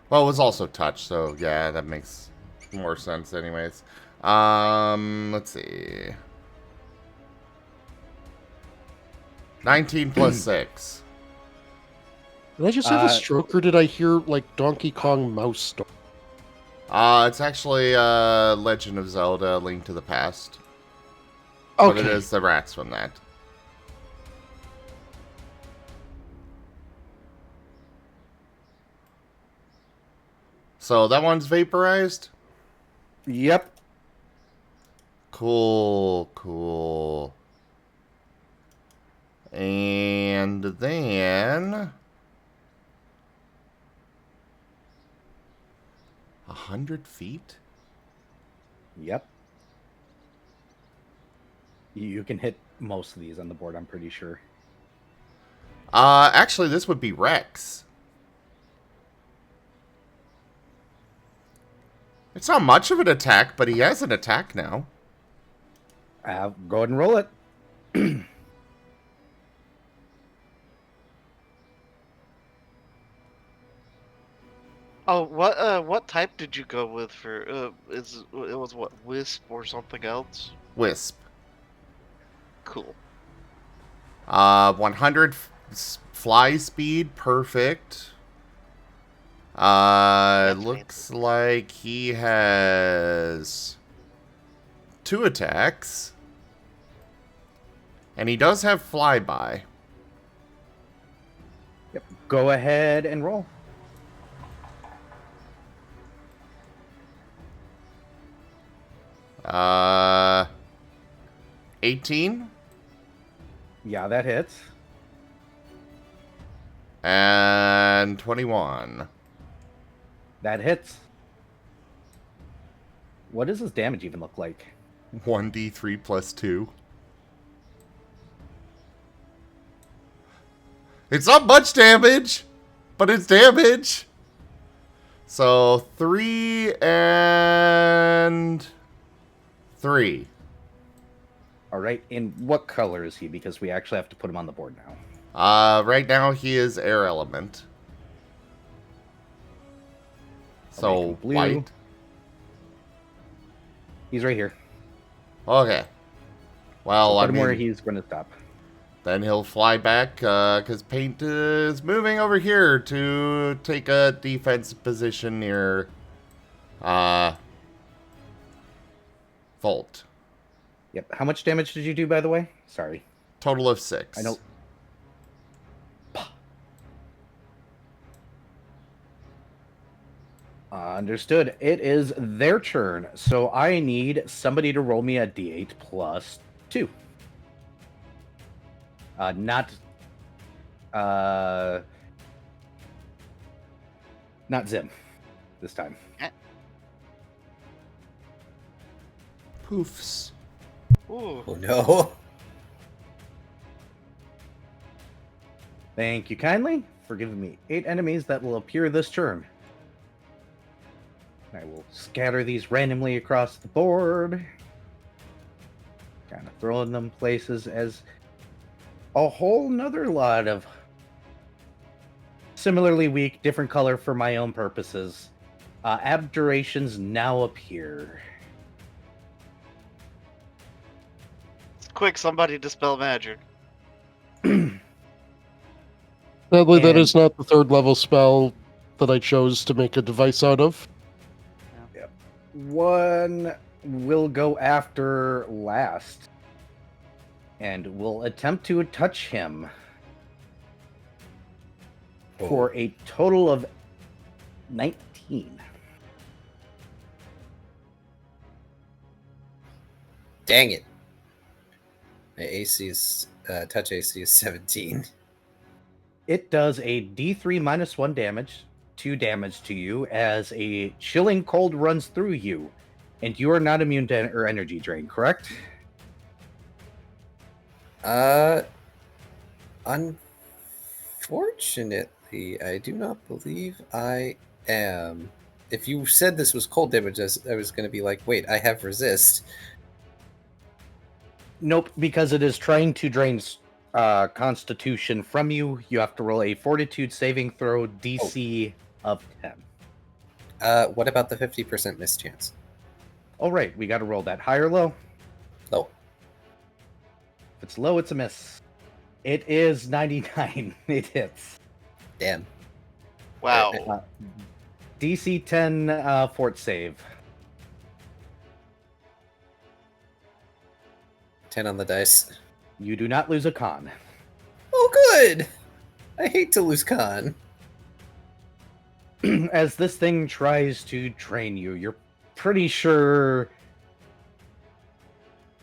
Well, it was also touch, so yeah, that makes more sense anyways. Let's see. 19 plus 6. Did I just have a stroke, or did I hear, like, Donkey Kong mouse story? It's actually Legend of Zelda: Link to the Past. But it Okay. is the rats from that. So that one's vaporized? Yep. Cool, cool. And then 100 feet? Yep. You can hit most of these on the board, I'm pretty sure. Actually, this would be Rex. It's not much of an attack, but he has an attack now. Go ahead and roll it. Oh, what type did you go with for? It was what, Wisp or something else? Wisp. Cool. 100 fly speed, perfect. That's Looks like he has 2 attacks. And he does have flyby. Yep. Go ahead and roll. Uh, 18 Yeah, that hits. and 21. That hits. What does his damage even look like? 1d3 plus 2. It's not much damage, but it's damage. So 3 and 3. All right. And what color is he? Because we actually have to put him on the board now. Right now he is air element. I'll make So him blue. white. He's right here. Okay. Well, So I put him where mean, he's going to stop. then he'll fly back because Paint is moving over here to take a defensive position near Volt. Yep. How much damage did you do, by the way? Sorry. Total of 6. I know. Understood. It is their turn. So I need somebody to roll me a d8 plus 2. Not Zim this time. Poofs. Ooh. Oh no. Thank you kindly for giving me 8 enemies that will appear this turn. I will scatter these randomly across the board. Kind of throwing them places as a whole nother lot of similarly weak, different color for my own purposes. Abjurations now appear. Quick, somebody dispel magic. Sadly, that And- is not the 3rd level spell that I chose to make a device out of. One will go after last. And will attempt to touch him for a total of 19. Dang it. My AC is touch AC is 17. It does a D3 minus 1 damage, 2 damage to you as a chilling cold runs through you. And you are not immune to or energy drain, correct? Unfortunately, I do not believe I am. If you said this was cold damage, I was going to be like, wait, I have resist. Nope, because it is trying to drain Constitution from you. You have to roll a Fortitude saving throw DC of 10. What about the 50% mischance? All right, we got to roll that high or low. Low. If it's low, it's a miss. It is 99. It hits. Damn. Wow. DC 10 fort save. 10 on the dice. You do not lose a con. Oh, good! I hate to lose con. As this thing tries to drain you, you're pretty sure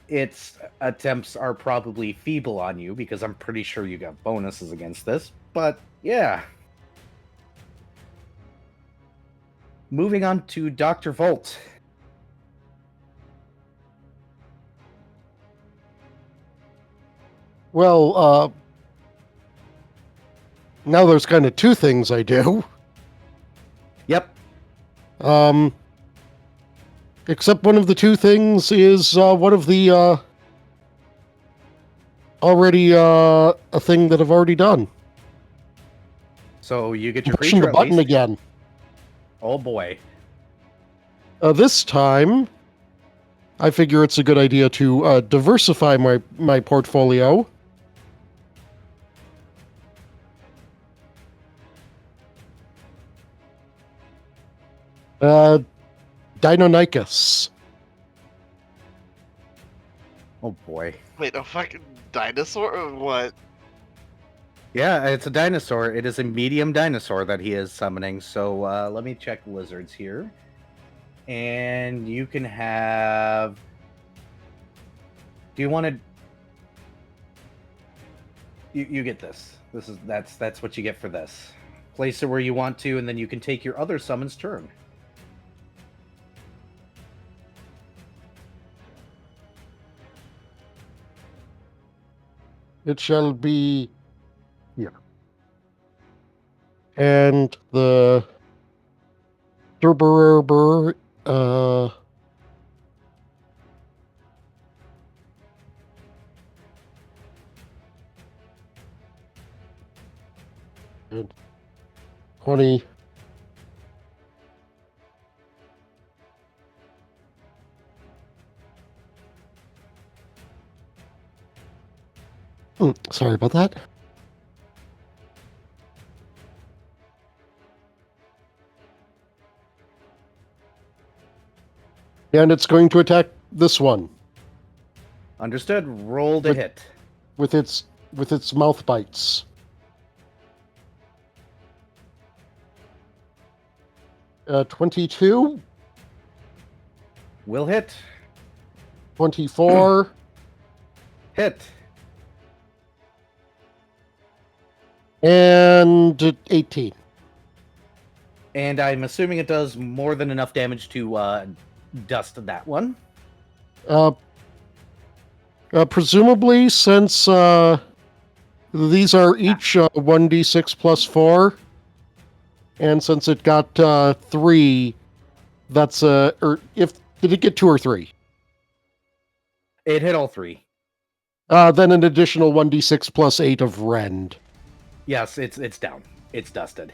its attempts are probably feeble on you, because I'm pretty sure you got bonuses against this. But yeah. Moving on to Dr. Volt. Well, now there's kind of 2 things I do. Yep. Except one of the 2 things is one of the already a thing that I've already done. So you get your Pushing creature the at button least. again. Oh boy. This time, I figure it's a good idea to diversify my portfolio. Deinonychus. Oh boy. Wait, a fucking dinosaur or what? Yeah, it's a dinosaur. It is a medium dinosaur that he is summoning. So let me check lizards here. And you can have... Do you want to... You get this. That's what you get for this. Place it where you want to, and then you can take your other summon's turn. It shall be here. And the Durberber, and 20. Sorry about that. And it's going to attack this one Understood. Roll to hit. with its mouth bites. 22, Will hit. 24, Hit. and 18. And I'm assuming it does more than enough damage to dust that one. Presumably, since these are each 1d6 plus 4, and since it got 3, that's or if did it get 2 or 3? It hit all 3. Then an additional 1d6 plus 8 of rend. Yes, it's down. It's dusted.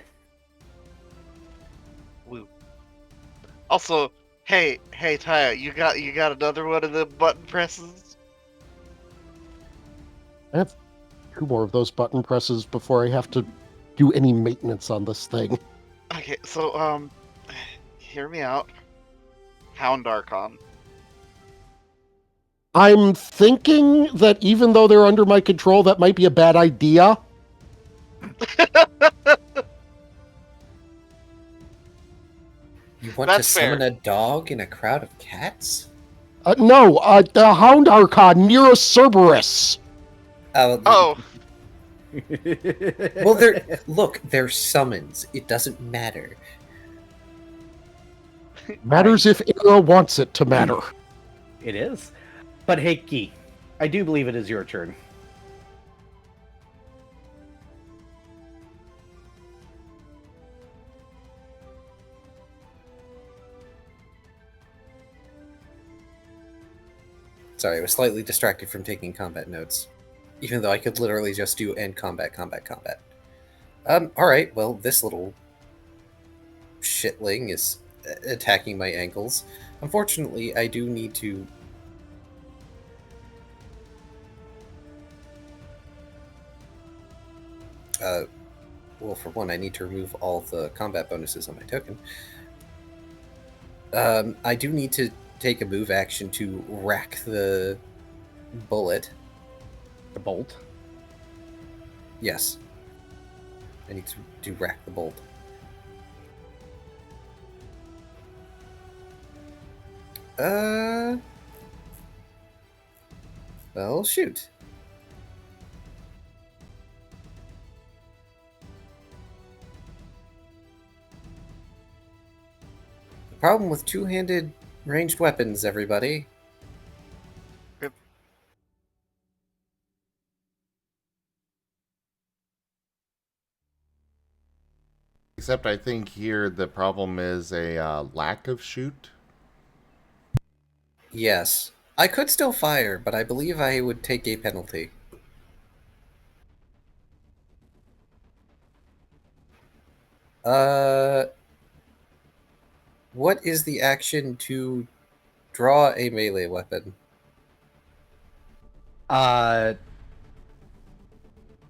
Woo. Also, hey, Taya, you got another one of the button presses? I have 2 more of those button presses before I have to do any maintenance on this thing. Okay, so hear me out. Hound Archon. I'm thinking that even though they're under my control, that might be a bad idea. You want That's to summon fair. a dog in a crowd of cats? No, the Hound Archon, near Cerberus. Oh, Well, they're summons. It doesn't matter. Matters if Era wants it to matter. It is. But hey, Key, I do believe it is your turn. Sorry, I was slightly distracted from taking combat notes. Even though I could literally just do end combat. Alright, well, this little shitling is attacking my ankles. Unfortunately, I do need to... well, for one, I need to remove all the combat bonuses on my token. I do need to take a move action to rack the bullet. The bolt. Yes. I need to do rack the bolt. Well, shoot. The problem with two-handed ranged weapons, everybody. Yep. Except I think here the problem is a lack of shoot. Yes. I could still fire, but I believe I would take a penalty. What is the action to draw a melee weapon?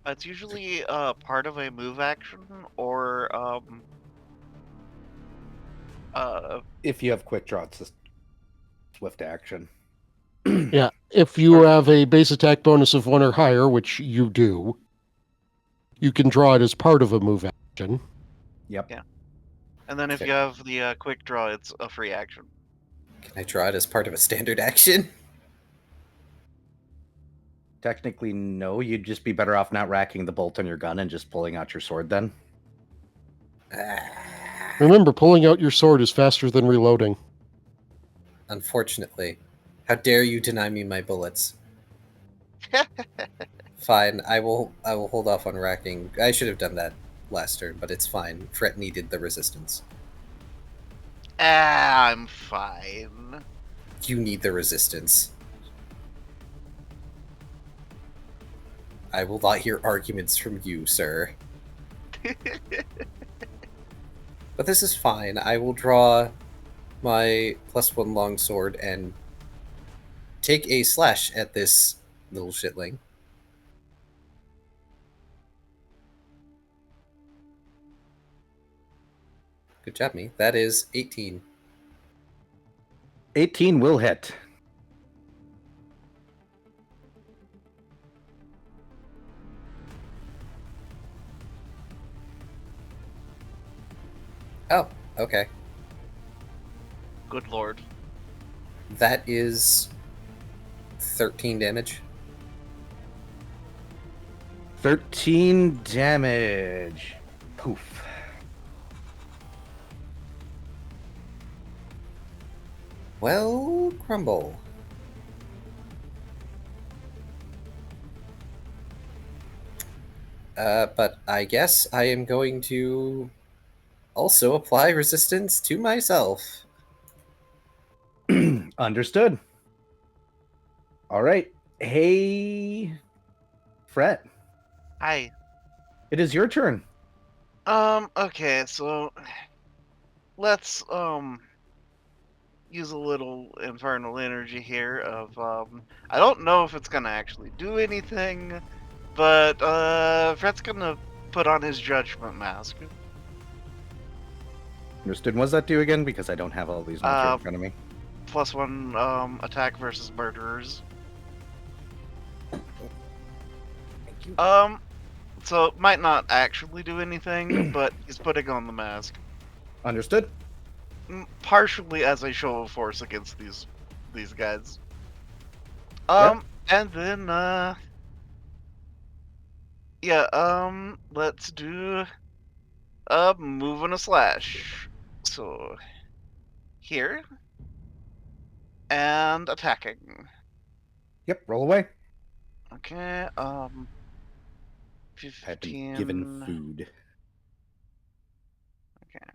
it's usually part of a move action or If you have quick draw, it's a swift action. Yeah, if you have a base attack bonus of 1 or higher, which you do, you can draw it as part of a move action. Yep. Yeah. And then if Okay. you have the quick draw, it's a free action. Can I draw it as part of a standard action? Technically, no. You'd just be better off not racking the bolt on your gun and just pulling out your sword then. Remember, pulling out your sword is faster than reloading. Unfortunately. How dare you deny me my bullets? Fine, I will hold off on racking. I should have done that last turn, but it's fine. Fret needed the resistance. I'm fine. You need the resistance. I will not hear arguments from you, sir. But this is fine. I will draw my +1 longsword and take a slash at this little shitling. Good job, me. That is 18. 18 will hit. Oh, okay. Good lord. That is 13 damage. 13 damage. Poof. well, crumble. But I guess I am going to also apply resistance to myself. Understood. All right. Hey, Fret, Hi. it is your turn. Okay, so let's use a little infernal energy here of I don't know if it's gonna actually do anything, but Fred's gonna put on his judgment mask. Understood. What's that do again? Because I don't have all these notes right in front of me. +1 attack versus murderers. Thank you. So it might not actually do anything, but he's putting on the mask. Understood. Partially as a show of force against these guys. Yep. And then yeah, let's do a move and a slash. So here and attacking. Yep. Roll away. Okay, I've been given 15. food. Okay.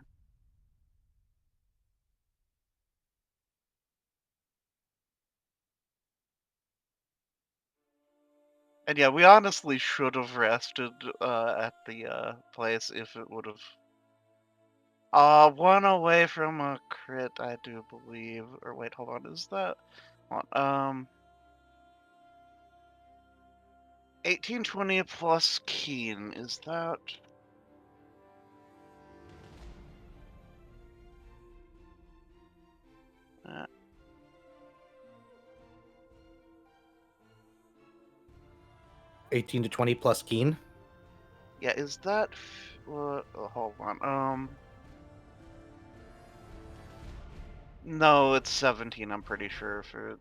And yeah, we honestly should have rested at the place if it would have. One away from a crit, I do believe. Or wait, hold on, is that? Hold on, 1820 plus keen, is that? Uh, 18 to 20 plus keen. yeah, is that? Hold on. No, it's 17. I'm pretty sure for,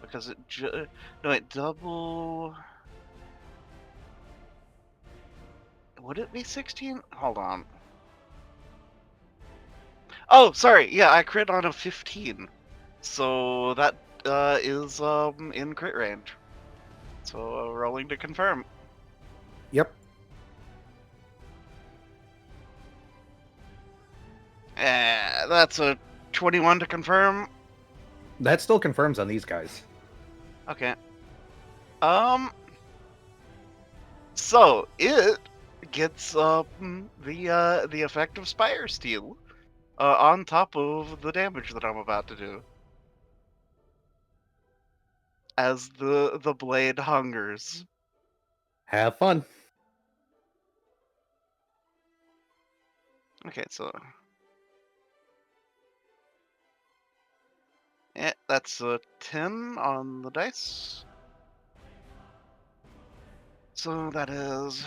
because it no wait, double. Would it be 16? Hold on. Oh, sorry. Yeah, I crit on a 15. So that is in crit range. So rolling to confirm. Yep. That's a 21 to confirm. That still confirms on these guys. Okay. So it gets the effect of Spire Steel on top of the damage that I'm about to do. As the blade hungers. Have fun. Okay, so that's a 10 on the dice. So that is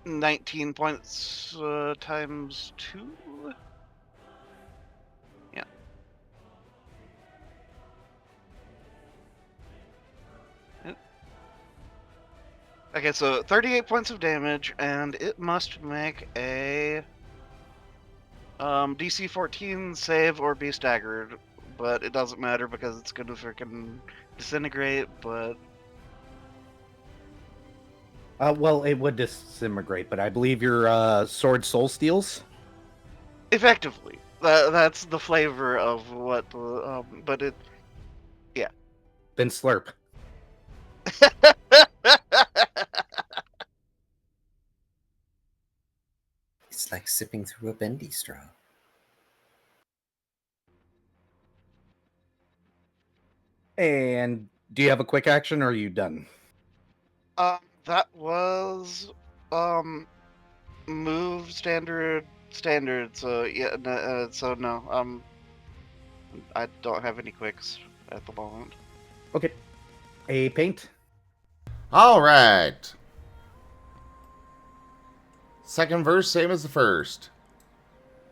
19 points times 2. Yeah. Okay, so 38 points of damage, and it must make a DC 14 save or be staggered, but it doesn't matter because it's gonna freaking disintegrate. But Well, it would disintegrate, but I believe your sword soul steals. effectively, that's the flavor of what. But it, yeah. Then slurp. It's like sipping through a bendy straw. And do you have a quick action, or are you done? That was move standard. So yeah, so no, I don't have any quicks at the moment. Okay. A paint. All right. Second verse, same as the first.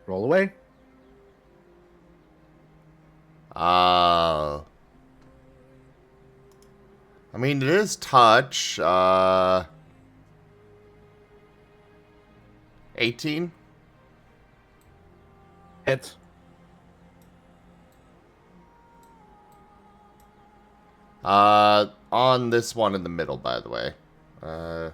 Roll away. I mean, it is touch. 18. Hits. On this one in the middle, by the way. That.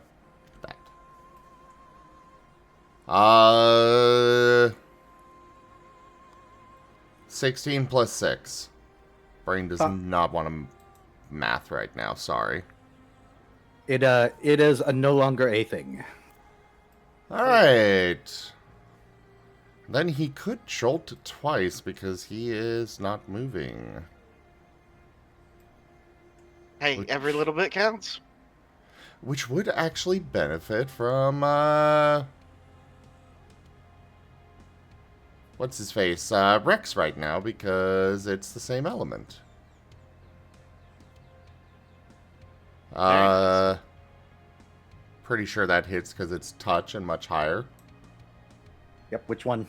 16 plus 6. Brain does not want to math right now, sorry. It is no longer a thing. Alright. Then he could jolt twice because he is not moving. Hey, every little bit counts. Which would actually benefit from, what's his face? Rex right now, because it's the same element. Pretty sure that hits because it's touch and much higher. Yep, which one?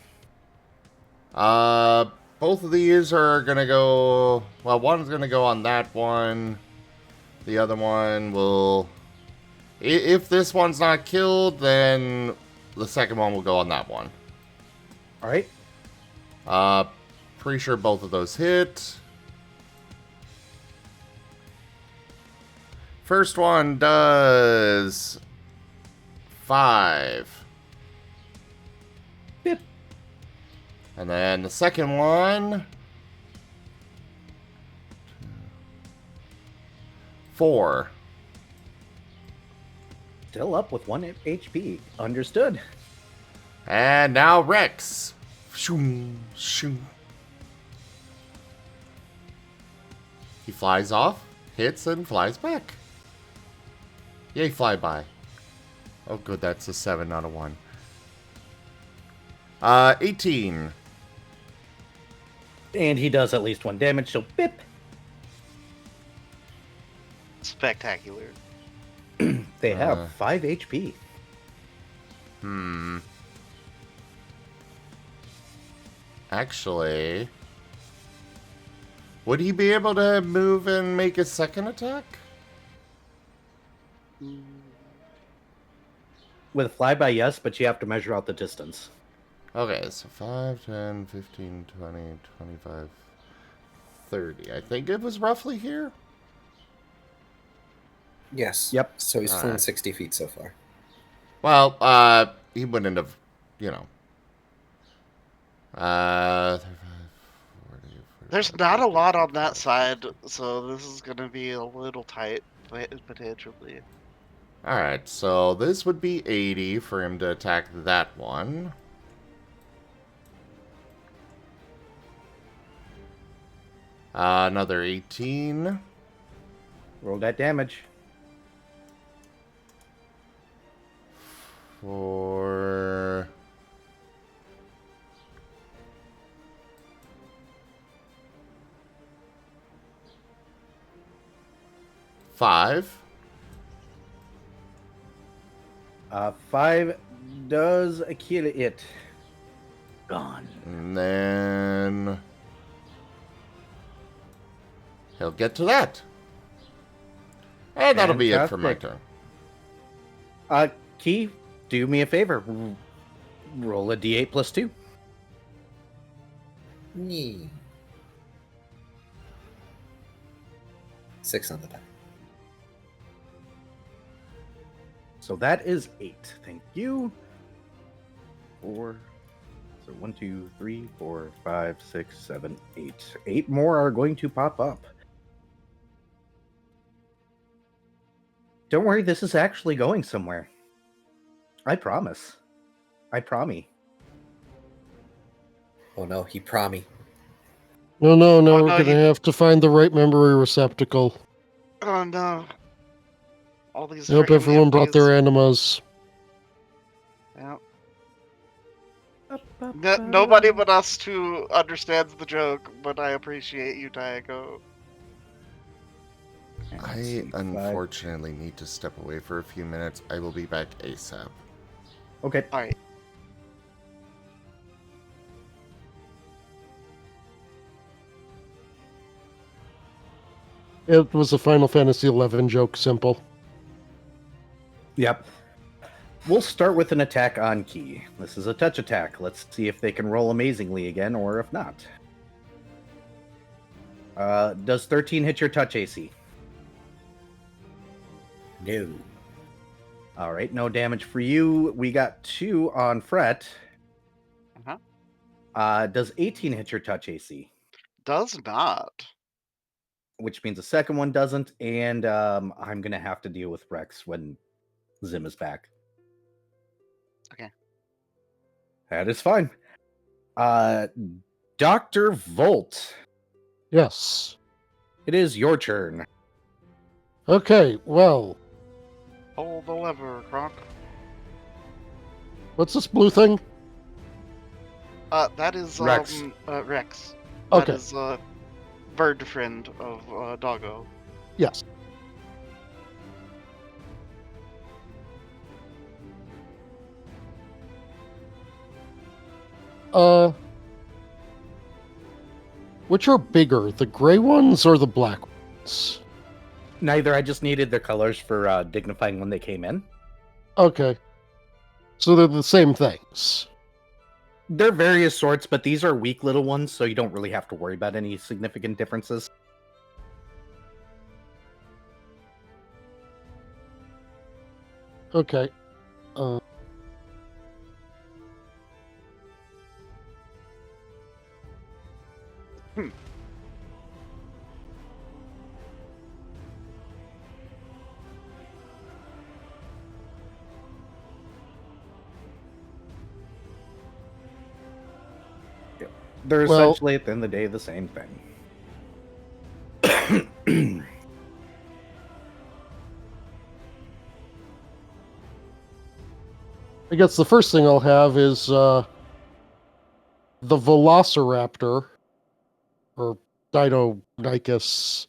Both of these are gonna go, well, one's gonna go on that one. The other one will, if this one's not killed, then the second one will go on that one. Alright. Pretty sure both of those hit. First one does 5. Bip. And then the second one, 4. Still up with 1 HP. Understood. And now Rex. Shoom, shoom. He flies off, hits, and flies back. Yay, flyby. Oh, good, that's a 7, not a 1. 18. And he does at least 1 damage, so bip. Spectacular. They have 5 HP. Actually, would he be able to move and make a second attack? With flyby, yes, but you have to measure out the distance. Okay, so 5, 10, 15, 20, 25, 30. I think it was roughly here. Yes. Yep. So he's flown Alright. 60 feet so far. Well, he wouldn't have, you know. 35, 40, There's not a lot on that side, so this is gonna be a little tight, potentially. Alright, so this would be 80 for him to attack that one. Another 18. Roll that damage. For 5. 5 does kill it. Gone. And then he'll get to that. And that'll be it for my Fantastic. turn. Key, do me a favor. Roll a d8 plus 2. Nee. 6 on the die. So that is 8. Thank you. 4. So 1, 2, 3, 4, 5, 6, 7, 8. 8 more are going to pop up. Don't worry, this is actually going somewhere. I promise. I promise. Oh no, he promi. No, Oh, we're no, gonna he- have to find the right memory receptacle. Oh no. All these I hope freaking everyone brought their empties. animas. Yep. Nobody but us two understands the joke, but I appreciate you, Diago. I unfortunately need to step away for a few minutes. I will be back ASAP. Okay. Alright. It was a Final Fantasy XI joke, simple. Yep. We'll start with an attack on Key. This is a touch attack. Let's see if they can roll amazingly again, or if not. Does 13 hit your touch AC? No. All right, no damage for you. We got 2 on Fret. Does 18 hit your touch AC? Does not. Which means the second one doesn't, and I'm gonna have to deal with Rex when Zim is back. Okay. That is fine. Dr. Volt, Yes. it is your turn. Okay, well, Pull the lever, Croc. what's this blue thing? That is Rex. Rex. Okay. That is bird friend of Doggo. Yes. Which are bigger, the gray ones or the black ones? Neither. I just needed their colors for dignifying when they came in. Okay. So they're the same things. They're various sorts, but these are weak little ones, so you don't really have to worry about any significant differences. Okay. They're Well- essentially, at the end of the day, the same thing. I guess the first thing I'll have is the Velociraptor, or Deinonychus,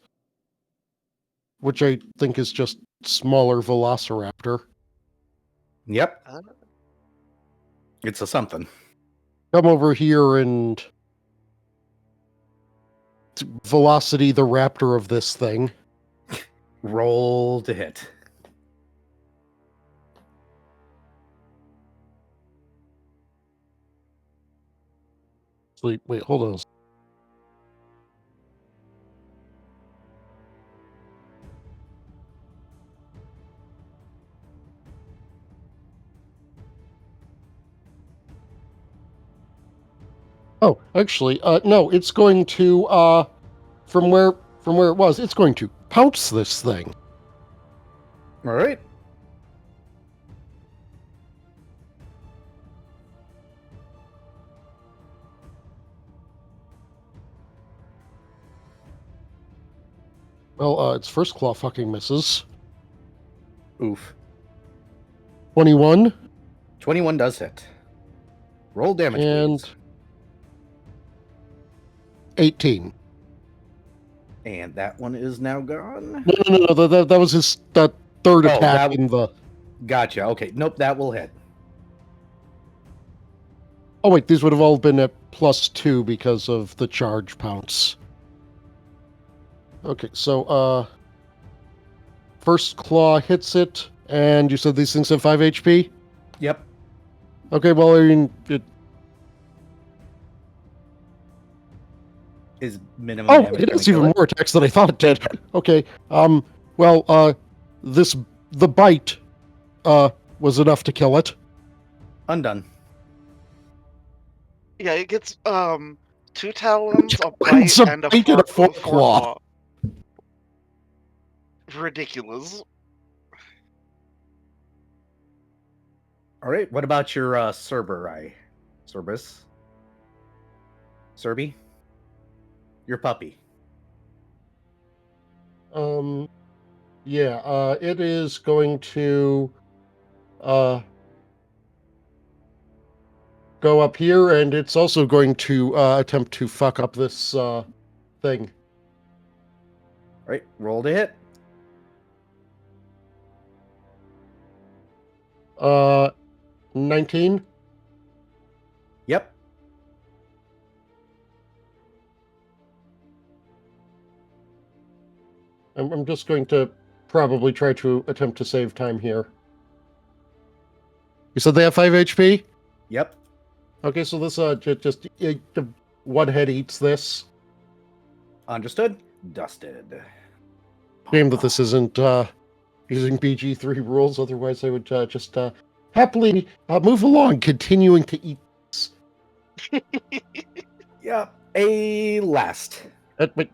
which I think is just smaller Velociraptor. Yep. It's a something. Come over here and velocity the raptor of this thing. Roll to hit. Wait, hold on. Oh, actually, no, it's going to, from where it was, it's going to pounce this thing. All right. Well, its first claw fucking misses. Oof. 21. 21 does hit. Roll damage, And please. 18. And that one is now gone. No, that was his third attack that- in the... Gotcha. Okay. Nope, that will hit. Oh, wait, these would have all been at +2 because of the charge pounce. Okay, so, first claw hits it, and you said these things have 5 HP? Yep. Okay, well, I mean, Is minimum oh, damage it gonna has kill even it? more attacks than I thought it did. Okay, well, the bite, was enough to kill it. Undone. Yeah, it gets 2 talons, a It's bite, a and a bite and a fork foreclaw. Ridiculous. All right. What about your Cerberi? Cerbis? Serby? Your puppy. Yeah, it is going to, go up here, and it's also going to, attempt to fuck up this, thing. All right. Roll to hit. 19? Yep. I'm just going to probably try to attempt to save time here. You said they have 5 HP? Yep. Okay, so this, just one head eats this. Understood. Dusted. Shame that this isn't, using BG3 rules. Otherwise, I would just happily move along, continuing to eat. Yeah, a last. But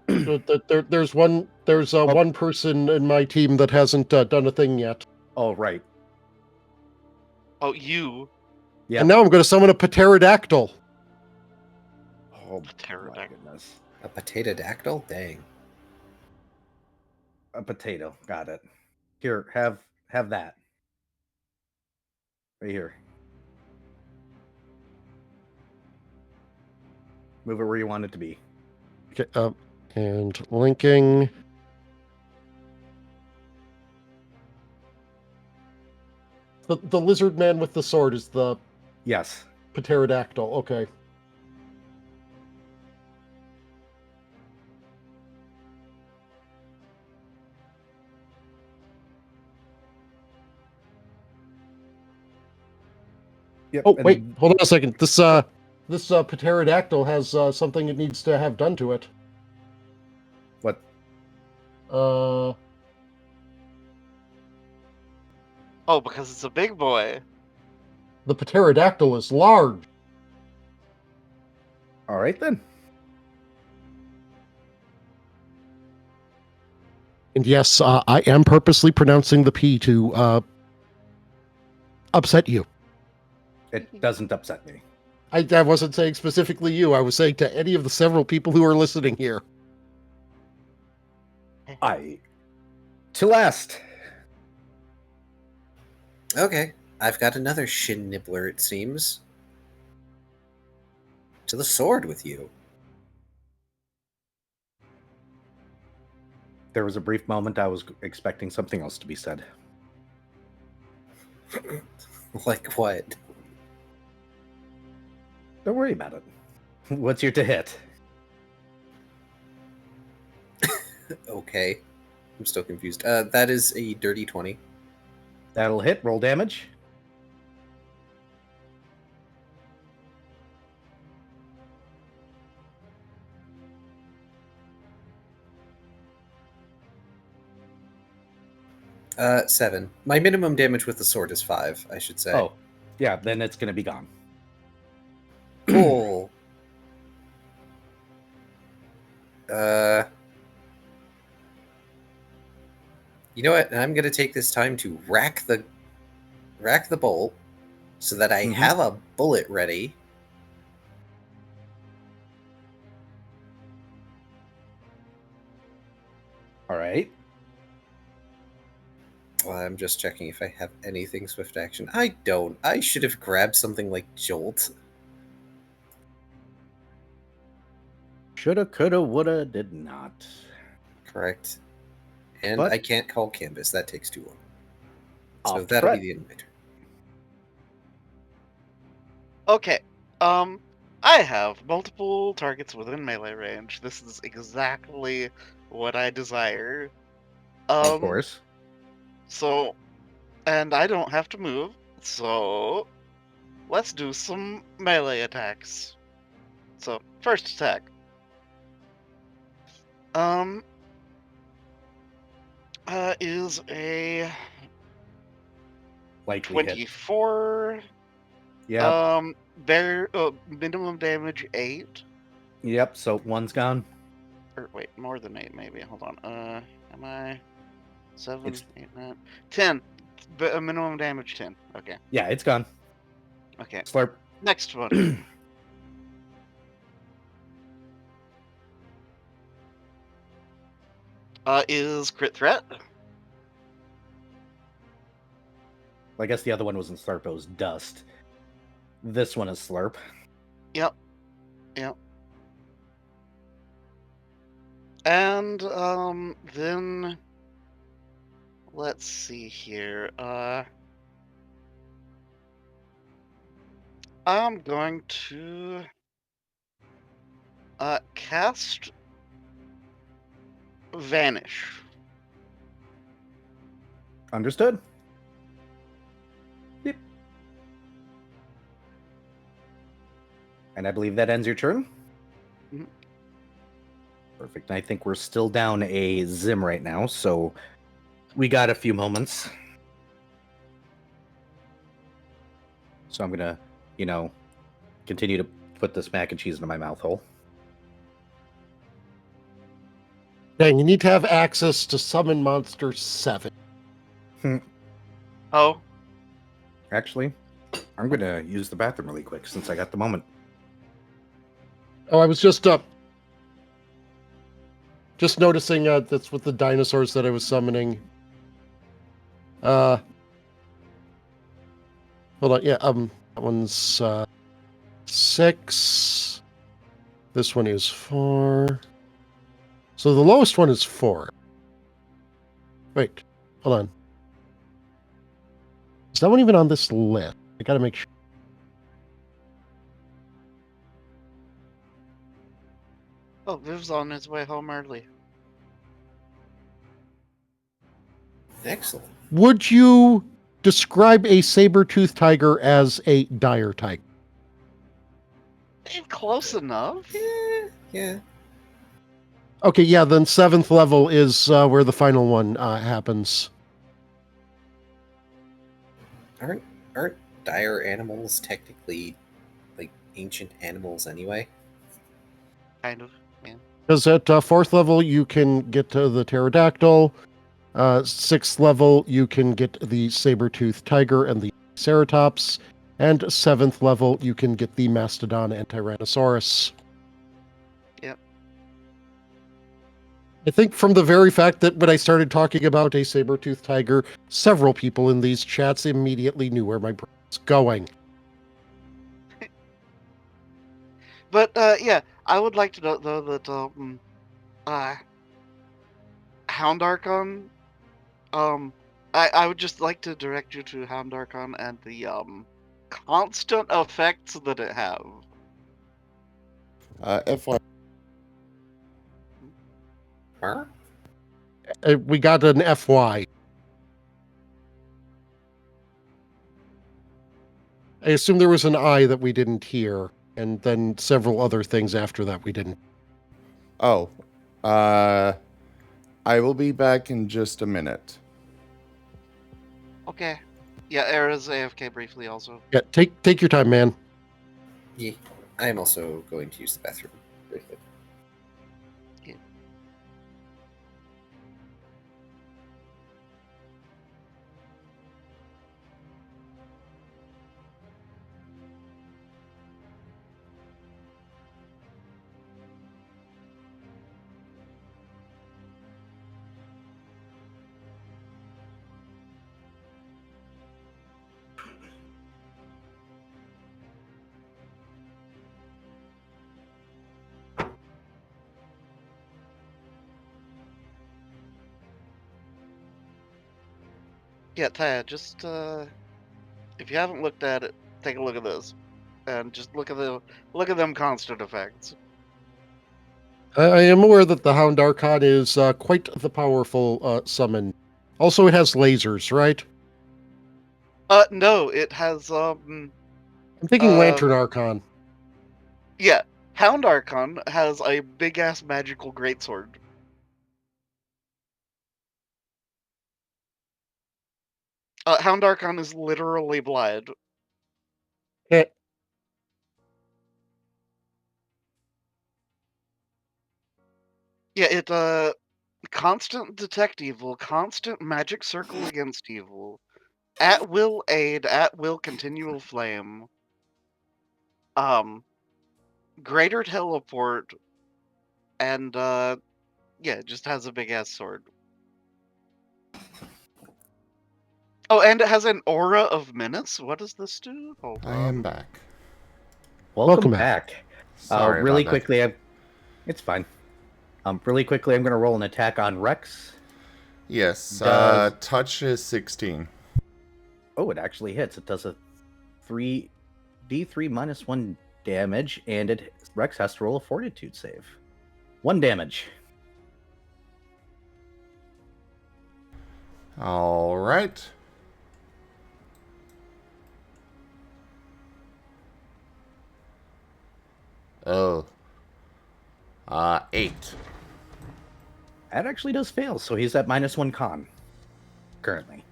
there's one person in my team that hasn't done a thing yet. Oh, right. Oh, you. Yeah. And now I'm going to summon a pterodactyl. Oh, my Pterodactyl. goodness. A potato dactyl? Dang. A potato. Got it. Here, have that. Right here. Move it where you want it to be. Okay, and linking. The lizard man with the sword is the Yes. pterodactyl. Okay. Yep. Oh, and wait, hold on a second. This pterodactyl has something it needs to have done to it. What? Oh, because it's a big boy. The pterodactyl is large. All right, then. And yes, I am purposely pronouncing the P to upset you. It doesn't upset me. I wasn't saying specifically you. I was saying to any of the several people who are listening here. To last. Okay, I've got another shin nibbler, it seems. To the sword with you. There was a brief moment I was expecting something else to be said. Like what? Don't worry about it. What's your to hit? Okay. I'm still confused. That is a dirty 20. That'll hit. Roll damage. Seven. My minimum damage with the sword is 5, I should say. Oh, yeah, then it's going to be gone. Cool. You know what? I'm gonna take this time to rack the bolt so that I have a bullet ready. All right. Well, I'm just checking if I have anything swift action. I don't. I should have grabbed something like Jolt. Shoulda, coulda, woulda, did not. Correct. And But- I can't call Canvas. That takes too long. So Off to that'll Fred. be the end of my turn. Okay. I have multiple targets within melee range. This is exactly what I desire. Of course. So, and I don't have to move. So, let's do some melee attacks. So, first attack. Is a Likely hit. 24. Yeah. Minimum damage 8. Yep. So one's gone. Or wait, more than 8 maybe. Hold on. Am I 7, It's- 8, 9, 10? But minimum damage 10. Okay. Yeah, it's gone. Okay. Slurp. Next one. Is crit threat. I guess the other one wasn't slurp, it was dust. This one is slurp. Yep. And then let's see here. I'm going to cast Vanish. Understood. Yep. And I believe that ends your turn. Mhm. Perfect. I think we're still down a Zim right now, so We got a few moments. So I'm gonna, continue to put this mac and cheese into my mouth hole. Dang, you need to have access to Summon Monster 7. Oh, Actually, I'm gonna use the bathroom really quick since I got the moment. Oh, I was just noticing that's with the dinosaurs that I was summoning. Hold on, yeah, that one's 6. This one is 4. So the lowest one is 4. Wait, hold on. Is that one even on this list? I gotta make sure. oh, Viv's on his way home early. Excellent. Would you describe a saber-toothed tiger as a dire tiger? Close enough. Yeah. Okay, yeah, then 7th level is where the final one happens. Aren't dire animals technically like ancient animals anyway? Kind of. Yeah. Because at 4th level, you can get to the pterodactyl. 6th level, you can get the saber-toothed tiger and the ceratops. And 7th level, you can get the mastodon and tyrannosaurus. Yep. I think from the very fact that when I started talking about a saber-toothed tiger, several people in these chats immediately knew where my brain was going. But yeah, I would like to note though that Hound Archon, I would just like to direct you to Hound Archon and the constant effects that it have. FY. Huh? We got an FY. I assume there was an I that we didn't hear, and then several other things after that we didn't. Oh, I will be back in just a minute. Okay. Yeah, Era's AFK briefly also. Yeah, take your time, man. Yeah. I am also going to use the bathroom briefly. Yeah, Taya, just if you haven't looked at it, take a look at this, and just look at them constant effects. I am aware that the Hound Archon is quite the powerful summon. Also, it has lasers, right? No, it has I'm thinking Lantern Archon. yeah, Hound Archon has a big ass magical greatsword. Hound Archon is literally blind. Eh, Yeah, it constant detect evil, constant magic circle against evil, at will aid, at will continual flame, greater teleport, and yeah, it just has a big ass sword. Oh, and it has an aura of menace. What does this do? Hold I on. am back. Welcome Welcome back. Sorry Really about that. quickly, it's fine. Really quickly, I'm going to roll an attack on Rex. Yes, Does- touch is 16. Oh, it actually hits. It does a 3d3 minus 1 damage, and Rex has to roll a fortitude save. 1 damage. All right. Oh. 8. That actually does fail, so he's at -1 con. currently.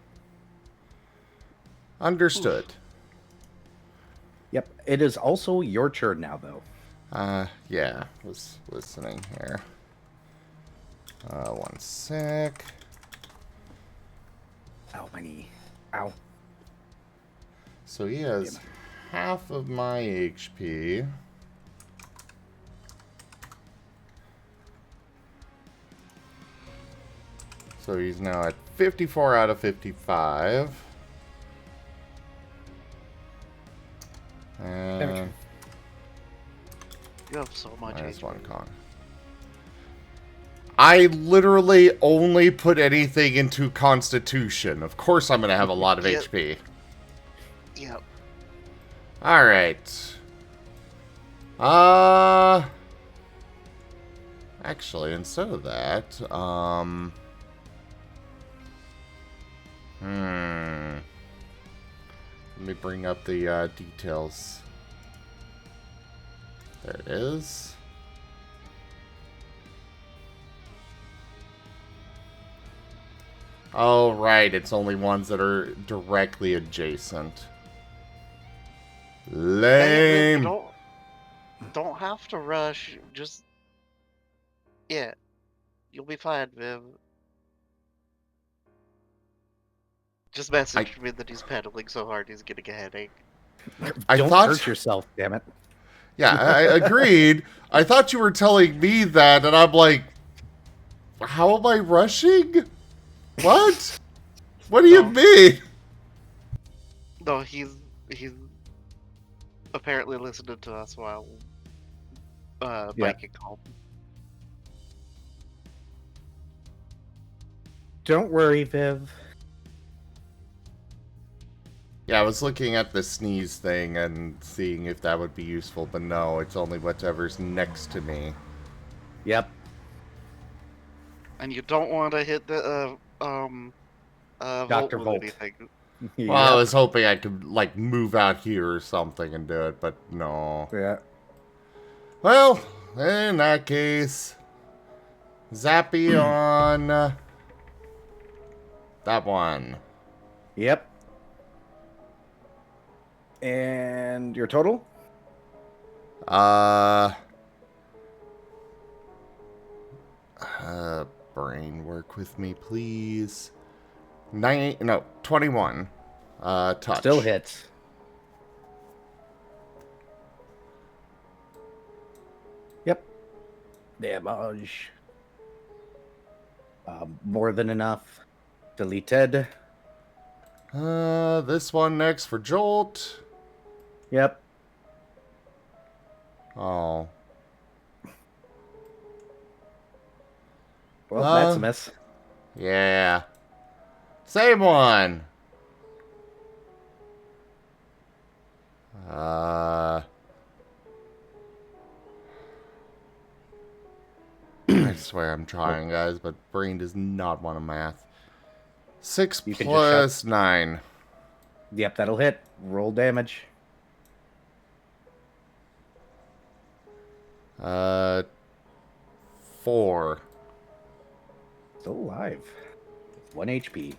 Understood. Yep. It is also your turn now, though. Yeah, was listening here. One sec. Ow, my knee. Ow. So he has half of my HP. So he's now at 54 out of 55. And You have so much minus HP. one con. I literally only put anything into Constitution. Of course I'm going to have a lot of Yep. HP. Yep. Alright. Actually, instead of that, let me bring up the details. There it is. Oh, right. It's only ones that are directly adjacent. Hey, Lame. don't have to rush. Just you'll be fine, Viv. Just message me that he's pedaling so hard he's getting a headache. Don't hurt yourself, damn it. Yeah, I agreed. I thought you were telling me that, and I'm like, how am I rushing? What? What do you mean? No, he's apparently listening to us while biking home. Don't worry, Viv. Yeah, I was looking at the sneeze thing and seeing if that would be useful, but no, it's only whatever's next to me. Yep. And you don't want to hit the Dr. Volt Volt. with anything. Well, I was hoping I could, like, move out here or something and do it, but no. Yeah. Well, in that case, Zappy on that one. Yep. And your total? Brain work with me, please. 21. Touch. Still hits. Yep. Damage. More than enough. Deleted. This one next for Jolt. Yep. Oh. Well, that's a miss. Yeah. Same one. I swear I'm trying, guys, but brain does not want to math. 6 You can plus 9. Yep, that'll hit. Roll damage. 4. Still alive. 1 HP.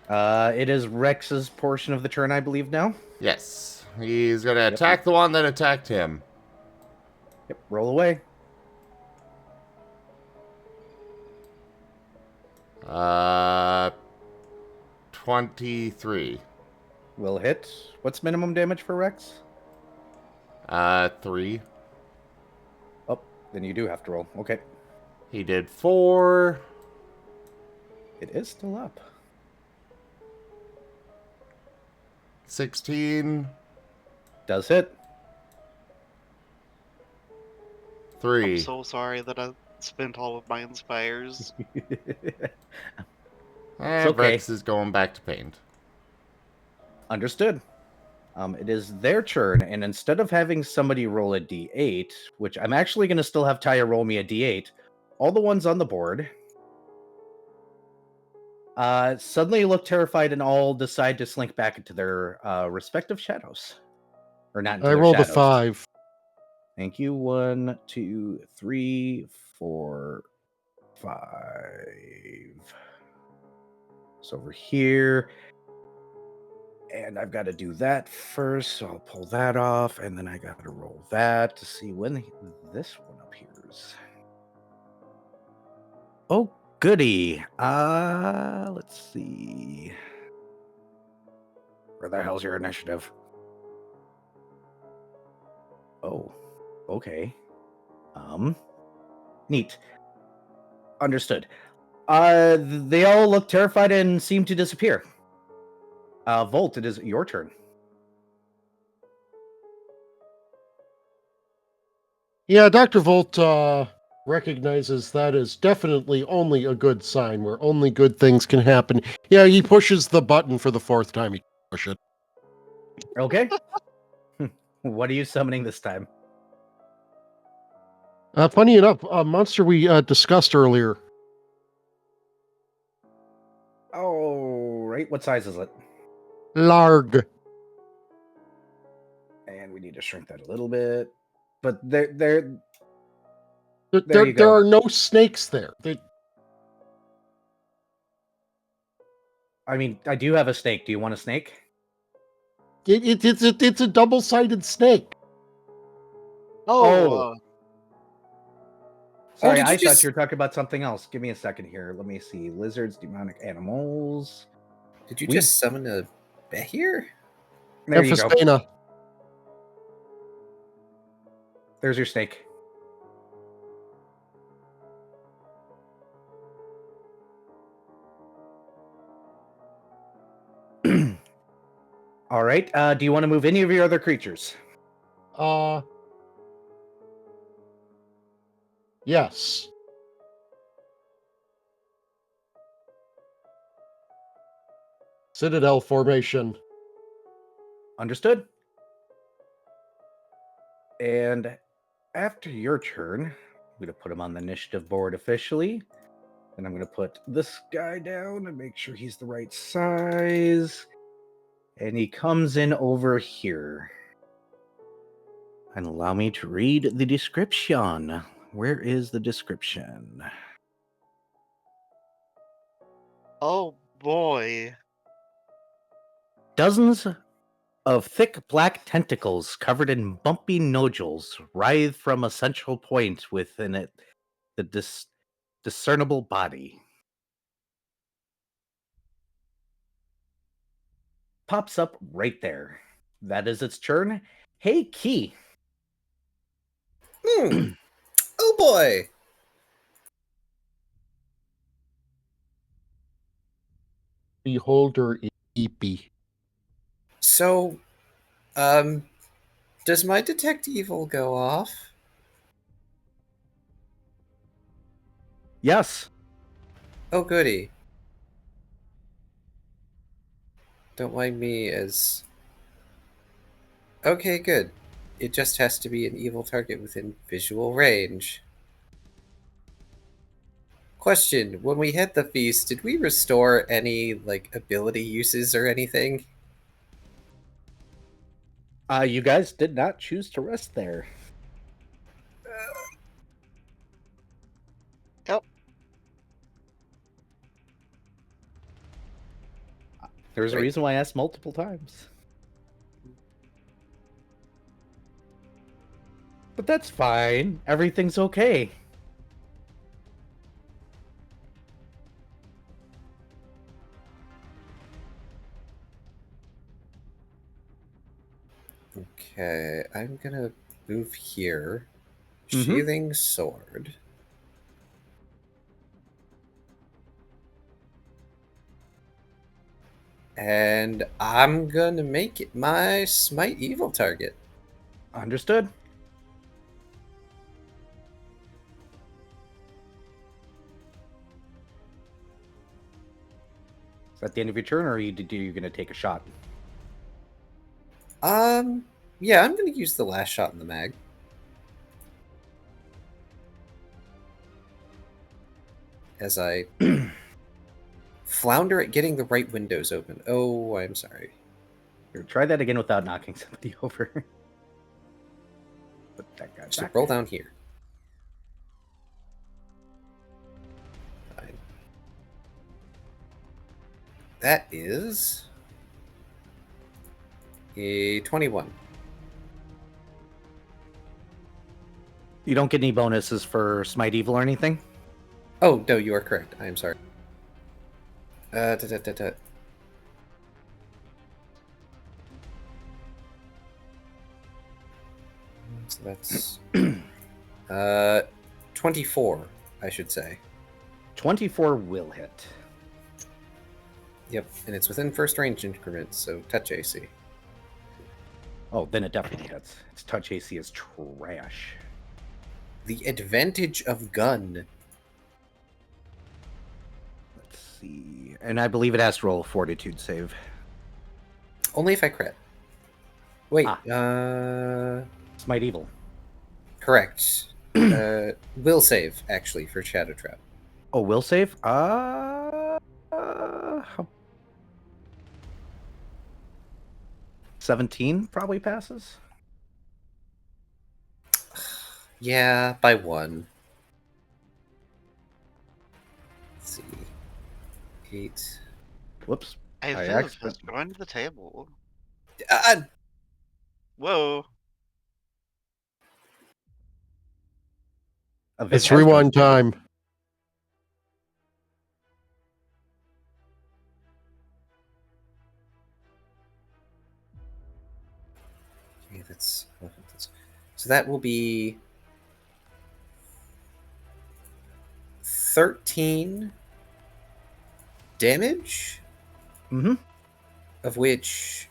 It is Rex's portion of the turn, I believe, now. Yes. He's going to attack the one that attacked him. Yep, roll away. 23. Will hit. What's minimum damage for Rex? 3. Oh, then you do have to roll. Okay. He did 4. It is still up. 16. Does hit. 3. I'm so sorry that I spent all of my inspires. And okay. Rex is going back to paint. Understood. It is their turn, and instead of having somebody roll a d8, which I'm actually going to still have Taya roll me a d8, all the ones on the board suddenly look terrified and all decide to slink back into their respective shadows. Or not into I their rolled shadows. a 5. Thank you. 1, 2, 3, 4, 5. It's over here. And I've got to do that first, so I'll pull that off, and then I got to roll that to see when this one appears. Oh, goody. Let's see. Where the hell's your initiative? Oh, okay. Neat. Understood. They all look terrified and seem to disappear. Volt, it is your turn. Yeah, Dr. Volt recognizes that is definitely only a good sign where only good things can happen. Yeah, he pushes the button for the 4th time he can push it. Okay. What are you summoning this time? Funny enough, a monster we discussed earlier. Oh, right. What size is it? Larg. And we need to shrink that a little bit. But there you There go. are no snakes there. I mean, I do have a snake. Do you want a snake? It's a double-sided snake. Oh, Sorry, did you I just- thought you were talking about something else. Give me a second here. Let me see. Lizards, demonic animals. Did you We- just summon a Behir? There you go. Emphisbena. There's your snake. All right. Do you want to move any of your other creatures? Yes. Citadel formation. Understood. And after your turn, I'm going to put him on the initiative board officially. And I'm going to put this guy down and make sure he's the right size. And he comes in over here. And allow me to read the description. Where is the description? oh boy. Dozens of thick black tentacles covered in bumpy nodules writhe from a central point within it, the discernible body. Pops up right there. That is its turn. Hey, Key. Oh boy! Beholder Eepy. So, does my detect evil go off? Yes. Oh goody. Don't mind me as... Okay, good. It just has to be an evil target within visual range. Question, when we hit the feast, did we restore any, like, ability uses or anything? You guys did not choose to rest there. Yep. There's a Right. reason why I asked multiple times. But that's fine. Everything's okay. Okay, I'm gonna move here. Mhm. Sheathing sword. And I'm gonna make it my smite evil target. Understood. Is that the end of your turn, or are you going to take a shot? Yeah, I'm gonna use the last shot in the mag. As I flounder at getting the right windows open. Oh, I'm sorry. Here, try that again without knocking somebody over. Put that guy So back. roll down here. Fine. That is a 21. You don't get any bonuses for Smite Evil or anything? Oh, no, you are correct. I am sorry. Da, da, da, da. So that's 24, I should say. 24 will hit. Yep, and it's within first range increments, so touch AC. Oh, then it definitely hits. Its touch AC is trash. The advantage of gun. Let's see. And I believe it has to roll a fortitude save. Only if I crit. Wait, Smite Evil. correct. Will save, actually, for Shadow Trap. Oh, will save? 17 probably passes. Yeah, by 1. Let's see. 8. Whoops. I I have accident- joined the table. Ah, Whoa. It's rewind time. okay, that's so that will be 13 damage, Mm-hmm. of which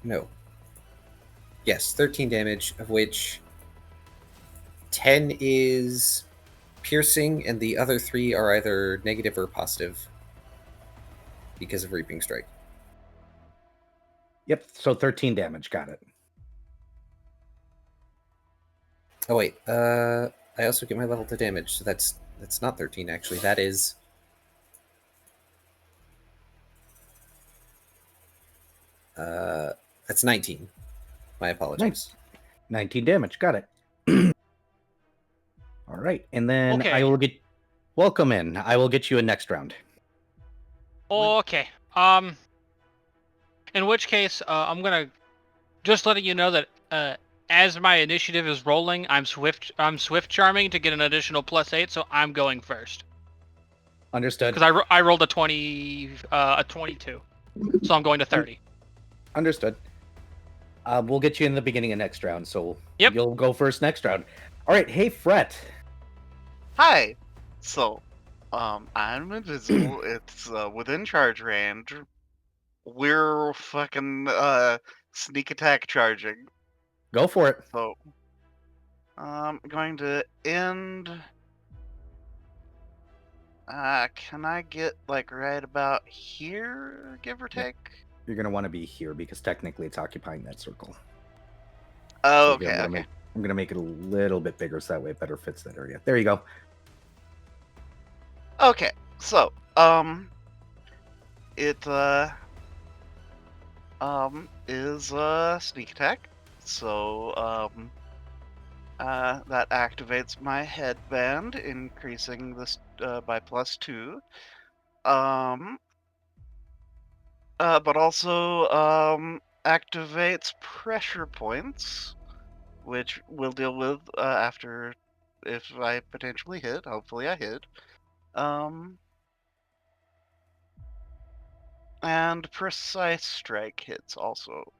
no. Yes, 13 damage, of which 10 is piercing, and the other 3 are either negative or positive because of Reaping Strike. Yep. So 13 damage. Got it. Oh wait, I also get my level to damage, so that's not 13 actually. That is that's 19. My apologies. 19 damage. Got it. All right. And then I Okay. will get... Welcome in. I will get you a next round. Okay. In which case, I'm gonna just letting you know that as my initiative is rolling, I'm swift charming to get an additional +8, so I'm going first. Understood. Because I rolled a 22, so I'm going to 30. Understood. We'll get you in the beginning of next round, so Yep. You'll go first next round. All right. Hey, Fret. Hi. So, I'm invisible. It's within charge range. We're fucking sneak attack charging. Go for it. So, I'm going to end. Can I get like right about here, give or Yeah. take? You're going to want to be here because technically it's occupying that circle. Oh, So here, okay, I'm okay. going to make it a little bit bigger so that way it better fits that area. There you go. Okay, so, it, is a sneak attack. So, that activates my headband, increasing this, by +2. But also, activates pressure points, which we'll deal with, after, if I potentially hit. Hopefully I hit. And precise strike hits also.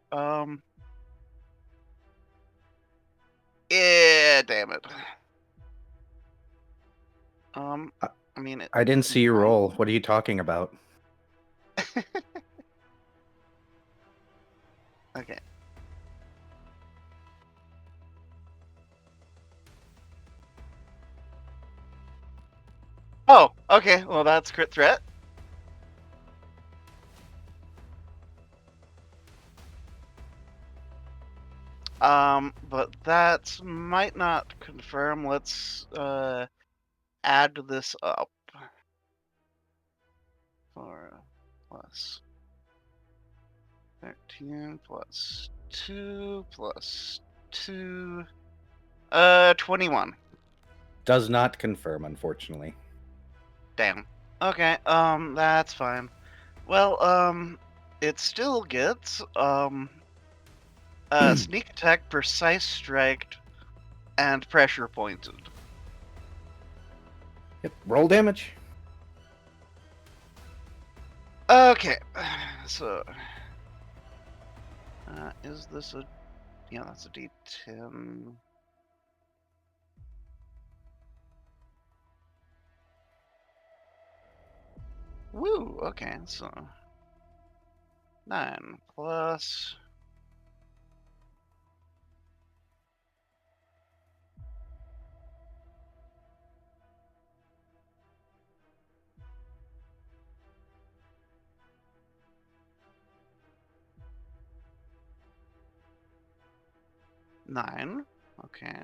Yeah, damn it. I mean, I didn't see you roll. What are you talking about? Okay. Oh, okay. Well, that's crit threat. But that might not confirm. Let's add this up. 4 plus 13 plus 2 plus 2. 21. Does not confirm, unfortunately. Damn. Okay, that's fine. Well, it still gets, sneak attack, precise strike, and pressure pointed. Yep. Roll damage. Okay, so, is this a, yeah, that's a D10. Woo, okay, so 9 plus. Nine. Okay.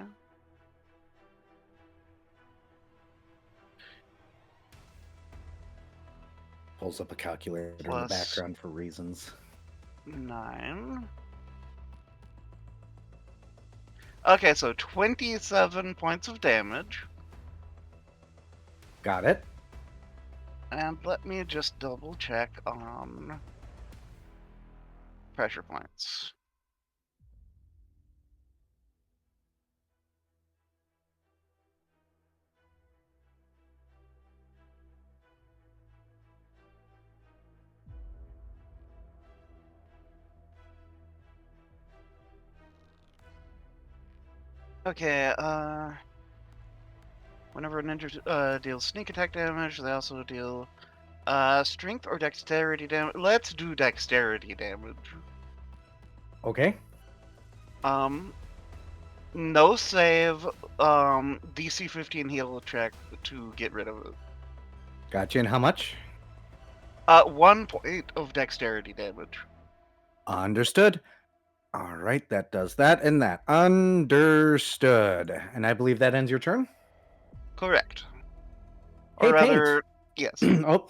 Pulls up a calculator in the Plus- background for reasons. 9. Okay, so 27 points of damage. Got it. And let me just double check on pressure points. Okay, whenever a ninja deals sneak attack damage, they also deal strength or dexterity damage. Let's do dexterity damage. Okay. No save, DC 15 heal check to get rid of it. Gotcha. And how much? 1 point of dexterity damage. Understood. All right, that does that and that. Understood. And I believe that ends your turn? Correct. Hey, Or Paint. rather, yes. Oh,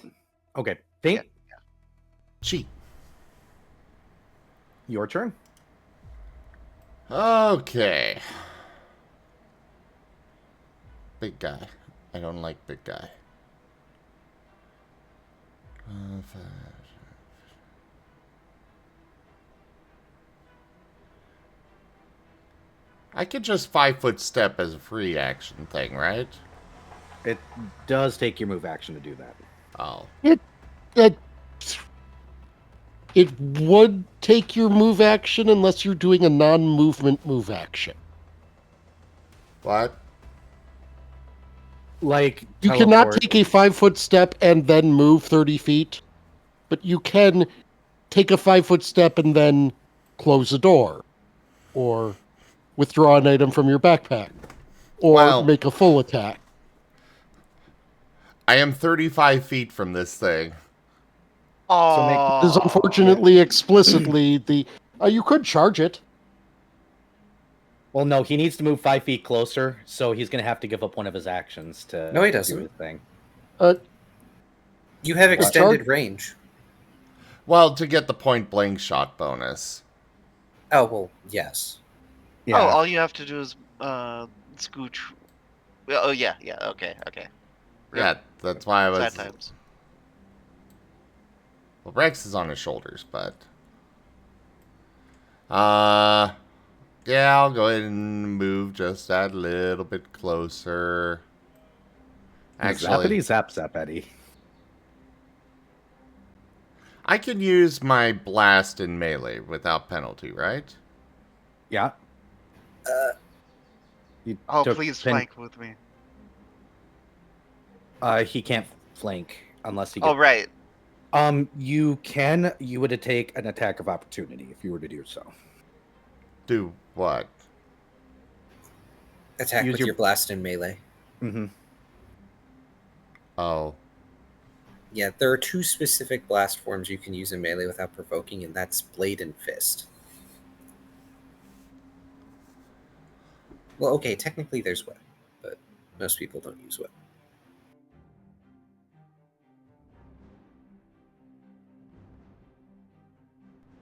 okay. Paint, Cheat. your turn. Okay. Big guy. I don't like big guy. 5. I could just 5-foot step as a free action thing, right? It does take your move action to do that. Oh. It would take your move action unless you're doing a non-movement move action. What? Like, You cannot teleport. take a 5-foot step and then move 30 feet, but you can take a 5-foot step and then close a door, or withdraw an item from your backpack, or Well- make a full attack. I am 35 feet from this thing. Oh, This is unfortunately explicitly the... you could charge it. Well, no, he needs to move 5 feet closer, so he's going to have to give up one of his actions to No, he do doesn't. the thing. You have What? extended range. Well, to get the point blank shot bonus. Oh, well, yes. Yeah. Oh, all you have to do is scooch. Oh yeah, okay. Yeah, that's why I was... Sad times. Well, Rex is on his shoulders, but... Yeah, I'll go ahead and move just that little bit closer. Actually, Zappity zap zappity. I can use my blast in melee without penalty, right? Yeah. You Oh, took please 10 flank with me. He can't flank unless he Oh, gets... right. You would take an attack of opportunity if you were to do so. Do what? Attack Use with your- your blast in melee. Mm-hmm. Oh. Yeah, there are 2 specific blast forms you can use in melee without provoking, and that's Blade and Fist. Well, okay, technically there's Whip, but most people don't use Whip.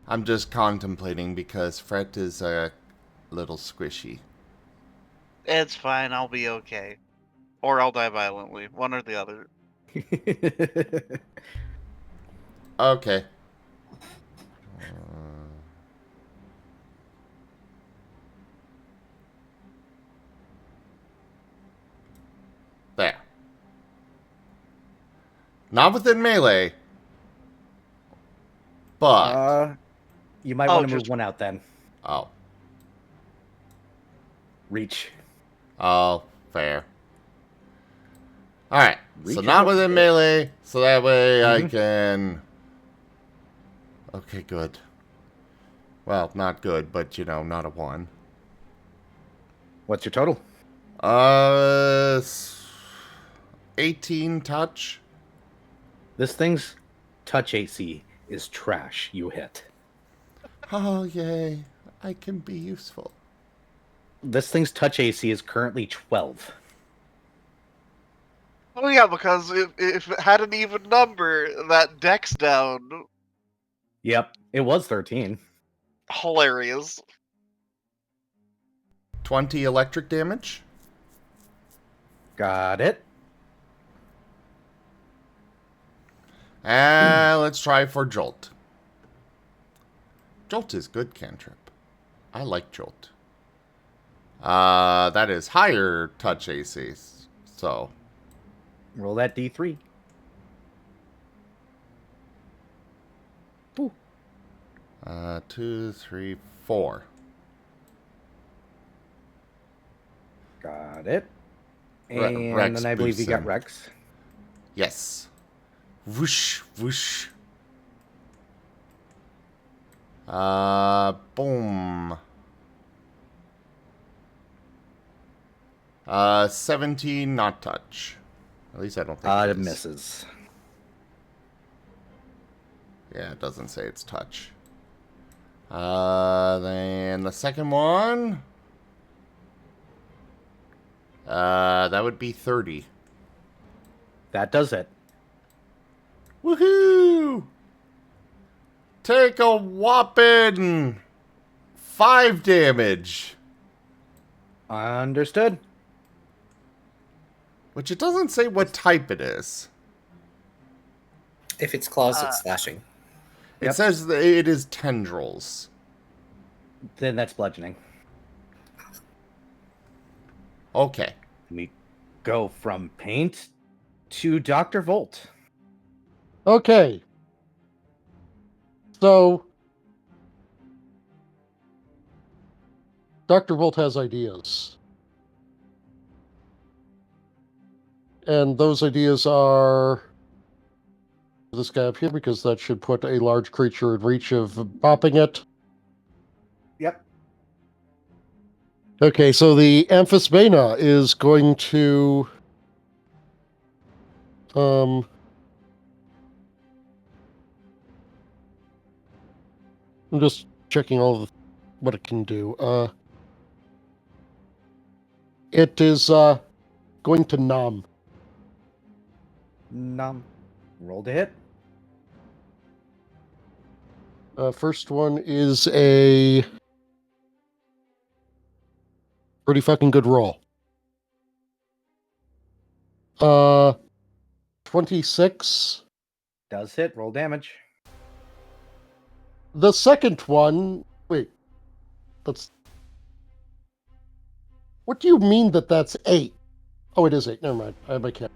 I'm just contemplating because Fret is a little squishy. It's fine. I'll be okay. Or I'll die violently. One or the other. Okay. There. Not within melee. But. You might Oh, want to move just- one out then. Oh. Reach. Oh, fair. Alright. So Reach not is within okay. melee. So that way I Mhm. can. Okay, good. Well, not good, but not a 1. What's your total? 18 touch. This thing's touch AC is trash. You hit. Oh, yay. I can be useful. This thing's touch AC is currently 12. Oh yeah, because if it had an even number, that dex down. Yep, it was 13. Hilarious. 20 electric damage. Got it. And let's try for Jolt. Jolt is good cantrip. I like Jolt. That is higher touch AC. So, Roll that D3. 2, 3, 4. Got it. Re- And Rex then I believe you got Boosin. Rex. Yes. Whoosh, whoosh. Boom. 17, not touch. At least I don't think it It is. misses. Yeah, it doesn't say it's touch. Then the second one. That would be 30. That does it. Woohoo! Take a whopping 5 damage. Understood. Which it doesn't say what type it is. If it's claws, it's slashing. It Yep. says that it is tendrils. Then that's bludgeoning. Okay. We go from paint to Dr. Volt. Okay. So, Dr. Volt has ideas. And those ideas are this guy up here, because that should put a large creature in reach of popping it. Yep. Okay, so the Amphisbaena is going to I'm just checking all of what it can do. It is going to numb. Roll to hit. First one is a pretty fucking good roll. 26. Does hit. Roll damage. The second one, wait, that's. What do you mean that that's 8? Oh, it is 8. Never mind. I have my camera.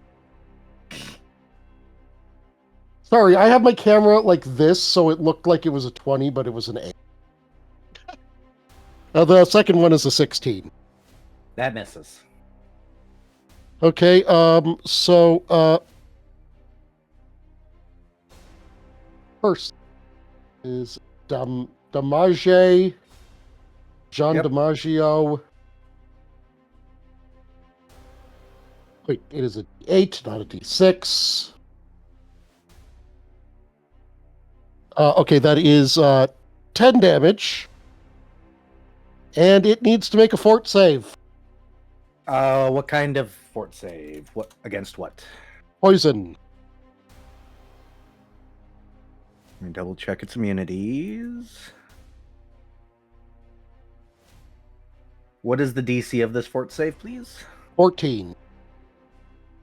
Sorry, I have my camera like this, so it looked like it was a 20, but it was an 8. The second one is a 16. That misses. Okay, so, first is Damage, John Yep. DiMaggio. Wait, it is a D8, not a D6. Okay, that is 10 damage. And it needs to make a fort save. What kind of fort save? What against what? Poison. Let me double check its immunities. What is the DC of this fort save, please? 14.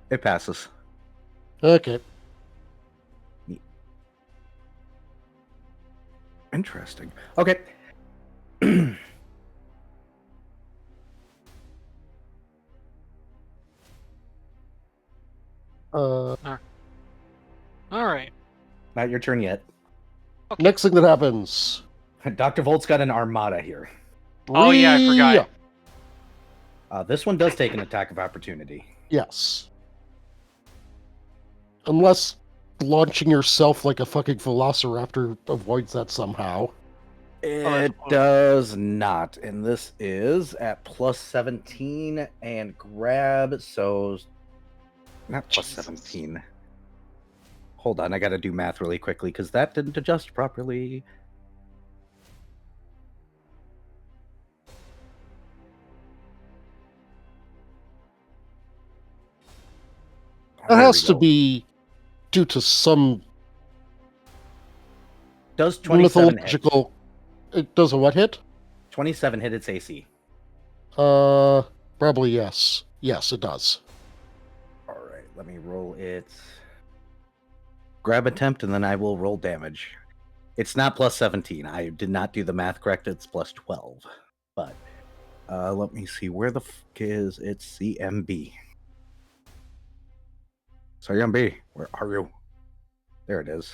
It passes. Okay. Interesting. Okay. Uh, All right. Not your turn yet. Okay. Next thing that happens. Dr. Volt's got an armada here. Oh yeah, I forgot. This one does take an attack of opportunity. Yes. Unless launching yourself like a fucking velociraptor avoids that somehow. It does not. And this is at plus 17 and grab, so not plus 17. Hold on, I gotta do math really quickly because that didn't adjust properly. It There we has to go. be due to some Does 27 hit? mythological. It does a what hit? 27 hit its AC. Probably yes. Yes, it does. All right, let me roll its grab attempt, and then I will roll damage. It's not plus 17. I did not do the math correct. It's plus 12. But let me see. Where the fuck is its CMB? CMB, where are you? There it is.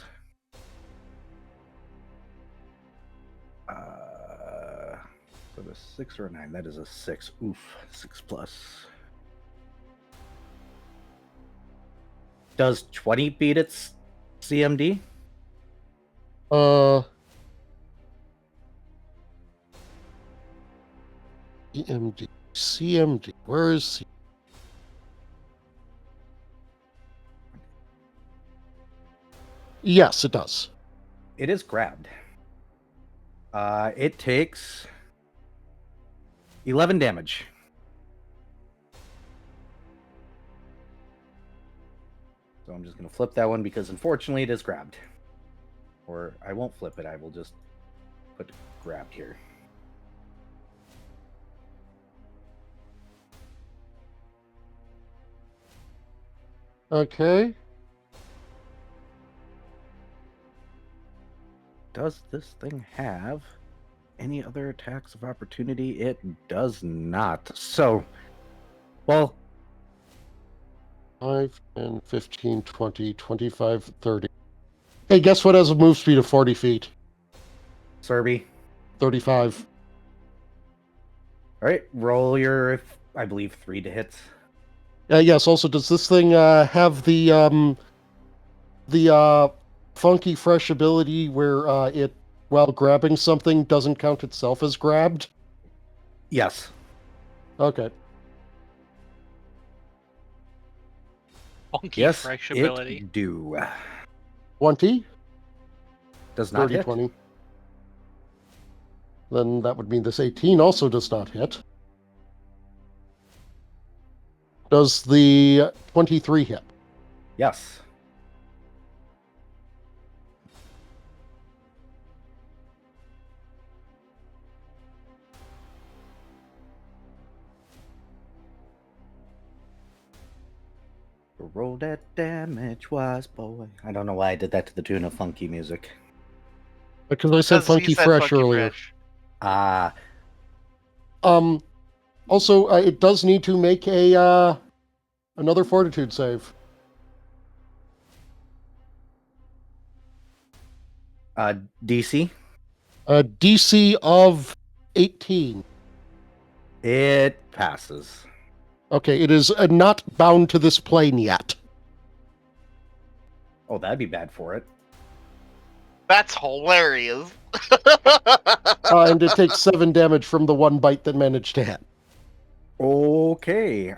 For the 6 or a 9, that is a 6. Oof, 6 plus. Does 20 beat its CMD? CMD. Where is he? Yes, it does. It is grabbed. It takes 11 damage. So I'm just going to flip that one because unfortunately it is grabbed. Or I won't flip it. I will just put grabbed here. Okay. Does this thing have any other attacks of opportunity? It does not. So, well, 5, 10, 15, 20, 25, 30. Hey, guess what has a move speed of 40 feet? Serby. 35. All right, roll your, I believe, 3 to hit. Yes, also, does this thing have the funky fresh ability where it, while grabbing something, doesn't count itself as grabbed? Yes. Okay. Funky Yes, fresh it ability. do. 20? Does not 30, hit. 20. Then that would mean this 18 also does not hit. Does the 23 hit? Yes. Roll that damage wise, boy. I don't know why I did that to the tune of funky music. Because I said Because he funky said fresh funky earlier. fresh. Also, it does need to make a another fortitude save. DC? A DC of 18. It passes. Okay, it is not bound to this plane yet. Oh, that'd be bad for it. That's hilarious. And it takes 7 damage from the one bite that managed to hit. Okay.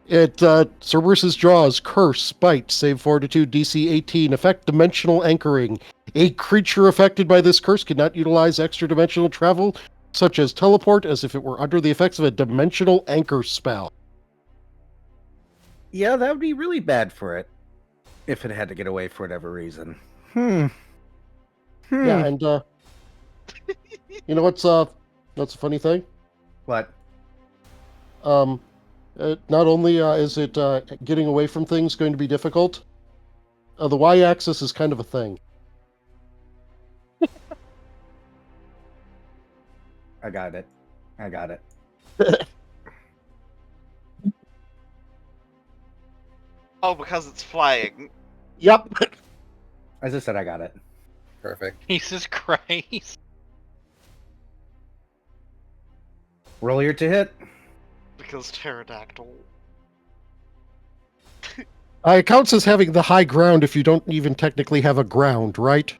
It Cerberus's Jaws, Curse, Bite, Save Fortitude, DC 18, Effect Dimensional Anchoring. A creature affected by this curse cannot utilize extra dimensional travel, such as teleport, as if it were under the effects of a dimensional anchor spell. Yeah, that would be really bad for it. If it had to get away for whatever reason. Yeah, and you know what's a funny thing? What? Not only is it getting away from things going to be difficult, the y-axis is kind of a thing. I got it. I got it. Oh, because it's flying. Yep. As I said, I got it. Perfect. Jesus Christ. Roll your to hit. Because pterodactyl. It counts as having the high ground if you don't even technically have a ground, right?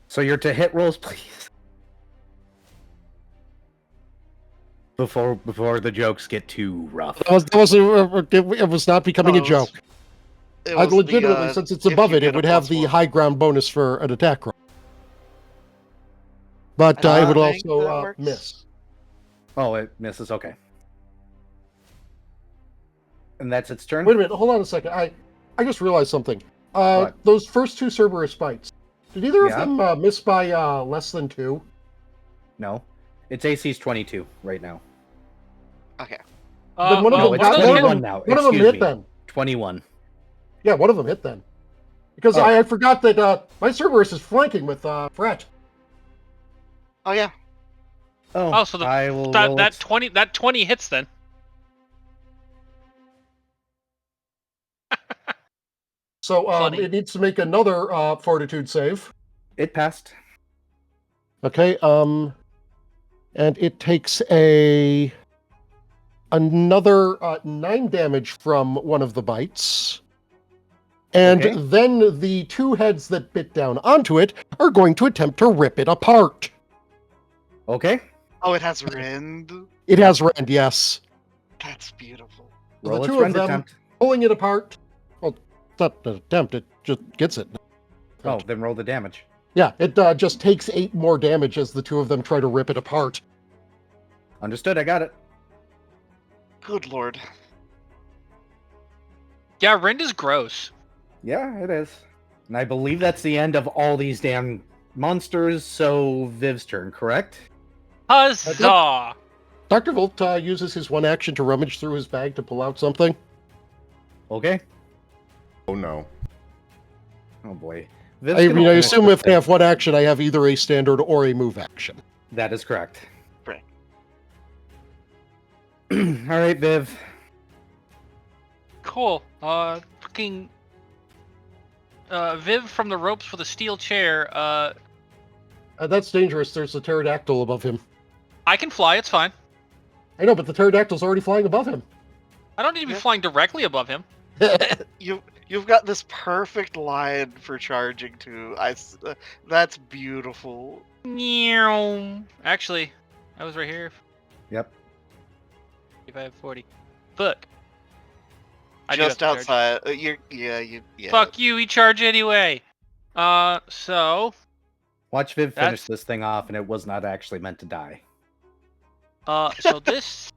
So your to hit rolls, please. Before the jokes get too rough. It was not becoming a joke. It I was legitimately, since it's if above you it, get it a would have plus the one. high ground bonus for an attack roll. But I it would think that also works. miss. Oh, it misses. Okay. And that's its turn. Wait a minute, hold on a second. I just realized something. What? Those first two Cerberus bites, did either Yeah. of them miss by less than 2? No, its AC's 22 right now. Okay. Then one of no, them it's got 21 hit. now. One of them Excuse hit me. then. 21. Yeah, one of them hit then. Because Oh. I forgot that my Cerberus is flanking with Fret. Oh yeah. Oh, so I will that roll that its- 20 hits then. So Funny. it needs to make another fortitude save. It passed. Okay, and it takes another 9 damage from one of the bites. And Okay. then the 2 heads that bit down onto it are going to attempt to rip it apart. Okay. Oh, it has rend. It has rend, yes. That's beautiful. The Roll its two of rend them attempt. pulling it apart. Well, it's not an attempt, it just gets it. Oh, then roll the damage. Yeah, it just takes 8 more damage as the two of them try to rip it apart. Understood. I got it. Good lord. Yeah, rend is gross. Yeah, it is. And I believe that's the end of all these damn monsters, so Viv's turn, correct? Huzzah! Dr. Volt uses his one action to rummage through his bag to pull out something. Okay. Oh no. Oh boy. I Viv's gonna mean, I finish assume this if I thing. have one action, I have either a standard or a move action. That is correct. Right. Alright, Viv. Cool. Fucking Viv from the ropes with a steel chair. That's dangerous. There's a pterodactyl above him. I can fly. It's fine. I know, but the pterodactyl's already flying above him. I don't need to be Yeah. flying directly above him. You've got this perfect line for charging to. That's beautiful. Meow. Actually, I was right here. Yep. 55, 40. Fuck. I do have Just to charge. outside. Yeah. Fuck you. We charge anyway. So. Watch Viv That's- finish this thing off, and it was not actually meant to die. So this.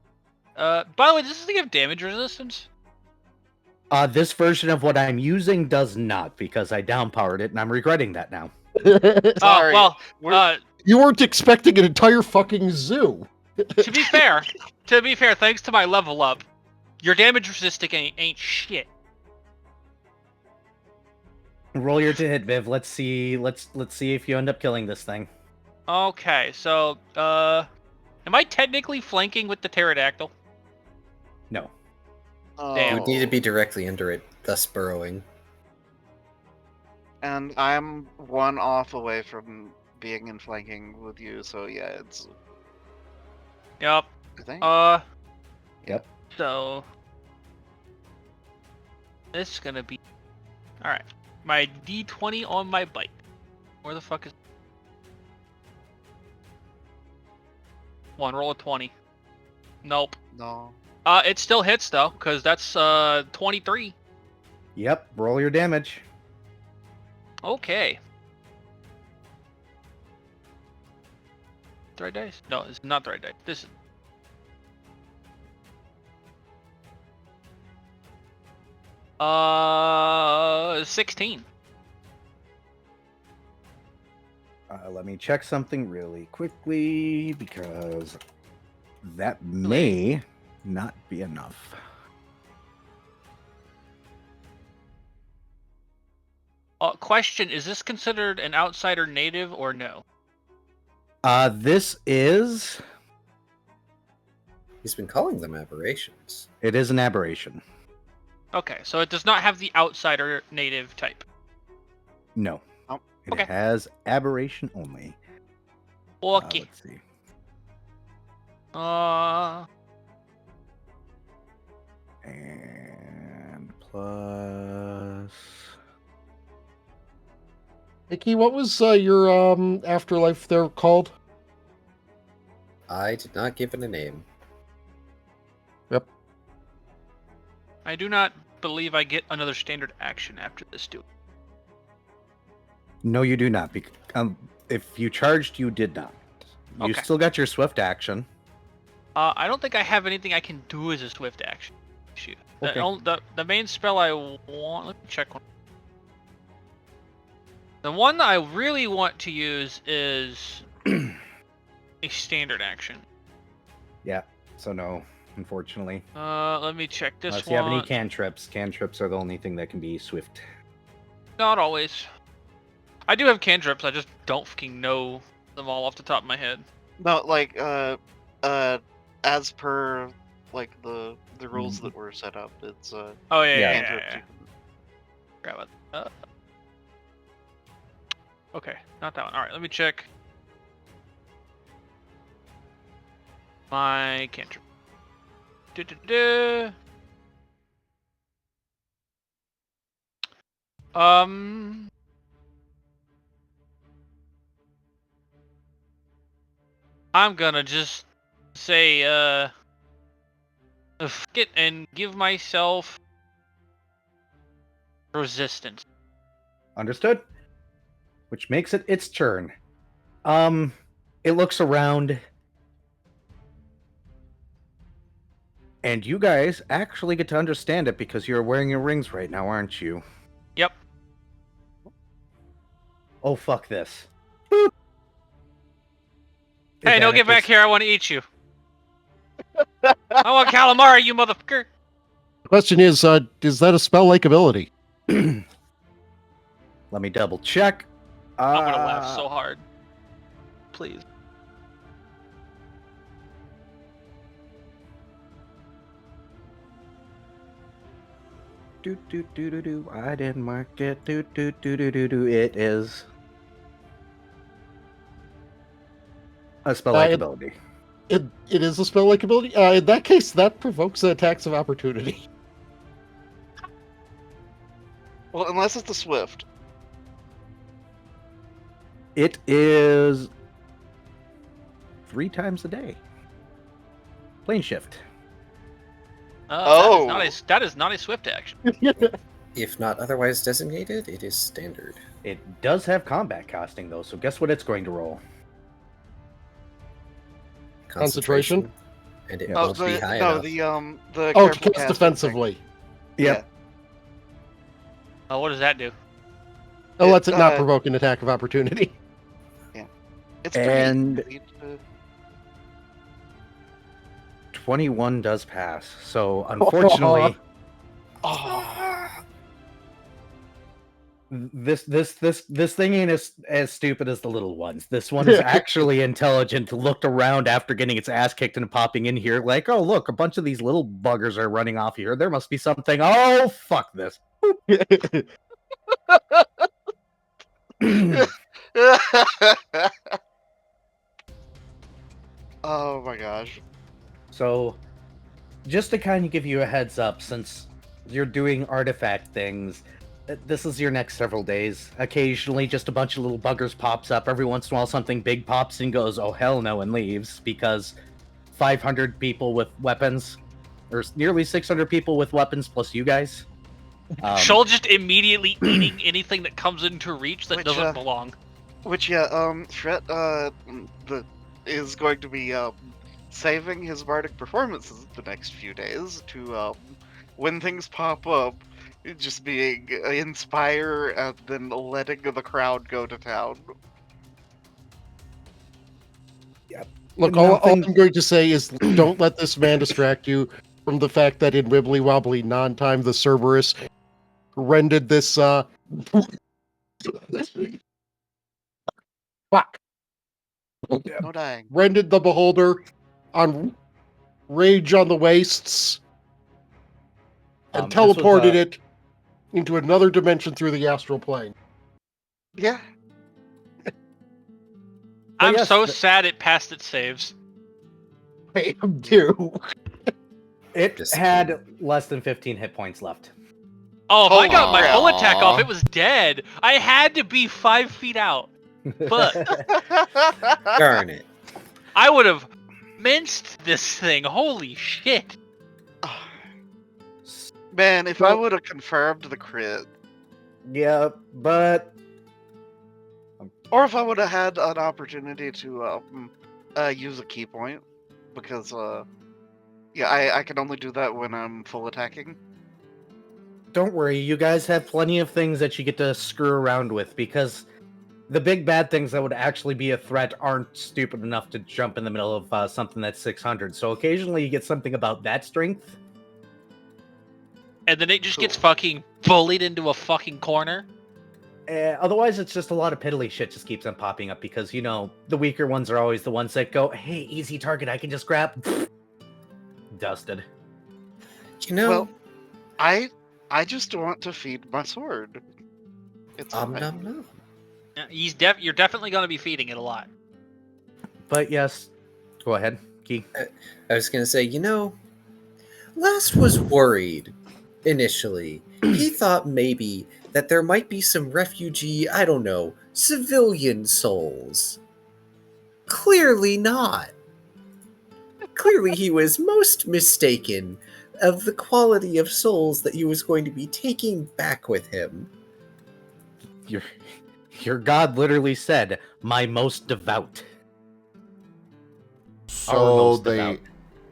By the way, does this thing have damage resistance? This version of what I'm using does not, because I downpowered it, and I'm regretting that now. Sorry. Oh, We're- well, You weren't expecting an entire fucking zoo. to be fair, thanks to my level up, your damage resisting ain't shit. Roll your to hit, Viv. Let's see. Let's see if you end up killing this thing. Okay, so am I technically flanking with the pterodactyl? No. Damn. You would need to be directly under it, thus burrowing. And I'm 1 off away from being in flanking with you, so yeah, it's. Yep. I think. Yep. So this is gonna be all right. My D20 on my bike. Where the fuck is? One roll of 20. Nope. No. It still hits though, cause that's 23. Yep. Roll your damage. Okay. 3 dice? No, it's not 3 dice. This is. Uh, 16. Let me check something really quickly because that may not be enough. Question: is this considered an outsider native or no? This is. He's been calling them aberrations. It is an aberration. Okay, so it does not have the outsider native type. No. Oh, It okay. has aberration only. Okay. Let's see. And plus. Nikki, what was your afterlife there called? I did not give it a name. Yep. I do not believe I get another standard action after this, do. No, you do not. If you charged, you did not. You Okay. still got your swift action. I don't think I have anything I can do as a swift action. Shoot. Okay. The main spell I want. Let me check one. The one I really want to use is a standard action. Yeah. So no, unfortunately. Let me check this Unless one. you have any cantrips. Cantrips are the only thing that can be swift. Not always. I do have cantrips. I just don't fucking know them all off the top of my head. No, like as per like the rules that were set up, it's Oh yeah, yeah. cantrips you can- Grab it. Okay, not that one. All right, let me check my cantrip. Du-du-du. I'm gonna just say, fuck it and give myself resistance. Understood? Which makes it its turn. It looks around. And you guys actually get to understand it because you're wearing your rings right now, aren't you? Yep. Oh, fuck this. Hey, no, get back here. I want to eat you. I want calamari, you motherfucker. The question is that a spell-like ability? Let me double check. I'm gonna laugh so hard. Please. I didn't mark it. It is a spell-like ability. It is a spell-like ability? In that case, that provokes attacks of opportunity. Well, unless it's the swift. It is 3 times a day. Plane shift. Oh. That is not a swift action. If not otherwise designated, it is standard. It does have combat costing though, so guess what it's going to roll? Concentration? And it Yeah. won't be high no, enough. the Oh, to careful cast casting defensively. Yep. Oh, what does that do? Oh, lets it not uh, provoke an attack of opportunity. thing. It's pretty And- easy to- 21 does pass. So unfortunately, this thing ain't as stupid as the little ones. This one is actually intelligent. Looked around after getting its ass kicked and popping in here, like, oh look, a bunch of these little buggers are running off here. There must be something. Oh fuck this. Oh my gosh. So, just to kind of give you a heads up, since you're doing artifact things, this is your next several days. Occasionally, just a bunch of little buggers pops up. Every once in a while, something big pops and goes, oh hell no, and leaves, because 500 people with weapons, or nearly 600 people with weapons plus you guys. Shoal just immediately eating anything that comes into reach that Which, doesn't belong. Which Fret is going to be saving his bardic performances the next few days to when things pop up, just being inspire and then letting the crowd go to town. Look, all Nothing- I'm going to say is don't let this man distract you from the fact that in Wibbly Wobbly non-time, the Cerberus rendered this, fuck. No dying. Rendered the Beholder on Rage on the Wastes and This was, teleported it into another dimension through the astral plane. Yeah. I'm yes, so the- sad it passed its saves. I am too. It Just- had less than 15 hit points left. Oh, if I got my Aw. full attack off, it was dead. I had to be 5 feet out. Fuck. Darn it. I would have minced this thing. Holy shit. Man, if I Well- would have confirmed the crit, Yeah, but or if I would have had an opportunity to use a key point, because yeah, I can only do that when I'm full attacking. don't worry, you guys have plenty of things that you get to screw around with because the big bad things that would actually be a threat aren't stupid enough to jump in the middle of something that's 600. So occasionally you get something about that strength. And then it just gets Cool. fucking bullied into a fucking corner. Otherwise, it's just a lot of piddly shit just keeps on popping up because, you know, the weaker ones are always the ones that go, hey, easy target, I can just grab. Dusted. You know, Well, I just want to feed my sword. It's fine. nom. Yeah, you're definitely going to be feeding it a lot. But yes, go ahead, Key. I was gonna say, you know, Last was worried initially. He thought maybe that there might be some refugee, I don't know, civilian souls. Clearly not. Clearly he was most mistaken of the quality of souls that he was going to be taking back with him. Your god literally said, my most devout. Our So most they, devout.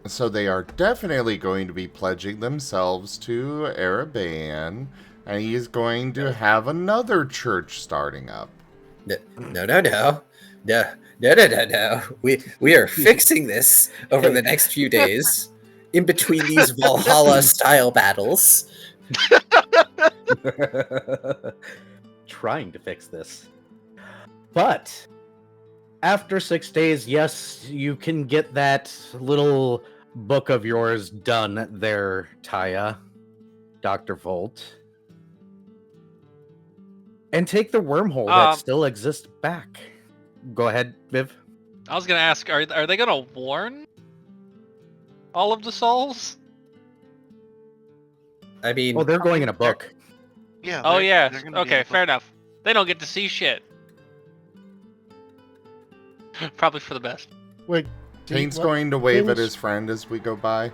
so they are definitely going to be pledging themselves to Araban, and he is going to have another church starting up. No. We are fixing this over the next few days, in between these Valhalla style battles. Trying to fix this. But after 6 days, yes, you can get that little book of yours done there, Taya, Dr. Volt. And take the wormhole that still exists back. Go ahead, Viv. I was going to ask, are they going to warn all of the souls? I mean, Oh, they're going in a book. Yeah. Oh, they're- yeah. they're gonna be Okay, able- fair enough. They don't get to see shit. Probably for the best. Wait. Taint's what going to wave at things? his friend as we go by.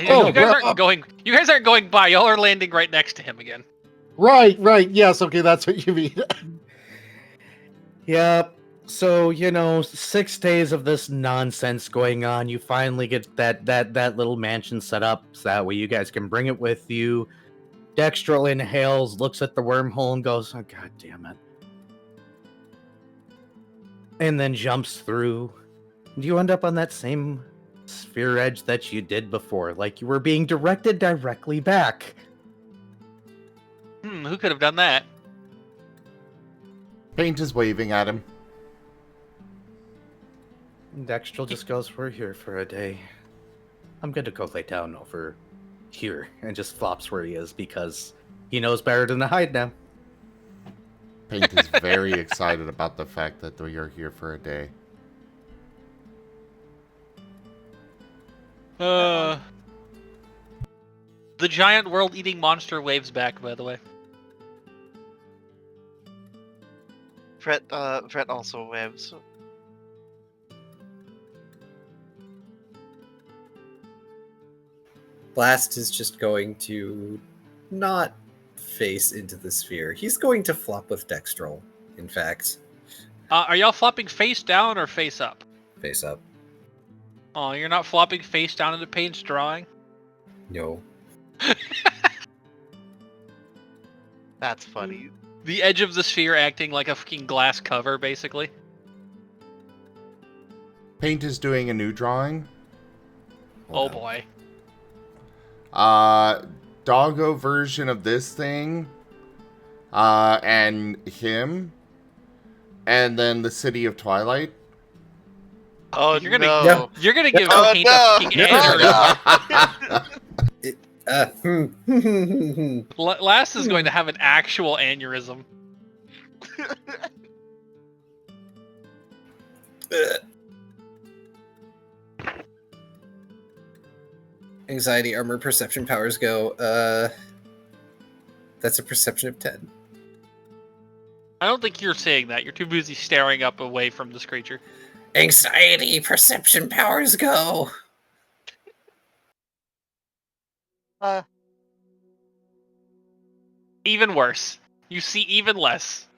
Oh, you guys bro. aren't going. You guys aren't going by. Y'all are landing right next to him again. Right. Yes, okay, that's what you mean. Yep. So, 6 days of this nonsense going on. You finally get that little mansion set up so that way you guys can bring it with you. Dextrel inhales, looks at the wormhole, and goes, oh, god damn it. And then jumps through. You end up on that same sphere edge that you did before, like you were being directed directly back. Who could have done that? Paint is waving at him. Dextrel just goes, we're here for a day. I'm gonna go lay down over here, and just flops where he is because he knows better than to hide now. Paint is very excited about the fact that we are here for a day. The giant world-eating monster waves back. By the way, Fret also waves. Blast is just going to not face into the sphere. He's going to flop with Dextrol, in fact. are y'all flopping face down or face up? Face up. Oh, you're not flopping face down into Paint's drawing? No. That's funny. The edge of the sphere acting like a fucking glass cover, basically. Paint is doing a new drawing. Oh boy. Doggo version of this thing. And him. And then the city of Twilight. Oh You're gonna no! You're gonna give Oh, Paint no. a fucking aneurysm. Last is going to have an actual aneurysm. Anxiety, armor, perception powers go. That's a perception of 10. I don't think you're saying that. You're too busy staring up away from this creature. Anxiety, perception powers go. Even worse. You see even less.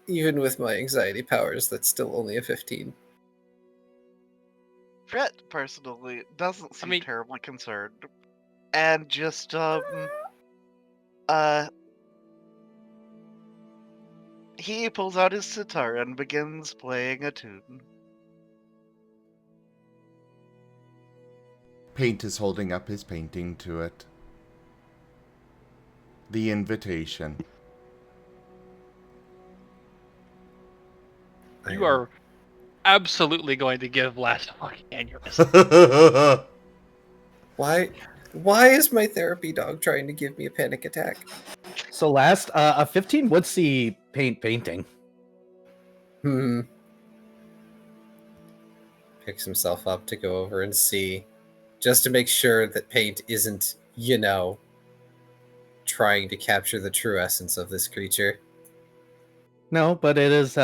Even with my anxiety powers, that's still only a 15. Fret personally doesn't seem mean- terribly concerned, and just he pulls out his sitar and begins playing a tune. Paint is holding up his painting to it. The invitation. You are absolutely going to give Last a fucking aneurysm. Why is my therapy dog trying to give me a panic attack? So Last, a 15 would see Paint painting. Picks himself up to go over and see, just to make sure that Paint isn't, trying to capture the true essence of this creature. No, but it is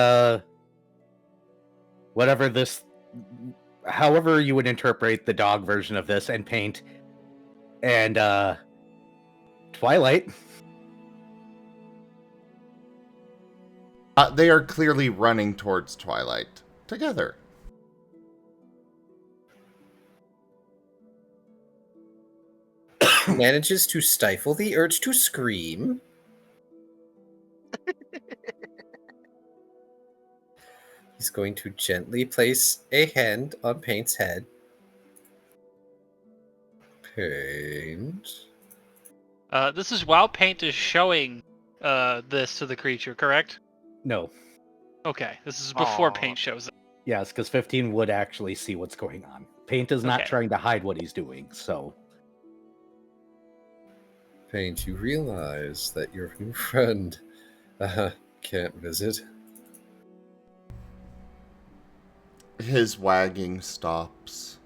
whatever this, however you would interpret the dog version of this, and Paint and Twilight. They are clearly running towards Twilight together. Manages to stifle the urge to scream. He's going to gently place a hand on Paint's head. Paint. This is while Paint is showing this to the creature, correct? No. Okay, this is before Aw. Paint shows up. Yes, because 15 would actually see what's going on. Paint is not Okay. trying to hide what he's doing, so... Paint, you realize that your new friend can't visit. His wagging stops.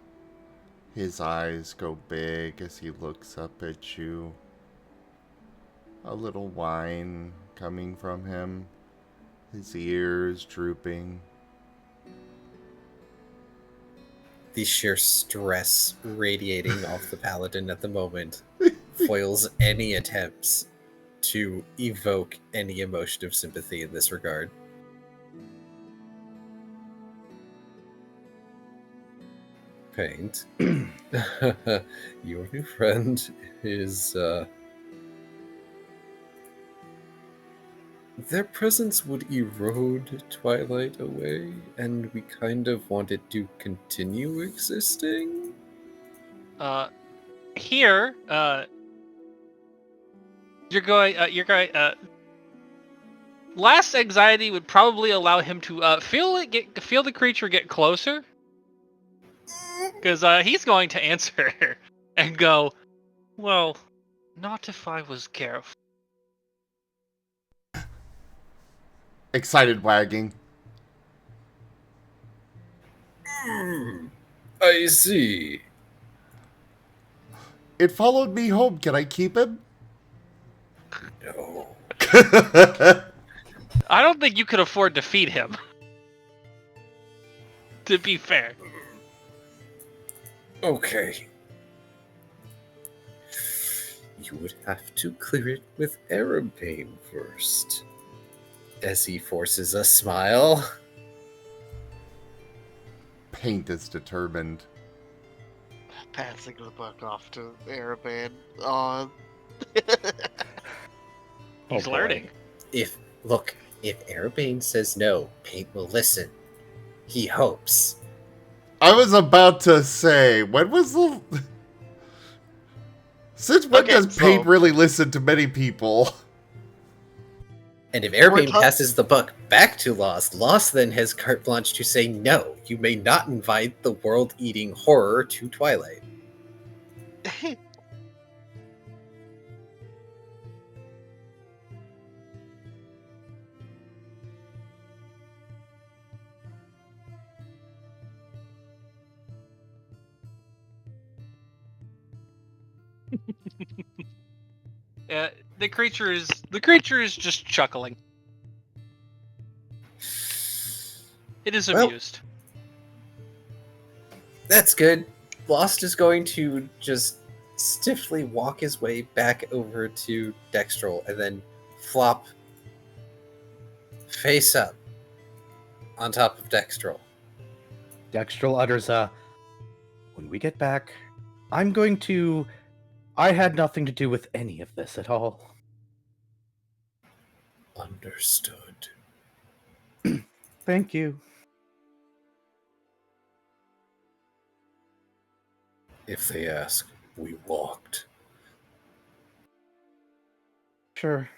His eyes go big as he looks up at you. A little whine coming from him. His ears drooping. The sheer stress radiating off the paladin at the moment foils any attempts to evoke any emotion of sympathy in this regard. Paint. Your new friend is, their presence would erode Twilight away, and we kind of want it to continue existing? Here, you're going. Last anxiety would probably allow him to feel the creature get closer, because he's going to answer and go, "Well, not if I was careful." Excited wagging. I see. It followed me home. Can I keep him? No. I don't think you could afford to feed him. To be fair. Okay. You would have to clear it with Arabane first. As he forces a smile. Paint is determined. Passing the buck off to Arabane. He's learning. If Arabane says no, Paint will listen. he hopes. I was about to say, when was the... Since when Okay, does so- Paint really listen to many people? And if We're Airpain ta- passes the buck back to Lost, Lost then has carte blanche to say, no, you may not invite the world-eating horror to Twilight. The creature is just chuckling. It is Well- amused. That's good. Lost is going to just stiffly walk his way back over to Dextrol and then flop face up on top of Dextrol. Dextrol utters a, when we get back, I'm going to... I had nothing to do with any of this at all. Understood. Thank you. If they ask, we walked. Sure.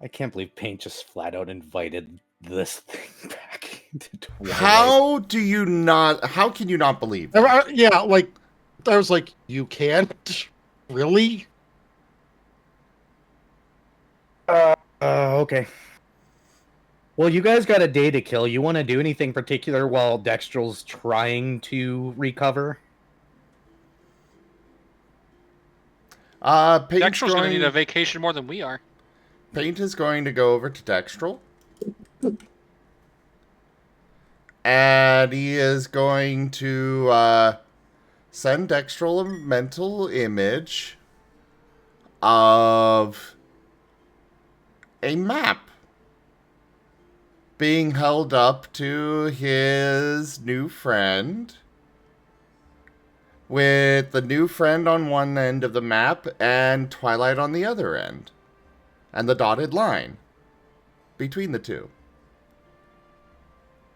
I can't believe Paint just flat out invited this thing back into Twilight. How can you not believe that? Yeah, like, I was like, you can't? Really? Okay. Well, you guys got a day to kill. You want to do anything particular while Dextral's trying to recover? Paint's Dextral's gonna need going, a vacation more than we are. Paint is going to go over to Dextral. And he is going to send Dextral a mental image of a map being held up to his new friend, with the new friend on one end of the map and Twilight on the other end, and the dotted line between the two.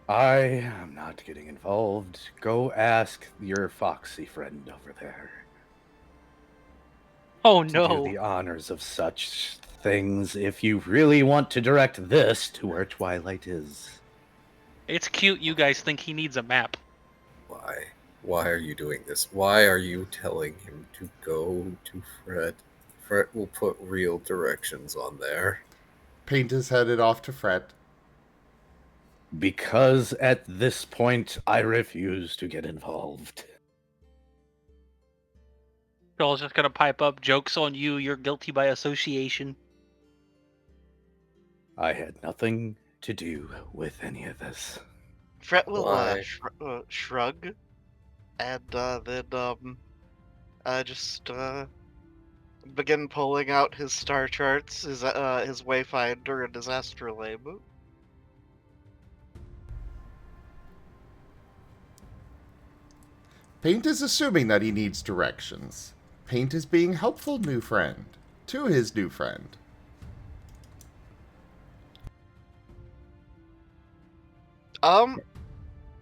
I am not getting involved. Go ask your foxy friend over there. Oh To no. do the honors of such things if you really want to direct this to where Twilight is. It's cute you guys think he needs a map. Why? Why are you doing this? Why are you telling him to go to Fred? Fred will put real directions on there. Paint is headed off to Fred. Because at this point, I refuse to get involved. Joel's just gonna pipe up, jokes on you, you're guilty by association. I had nothing to do with any of this. Fret will Why? shrug, and then just begin pulling out his star charts, his wayfinder, and his astrolabe. Paint is assuming that he needs directions. Paint is being helpful new friend to his new friend.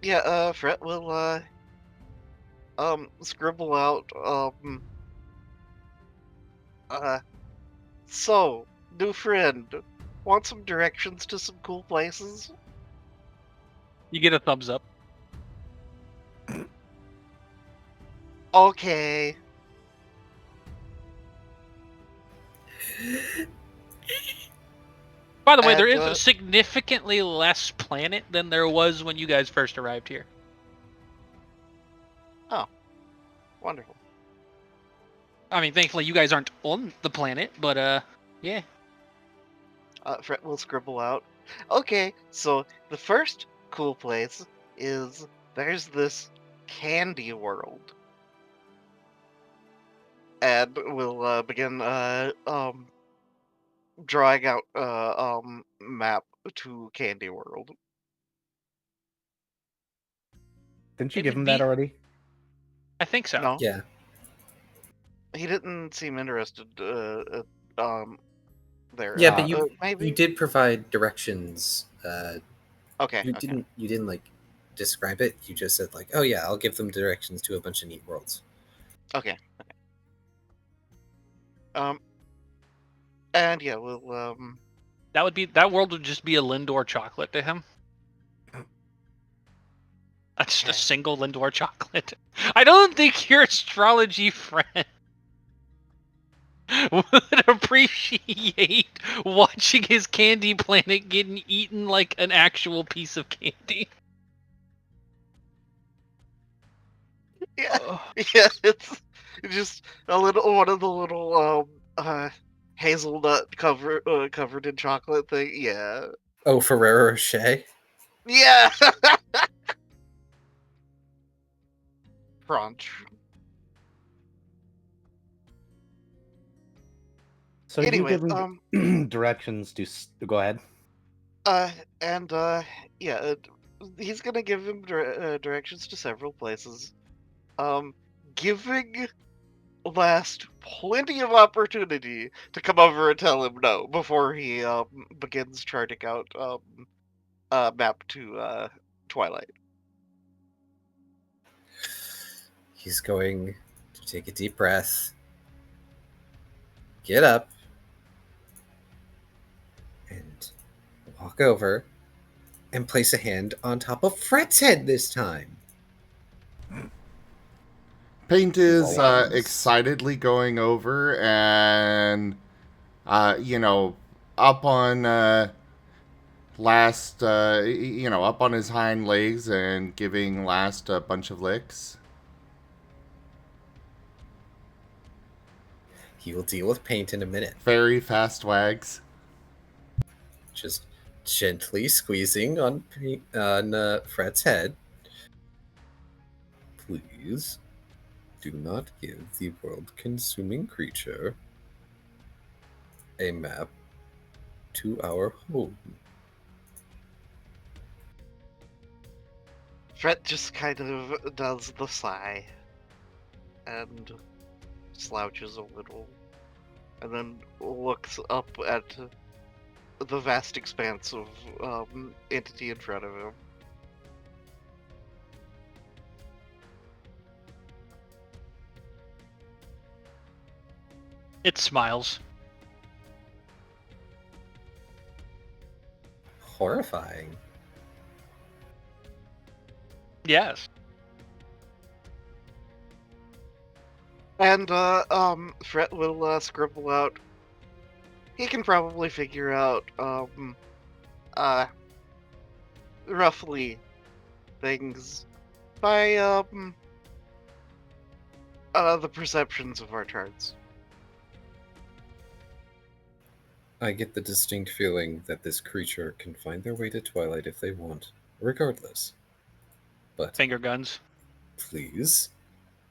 Yeah, Fret will scribble out so, new friend, want some directions to some cool places? You get a thumbs up. Okay. By the way, there And, is significantly less planet than there was when you guys first arrived here. Wonderful. I mean, thankfully you guys aren't on the planet, but yeah. Fret will scribble out. Okay, so the first cool place is there's this candy world. And we'll begin drawing out map to Candy World. Didn't you It give would him that be- already? I think so. No, Yeah. he didn't seem interested. there. Yeah, but you maybe. did provide directions. Okay. You Okay. didn't like describe it. You just said like, oh yeah, I'll give them directions to a bunch of neat worlds. Okay. And yeah, we'll That world would just be a Lindor chocolate to him. That's just a Okay. single Lindor chocolate. I don't think your astrology friend would appreciate watching his candy planet getting eaten like an actual piece of candy. Yeah. Ugh. Yeah. It's just a little one of the little hazelnut covered in chocolate thing. Yeah. Oh, Ferrero Rocher. Yeah. Crunch. So you Anyways, give him directions to go ahead. and yeah, he's gonna give him directions to several places. Giving Last plenty of opportunity to come over and tell him no before he begins charting out map to Twilight. He's going to take a deep breath, get up, and walk over and place a hand on top of Fret's head this time. Paint is Nice. excitedly going over and, up on up on his hind legs and giving Last a bunch of licks. He will deal with paint in a minute. Very fast wags. Just gently squeezing on Fret's head. Please do not give the world-consuming creature a map to our home. Fret just kind of does the sigh and slouches a little, and then looks up at the vast expanse of entity in front of him. It smiles. Horrifying. Yes. And Fret will scribble out. He can probably figure out roughly things by the perceptions of our charts. I get the distinct feeling that this creature can find their way to Twilight if they want, regardless. But Finger guns. please,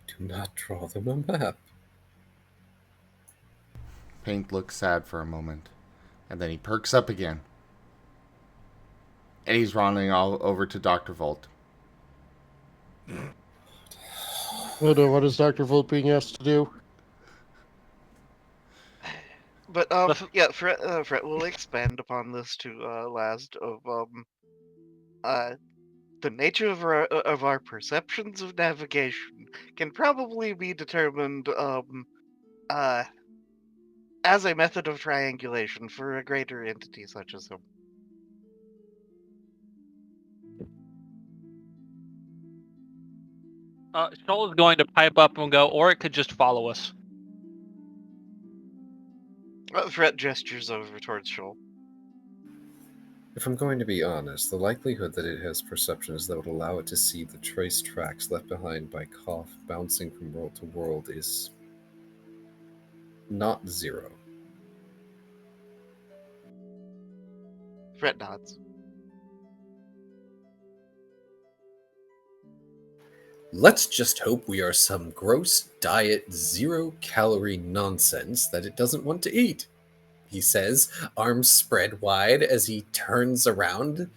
do not draw them a map. Paint looks sad for a moment, and then he perks up again. And he's running all over to Dr. Volt. What is Dr. Volt being asked to do? But yeah, Fret will expand upon this to last of the nature of our perceptions of navigation can probably be determined as a method of triangulation for a greater entity such as him. Shoal is going to pipe up and go, or it could just follow us. Fret gestures over towards Shoal. If I'm going to be honest, the likelihood that it has perceptions that would allow it to see the trace tracks left behind by Koth bouncing from world to world is not zero. Fret nods. Let's just hope we are some gross diet, zero-calorie nonsense that it doesn't want to eat, he says, arms spread wide as he turns around,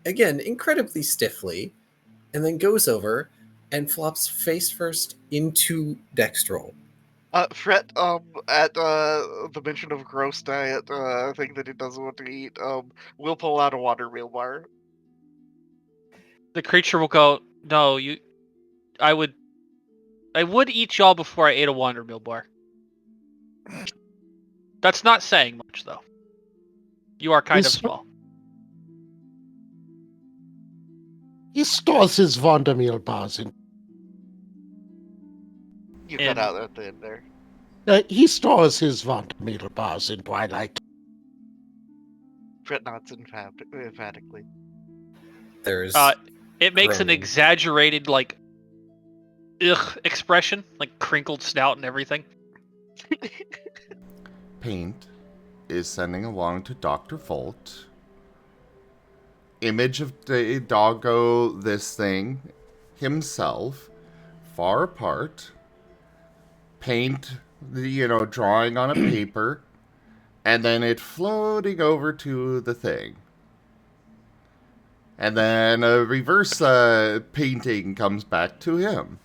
again, incredibly stiffly, and then goes over and flops face first into Dextrol. Fret, at the mention of gross diet, thing that he doesn't want to eat, we'll pull out a water meal bar. The creature will go, no, I would eat y'all before I ate a Wander Meal bar. That's not saying much, though. You are kind of small. He stores his Vondermeal bars in. You cut out at the end there. He stores his Vondermeal bars in Twilight. Fret nods emphatically. There's it makes an groaning. exaggerated, like, ugh expression, like crinkled snout and everything. Paint is sending along to Dr. Volt. Image of the doggo, this thing, himself, far apart. Paint, drawing on a paper, and then it floating over to the thing. And then a reverse painting comes back to him.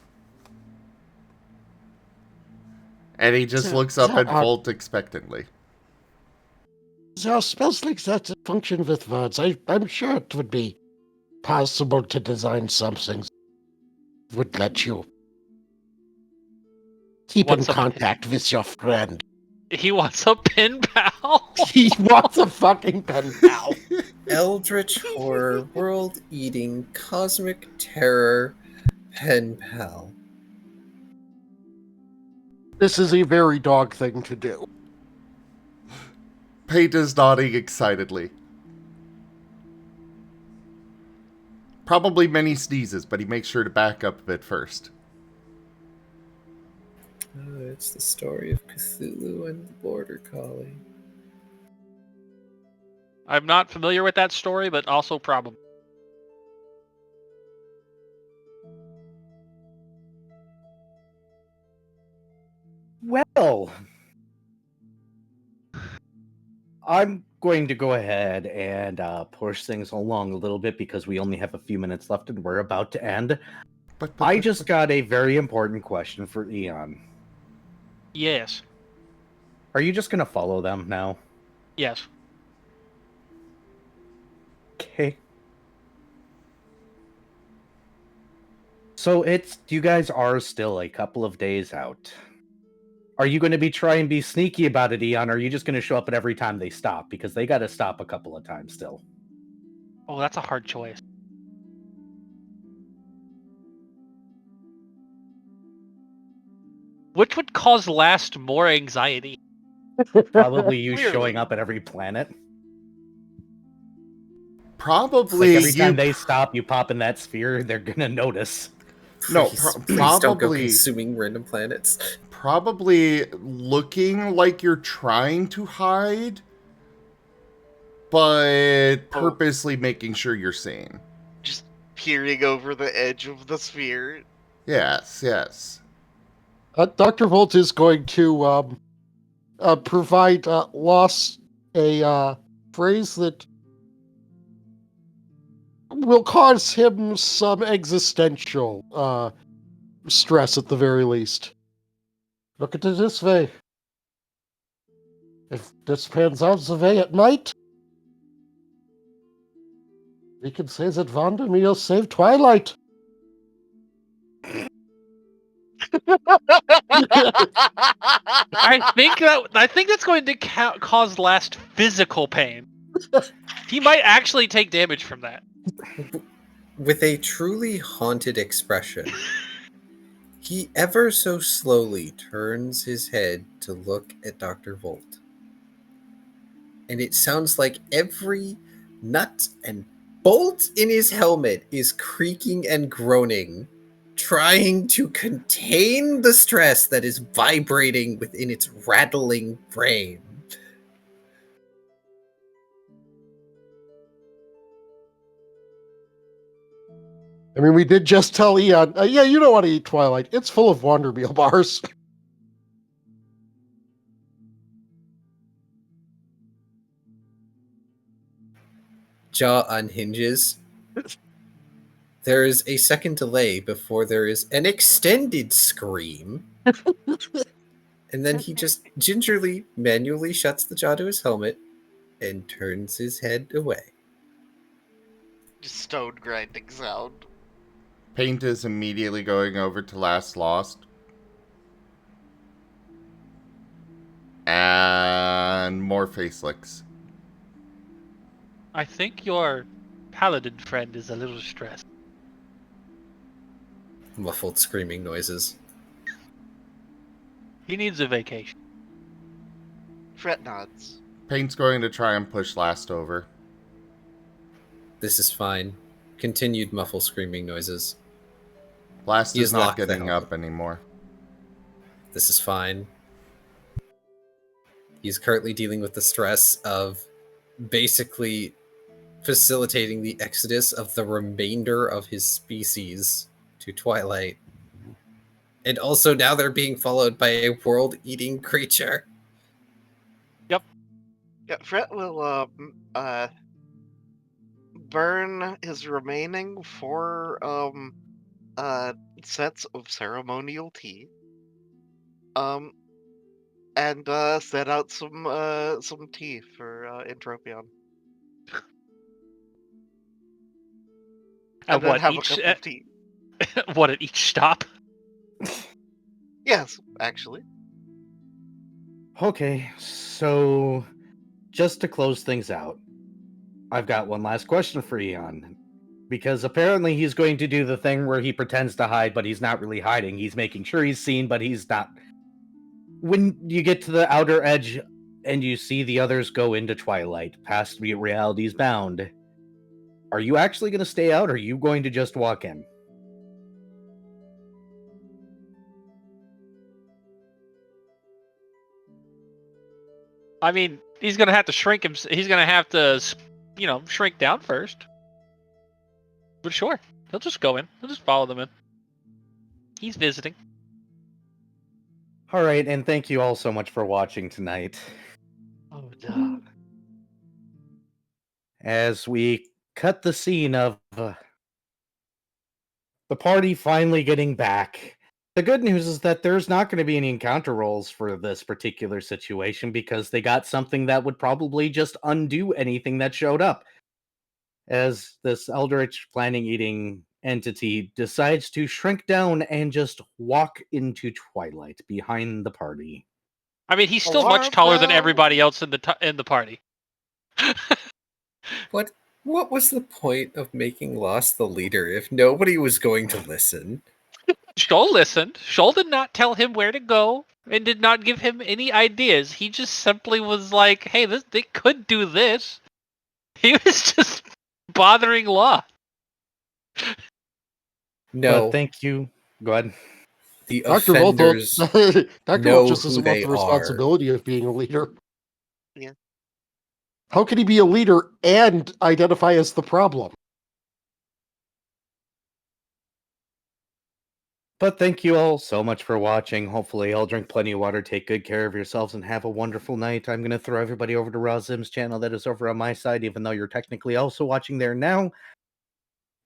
And he just looks up at Volt expectantly. There are spells like that that function with words. I'm sure it would be possible to design something that would let you keep in contact with your friend. He wants a pen pal. He wants a fucking pen pal. Eldritch horror, world-eating, cosmic terror, pen pal. This is a very dog thing to do. Paint is nodding excitedly. Probably many sneezes, but he makes sure to back up a bit first. It's the story of Cthulhu and the Border Collie. I'm not familiar with that story, but also probably. Well, I'm going to go ahead and push things along a little bit because we only have a few minutes left and we're about to end. I just got a very important question for Eon. Yes. Are you just going to follow them now? Yes. Okay. So you guys are still a couple of days out. Are you going to try and be sneaky about it, Eon, or are you just going to show up at every time they stop? Because they got to stop a couple of times still. Oh, that's a hard choice. Which would cause Last more anxiety? Probably you showing up at every planet. Probably Like every time they stop, you pop in that sphere, they're going to notice. No, Please don't go consuming random planets. Probably looking like you're trying to hide, but purposely making sure you're seen. Just peering over the edge of the sphere. Yes, yes. Dr. Volt is going to provide Loss a phrase that will cause him some existential stress at the very least. Look at it this way. If this pans out the way it might, we can say that Vandermeer saved Twilight. I think that's going to cause Last physical pain. He might actually take damage from that. With a truly haunted expression, he ever so slowly turns his head to look at Dr. Volt. And it sounds like every nut and bolt in his helmet is creaking and groaning, trying to contain the stress that is vibrating within its rattling brain. I mean, we did just tell Eon, yeah, you don't want to eat Twilight. It's full of Wandermeal bars. Jaw unhinges. There is a second delay before there is an extended scream. And then he just gingerly, manually shuts the jaw to his helmet and turns his head away. Just stone grinding sound. Paint is immediately going over to Last Lost. And more face licks. I think your paladin friend is a little stressed. Muffled screaming noises. He needs a vacation. Fret nods. Paint's going to try and push Last over. This is fine. Continued muffled screaming noises. Last He is has not locked the getting helmet. up anymore. This is fine. He's currently dealing with the stress of basically facilitating the exodus of the remainder of his species to Twilight. And also now they're being followed by a world-eating creature. Yeah, Fret will burn his remaining 4 sets of ceremonial tea. And set out some tea for Entropion. And And then what have a each cup of tea. what at each stop? Yes, actually. Okay, so just to close things out, I've got one last question for Eon. Because apparently he's going to do the thing where he pretends to hide, but he's not really hiding. He's making sure he's seen, but he's not. When you get to the outer edge and you see the others go into Twilight, past realities bound, are you actually going to stay out, or are you going to just walk in? I mean, he's gonna have to shrink him. He's gonna have to, shrink down first. But sure, he'll just go in. He'll just follow them in. He's visiting. All right, and thank you all so much for watching tonight. Oh, dog. As we cut the scene of the party finally getting back. The good news is that there's not going to be any encounter rolls for this particular situation because they got something that would probably just undo anything that showed up. As this eldritch planning eating entity decides to shrink down and just walk into Twilight behind the party. I mean, he's still Alarm much taller than bell! everybody else in the party. What was the point of making Lost the leader if nobody was going to listen? Shoal listened. Shoal did not tell him where to go and did not give him any ideas. He just simply was like, "Hey, they could do this." He was just bothering Law. No, But thank you. Go ahead. the Dr. offenders Dr. know Volth just who doesn't they want the are. responsibility of being a leader. Yeah. How can he be a leader and identify as the problem? But thank you all so much for watching. Hopefully, I'll drink plenty of water, take good care of yourselves, and have a wonderful night. I'm going to throw everybody over to Razim's channel that is over on my side, even though you're technically also watching there now.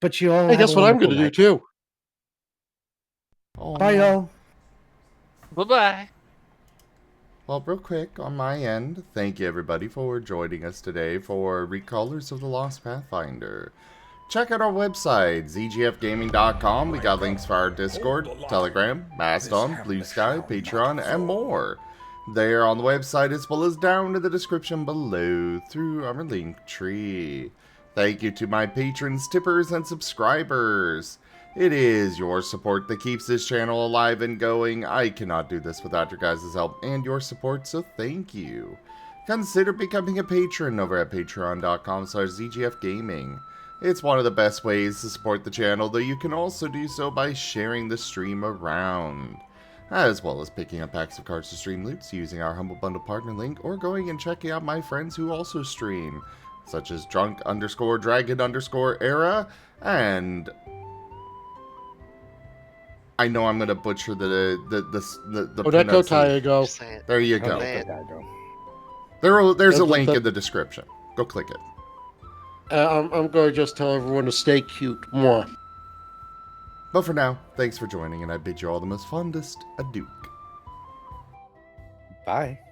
But you all Hey, have guess a what I'm wonderful going to do night. too? Oh, Bye, no. y'all. Bye-bye. Well, real quick, on my end, thank you everybody for joining us today for Recolors of the Lost Pathfinder. Check out our website, zgfgaming.com. We got links for our Discord, Telegram, Mastodon, Blue Sky, Patreon, and more. They are on the website as well as down in the description below through our link tree. Thank you to my patrons, tippers, and subscribers. It is your support that keeps this channel alive and going. I cannot do this without your guys' help and your support, so thank you. Consider becoming a patron over at patreon.com/zgfgaming. It's one of the best ways to support the channel, though you can also do so by sharing the stream around, as well as picking up packs of cards to stream loots using our Humble Bundle partner link, or going and checking out my friends who also stream, such as Drunk_Dragon_Era, and I know I'm gonna butcher the Odeko pronunciation. Taigo. Just say it. There you go. Say it. There's a That's link the- in the description. Go click it. I'm going to just tell everyone to stay cute. Mwah. But for now, thanks for joining, and I bid you all the most fondest adieu. Bye.